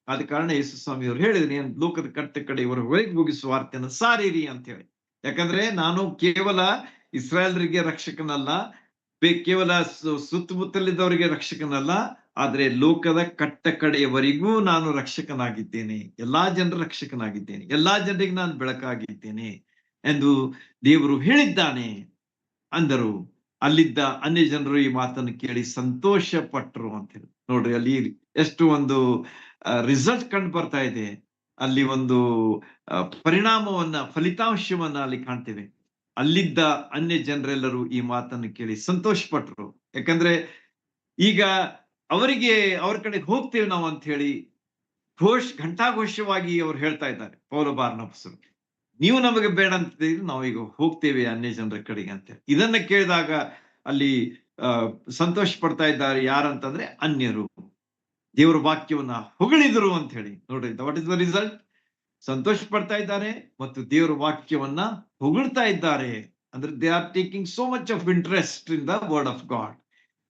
ಆದ ಕಾರಣ ಯೇಸು ಸ್ವಾಮಿಯವರು ಹೇಳಿದ್ರೆ, ಲೋಕದ ಕಟ್ಟ ಕಡೆಯವರೆಗೂ ಹೋಗಿ ಸುವಾರ್ತೆಯನ್ನು ಸಾರಿರಿ ಅಂತ ಹೇಳಿ. ಯಾಕಂದ್ರೆ ನಾನು ಕೇವಲ ಇಸ್ರಾಯೇಲರಿಗೆ ರಕ್ಷಕನಲ್ಲ, ಕೇವಲ ಸುತ್ತಮುತ್ತಲಿದ್ದವರಿಗೆ ರಕ್ಷಕನಲ್ಲ, ಆದ್ರೆ ಲೋಕದ ಕಟ್ಟ ಕಡೆಯವರೆಗೂ ನಾನು ರಕ್ಷಕನಾಗಿದ್ದೇನೆ, ಎಲ್ಲಾ ಜನರ ರಕ್ಷಕನಾಗಿದ್ದೇನೆ, ಎಲ್ಲಾ ಜನರಿಗೆ ನಾನು ಬೆಳಕಾಗಿದ್ದೇನೆ ಎಂದು ದೇವರು ಹೇಳಿದ್ದಾನೆ ಅಂದರು. ಅಲ್ಲಿದ್ದ ಅನ್ಯ ಜನರು ಈ ಮಾತನ್ನು ಕೇಳಿ ಸಂತೋಷ ಪಟ್ರು ಅಂತ ಹೇಳಿ. ನೋಡ್ರಿ, ಅಲ್ಲಿ ಎಷ್ಟು ಒಂದು ರಿಸಲ್ಟ್ ಕಂಡು ಬರ್ತಾ ಇದೆ. ಅಲ್ಲಿ ಒಂದು ಪರಿಣಾಮವನ್ನ, ಫಲಿತಾಂಶವನ್ನ ಅಲ್ಲಿ ಕಾಣ್ತೇವೆ. ಅಲ್ಲಿದ್ದ ಅನ್ಯ ಜನರೆಲ್ಲರೂ ಈ ಮಾತನ್ನು ಕೇಳಿ ಸಂತೋಷ ಪಟ್ರು. ಯಾಕಂದ್ರೆ ಈಗ ಅವರಿಗೆ ಅವ್ರ ಕಡೆಗೆ ಹೋಗ್ತೇವೆ ನಾವು ಅಂತ ಹೇಳಿ ಘಂಟಾಘೋಷವಾಗಿ ಅವ್ರು ಹೇಳ್ತಾ ಇದ್ದಾರೆ, ಪೌಲ ಬಾರ್ನಬಸರು. ನೀವು ನಮಗೆ ಬೇಡ ಅಂತ ನಾವು ಈಗ ಹೋಗ್ತೇವೆ ಅನ್ಯ ಜನರ ಕಡೆಗೆ ಅಂತ. ಇದನ್ನ ಕೇಳಿದಾಗ ಅಲ್ಲಿ ಸಂತೋಷ ಪಡ್ತಾ ಇದ್ದಾರೆ. ಯಾರಂತಂದ್ರೆ ಅನ್ಯರು ದೇವರ ವಾಕ್ಯವನ್ನ ಹೊಗಳಿದರು ಅಂತ ಹೇಳಿ. ನೋಡ್ರಿ, ವಾಟ್ ಇಸ್ ದ ರಿಸಲ್ಟ್? ಸಂತೋಷ ಪಡ್ತಾ ಇದ್ದಾರೆ ಮತ್ತು ದೇವರ ವಾಕ್ಯವನ್ನ ಹೊಗಳ್ತಾ ಇದ್ದಾರೆ. ಅಂದ್ರೆ they are taking so much of interest in the word of god.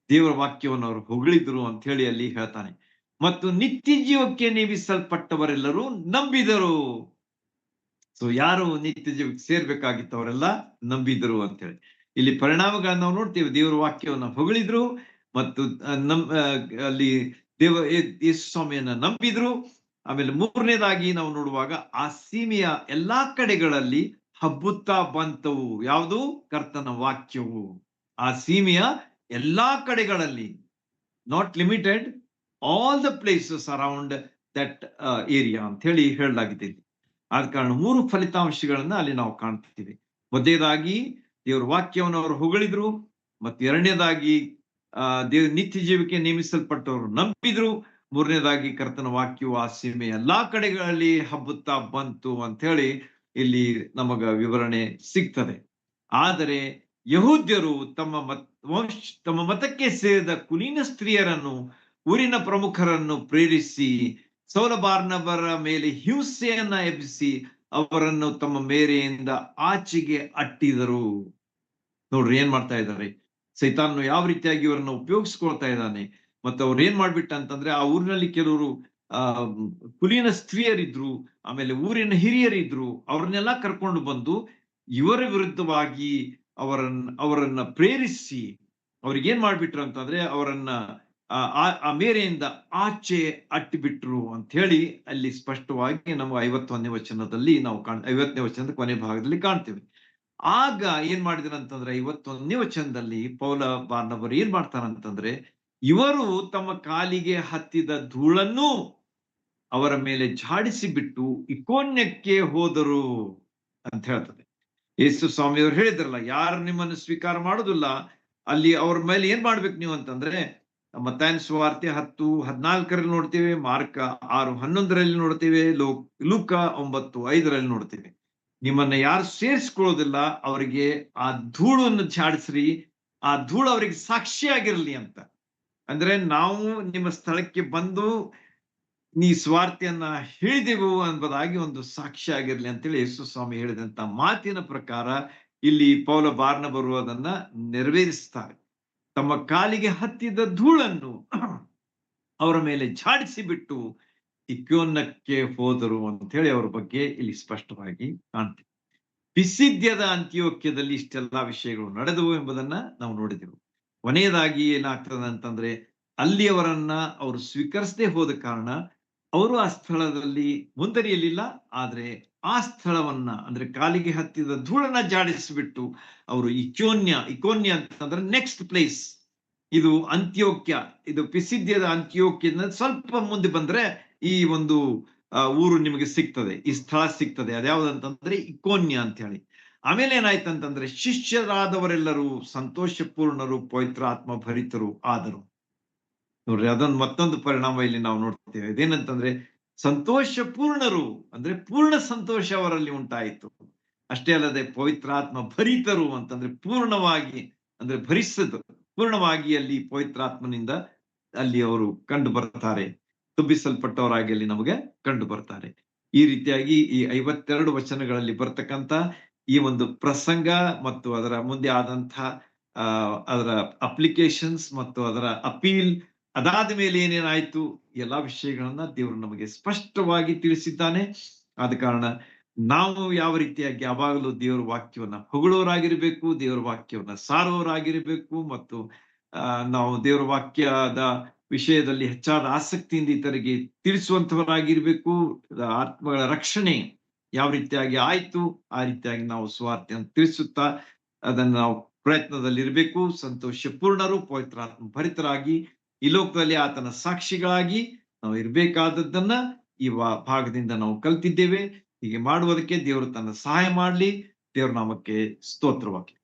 ದೇವರ ವಾಕ್ಯವನ್ನು ಅವರು ಹೊಗಳಿದ್ರು ಅಂತ ಹೇಳಿ ಅಲ್ಲಿ ಹೇಳ್ತಾನೆ. ಮತ್ತು ನಿತ್ಯ ಜೀವಕ್ಕೆ ನೇಮಿಸಲ್ಪಟ್ಟವರೆಲ್ಲರೂ ನಂಬಿದರು. ಸೊ ಯಾರು ನಿತ್ಯ ಜೀವಕ್ಕೆ ಸೇರ್ಬೇಕಾಗಿತ್ತು ಅವರೆಲ್ಲ ನಂಬಿದರು ಅಂತ ಹೇಳಿ. ಇಲ್ಲಿ ಪರಿಣಾಮಗಳನ್ನ ನಾವು ನೋಡ್ತೀವಿ. ದೇವರ ವಾಕ್ಯವನ್ನ ಹೊಗಳಿದ್ರು ಮತ್ತು ಅಲ್ಲಿ ಯೇಸು ಸ್ವಾಮಿಯನ್ನ ನಂಬಿದ್ರು. ಆಮೇಲೆ ಮೂರನೇದಾಗಿ ನಾವು ನೋಡುವಾಗ ಆ ಸೀಮೆಯ ಎಲ್ಲಾ ಕಡೆಗಳಲ್ಲಿ ಹಬ್ಬುತ್ತಾ ಬಂತವು. ಯಾವುದು? ಕರ್ತನ ವಾಕ್ಯವು. ಆ ಸೀಮೆಯ ಎಲ್ಲಾ ಕಡೆಗಳಲ್ಲಿ, not limited, all the places around that area ಅಂತ ಹೇಳಿ ಹೇಳಲಾಗಿದೆ. ಆದ ಕಾರಣ 3 ಫಲಿತಾಂಶಗಳನ್ನ ಅಲ್ಲಿ ನಾವು ಕಾಣ್ತೀವಿ. ಮೊದಲನೇದಾಗಿ ದೇವರ ವಾಕ್ಯವನ್ನು ಅವರು ಹೊಗಳಿದ್ರು, ಮತ್ತು ಎರಡನೇದಾಗಿ ನಿತ್ಯ ಜೀವಕ್ಕೆ ನೇಮಿಸಲ್ಪಟ್ಟವರು ನಂಬಿದ್ರು, ಮೂರನೇದಾಗಿ ಕರ್ತನ ವಾಕ್ಯವು ಆ ಸೀಮೆ ಎಲ್ಲಾ ಕಡೆಗಳಲ್ಲಿ ಹಬ್ಬುತ್ತಾ ಬಂತು ಅಂತ ಹೇಳಿ ಇಲ್ಲಿ ನಮಗ ವಿವರಣೆ ಸಿಗ್ತದೆ. ಆದರೆ ಯಹೂದ್ಯರು ತಮ್ಮ ಮತಕ್ಕೆ ಸೇರಿದ ಕುಲೀನ ಸ್ತ್ರೀಯರನ್ನು, ಊರಿನ ಪ್ರಮುಖರನ್ನು ಪ್ರೇರಿಸಿ ಸೌಲ ಬಾರ್ನಬರ ಮೇಲೆ ಹಿಂಸೆಯನ್ನ ಎಬ್ಬಿಸಿ ಅವರನ್ನು ತಮ್ಮ ಮೇರೆಯಿಂದ ಆಚೆಗೆ ಅಟ್ಟಿದರು. ನೋಡ್ರಿ, ಏನ್ ಮಾಡ್ತಾ ಇದ್ದಾರೆ? ಸೈತಾನನು ಯಾವ ರೀತಿಯಾಗಿ ಇವರನ್ನು ಉಪಯೋಗಿಸ್ಕೊಳ್ತಾ ಇದ್ದಾನೆ. ಮತ್ತು ಅವ್ರು ಏನ್ ಮಾಡ್ಬಿಟ್ಟ ಅಂತಂದ್ರೆ, ಆ ಊರಿನಲ್ಲಿ ಕೆಲವರು ಕುಲೀನ ಸ್ತ್ರೀಯರಿದ್ರು, ಆಮೇಲೆ ಊರಿನ ಹಿರಿಯರಿದ್ರು. ಅವ್ರನ್ನೆಲ್ಲ ಕರ್ಕೊಂಡು ಬಂದು ಇವರ ವಿರುದ್ಧವಾಗಿ ಅವರನ್ನ ಪ್ರೇರಿಸಿ ಅವ್ರಿಗೇನ್ ಮಾಡ್ಬಿಟ್ರು ಅಂತಂದ್ರೆ, ಅವರನ್ನ ಆ ಮೇರೆಯಿಂದ ಆಚೆ ಅಟ್ಟಿಬಿಟ್ರು ಅಂತ ಹೇಳಿ ಅಲ್ಲಿ ಸ್ಪಷ್ಟವಾಗಿ ನಮ್ಮ 51ನೇ ವಚನದಲ್ಲಿ ನಾವು 50ನೇ ವಚನದ ಕೊನೆ ಭಾಗದಲ್ಲಿ ಕಾಣ್ತೇವೆ. ಆಗ ಏನ್ ಮಾಡಿದ್ರು ಅಂತಂದ್ರೆ, 51ನೇ ವಚನದಲ್ಲಿ ಪೌಲ ಬಾರ್ನಬರು ಏನ್ ಮಾಡ್ತಾರಂತಂದ್ರೆ, ಇವರು ತಮ್ಮ ಕಾಲಿಗೆ ಹತ್ತಿದ ಧೂಳನ್ನು ಅವರ ಮೇಲೆ ಝಾಡಿಸಿ ಬಿಟ್ಟು ಇಕೋನ್ಯಕ್ಕೆ ಹೋದರು ಅಂತ ಹೇಳ್ತದೆ. ಯೇಸು ಸ್ವಾಮಿಯವರು ಹೇಳಿದ್ರಲ್ಲ, ಯಾರು ನಿಮ್ಮನ್ನು ಸ್ವೀಕಾರ ಮಾಡೋದಿಲ್ಲ ಅಲ್ಲಿ ಅವ್ರ ಮೇಲೆ ಏನ್ ಮಾಡ್ಬೇಕು ನೀವು ಅಂತಂದ್ರೆ, ಮತ್ತಾಯನ ಸುವಾರ್ತೆ 10:14 ನೋಡ್ತೀವಿ, ಮಾರ್ಕ 6:11 ನೋಡ್ತೀವಿ, ಲೂಕ 9:5 ನೋಡ್ತೀವಿ. ನಿಮ್ಮನ್ನ ಯಾರು ಸೇರಿಸ್ಕೊಳ್ಳೋದಿಲ್ಲ ಅವರಿಗೆ ಆ ಧೂಳನ್ನು ಝಾಡಿಸ್ರಿ, ಆ ಧೂಳು ಅವರಿಗೆ ಸಾಕ್ಷಿಯಾಗಿರ್ಲಿ ಅಂತ. ಅಂದ್ರೆ ನಾವು ನಿಮ್ಮ ಸ್ಥಳಕ್ಕೆ ಬಂದು ನೀ ಸ್ವಾರ್ಥಿಯನ್ನ ಹೇಳಿದೆವು ಎಂಬುದಾಗಿ ಒಂದು ಸಾಕ್ಷಿ ಆಗಿರ್ಲಿ ಅಂತೇಳಿ ಯೇಸು ಸ್ವಾಮಿ ಹೇಳಿದಂತ ಮಾತಿನ ಪ್ರಕಾರ ಇಲ್ಲಿ ಪೌಲ ಬಾರ್ನಬರು ಅದನ್ನ ನೆರವೇರಿಸ್ತಾರೆ. ತಮ್ಮ ಕಾಲಿಗೆ ಹತ್ತಿದ ಧೂಳನ್ನು ಅವರ ಮೇಲೆ ಝಾಡಿಸಿ ಬಿಟ್ಟು ಇಕೋನ್ಯಕ್ಕೆ ಹೋದರು ಅಂತ ಹೇಳಿ ಅವರ ಬಗ್ಗೆ ಇಲ್ಲಿ ಸ್ಪಷ್ಟವಾಗಿ ಕಾಣ್ತೀವಿ. ಪಿಸಿದ್ಯದ ಅಂತ್ಯೋಕ್ಯದಲ್ಲಿ ಇಷ್ಟೆಲ್ಲಾ ವಿಷಯಗಳು ನಡೆದವು ಎಂಬುದನ್ನ ನಾವು ನೋಡಿದೆವು. ಕೊನೆಯದಾಗಿ ಏನಾಗ್ತದೆ ಅಂತಂದ್ರೆ, ಅಲ್ಲಿ ಅವರನ್ನ ಅವರು ಸ್ವೀಕರಿಸದೆ ಹೋದ ಕಾರಣ ಅವರು ಆ ಸ್ಥಳದಲ್ಲಿ ಮುಂದರಿಯಲಿಲ್ಲ. ಆದ್ರೆ ಆ ಸ್ಥಳವನ್ನ ಅಂದ್ರೆ ಕಾಲಿಗೆ ಹತ್ತಿದ ಧೂಳನ್ನ ಜಾಡಿಸಿಬಿಟ್ಟು ಅವರು ಇಕೋನ್ಯ ಅಂತಂದ್ರೆ ನೆಕ್ಸ್ಟ್ ಪ್ಲೇಸ್. ಇದು ಅಂತ್ಯೋಕ್ಯ, ಇದು ಪಿಸಿದ್ಯದ ಅಂತ್ಯೋಕ್ಯದಿಂದ ಸ್ವಲ್ಪ ಮುಂದೆ ಬಂದ್ರೆ ಈ ಒಂದು ಊರು ನಿಮಗೆ ಸಿಗ್ತದೆ, ಈ ಸ್ಥಳ ಸಿಗ್ತದೆ. ಅದ್ಯಾವ್ದಂತಂದ್ರೆ ಇಕೋನ್ಯ ಅಂತ ಹೇಳಿ. ಆಮೇಲೆ ಏನಾಯ್ತಂತಂದ್ರೆ ಶಿಷ್ಯರಾದವರೆಲ್ಲರೂ ಸಂತೋಷಪೂರ್ಣರು, ಪವಿತ್ರಾತ್ಮ ಭರಿತರು ಆದರು. ನೋಡ್ರಿ, ಅದೊಂದು ಮತ್ತೊಂದು ಪರಿಣಾಮ ಇಲ್ಲಿ ನಾವು ನೋಡ್ತೇವೆ. ಇದೇನಂತಂದ್ರೆ ಸಂತೋಷ ಪೂರ್ಣರು ಅಂದ್ರೆ ಪೂರ್ಣ ಸಂತೋಷ ಅವರಲ್ಲಿ ಉಂಟಾಯಿತು. ಅಷ್ಟೇ ಅಲ್ಲದೆ ಪವಿತ್ರಾತ್ಮ ಭರಿತರು ಅಂತಂದ್ರೆ ಪೂರ್ಣವಾಗಿ, ಅಂದ್ರೆ ಪೂರ್ಣವಾಗಿ ಅಲ್ಲಿ ಪವಿತ್ರಾತ್ಮನಿಂದ ಅಲ್ಲಿ ಅವರು ಕಂಡು ಬರ್ತಾರೆ, ತುಂಬಿಸಲ್ಪಟ್ಟವರಾಗಿ ಅಲ್ಲಿ ನಮಗೆ ಕಂಡು ಬರ್ತಾರೆ. ಈ ರೀತಿಯಾಗಿ ಈ 52 ವಚನಗಳಲ್ಲಿ ಬರ್ತಕ್ಕಂತ ಈ ಒಂದು ಪ್ರಸಂಗ ಮತ್ತು ಅದರ ಮುಂದೆ ಆದಂತಹ ಅದರ ಅಪ್ಲಿಕೇಶನ್ಸ್ ಮತ್ತು ಅದರ ಅಪೀಲ್, ಅದಾದ ಮೇಲೆ ಏನೇನಾಯ್ತು, ಎಲ್ಲಾ ವಿಷಯಗಳನ್ನ ದೇವರು ನಮಗೆ ಸ್ಪಷ್ಟವಾಗಿ ತಿಳಿಸಿದ್ದಾನೆ. ಆದ ಕಾರಣ ನಾವು ಯಾವ ರೀತಿಯಾಗಿ ಯಾವಾಗಲೂ ದೇವರ ವಾಕ್ಯವನ್ನ ಹೊಗಳೋರಾಗಿರ್ಬೇಕು, ದೇವರ ವಾಕ್ಯವನ್ನ ಸಾರುವವರಾಗಿರ್ಬೇಕು, ಮತ್ತು ನಾವು ದೇವರ ವಾಕ್ಯದ ವಿಷಯದಲ್ಲಿ ಹೆಚ್ಚಾದ ಆಸಕ್ತಿಯಿಂದ ಇತರಿಗೆ ತಿಳಿಸುವಂತವರಾಗಿರ್ಬೇಕು. ಆತ್ಮಗಳ ರಕ್ಷಣೆ ಯಾವ ರೀತಿಯಾಗಿ ಆಯ್ತು ಆ ರೀತಿಯಾಗಿ ನಾವು ಸುವಾರ್ತೆಯನ್ನು ತಿಳಿಸುತ್ತಾ ಅದನ್ನ ನಾವು ಪ್ರಯತ್ನದಲ್ಲಿರ್ಬೇಕು. ಸಂತೋಷ ಪೂರ್ಣರು, ಪವಿತ್ರಾತ್ಮ ಭರಿತರಾಗಿ ಈ ಲೋಕದಲ್ಲಿ ಆತನ ಸಾಕ್ಷಿಗಳಾಗಿ ನಾವು ಇರ್ಬೇಕಾದದ್ದನ್ನ ಈ ಭಾಗದಿಂದ ನಾವು ಕಲ್ತಿದ್ದೇವೆ. ಹೀಗೆ ಮಾಡುವುದಕ್ಕೆ ದೇವರು ತನ್ನ ಸಹಾಯ ಮಾಡ್ಲಿ. ದೇವರ ನಾಮಕ್ಕೆ ಸ್ತೋತ್ರವಾಗಲಿ.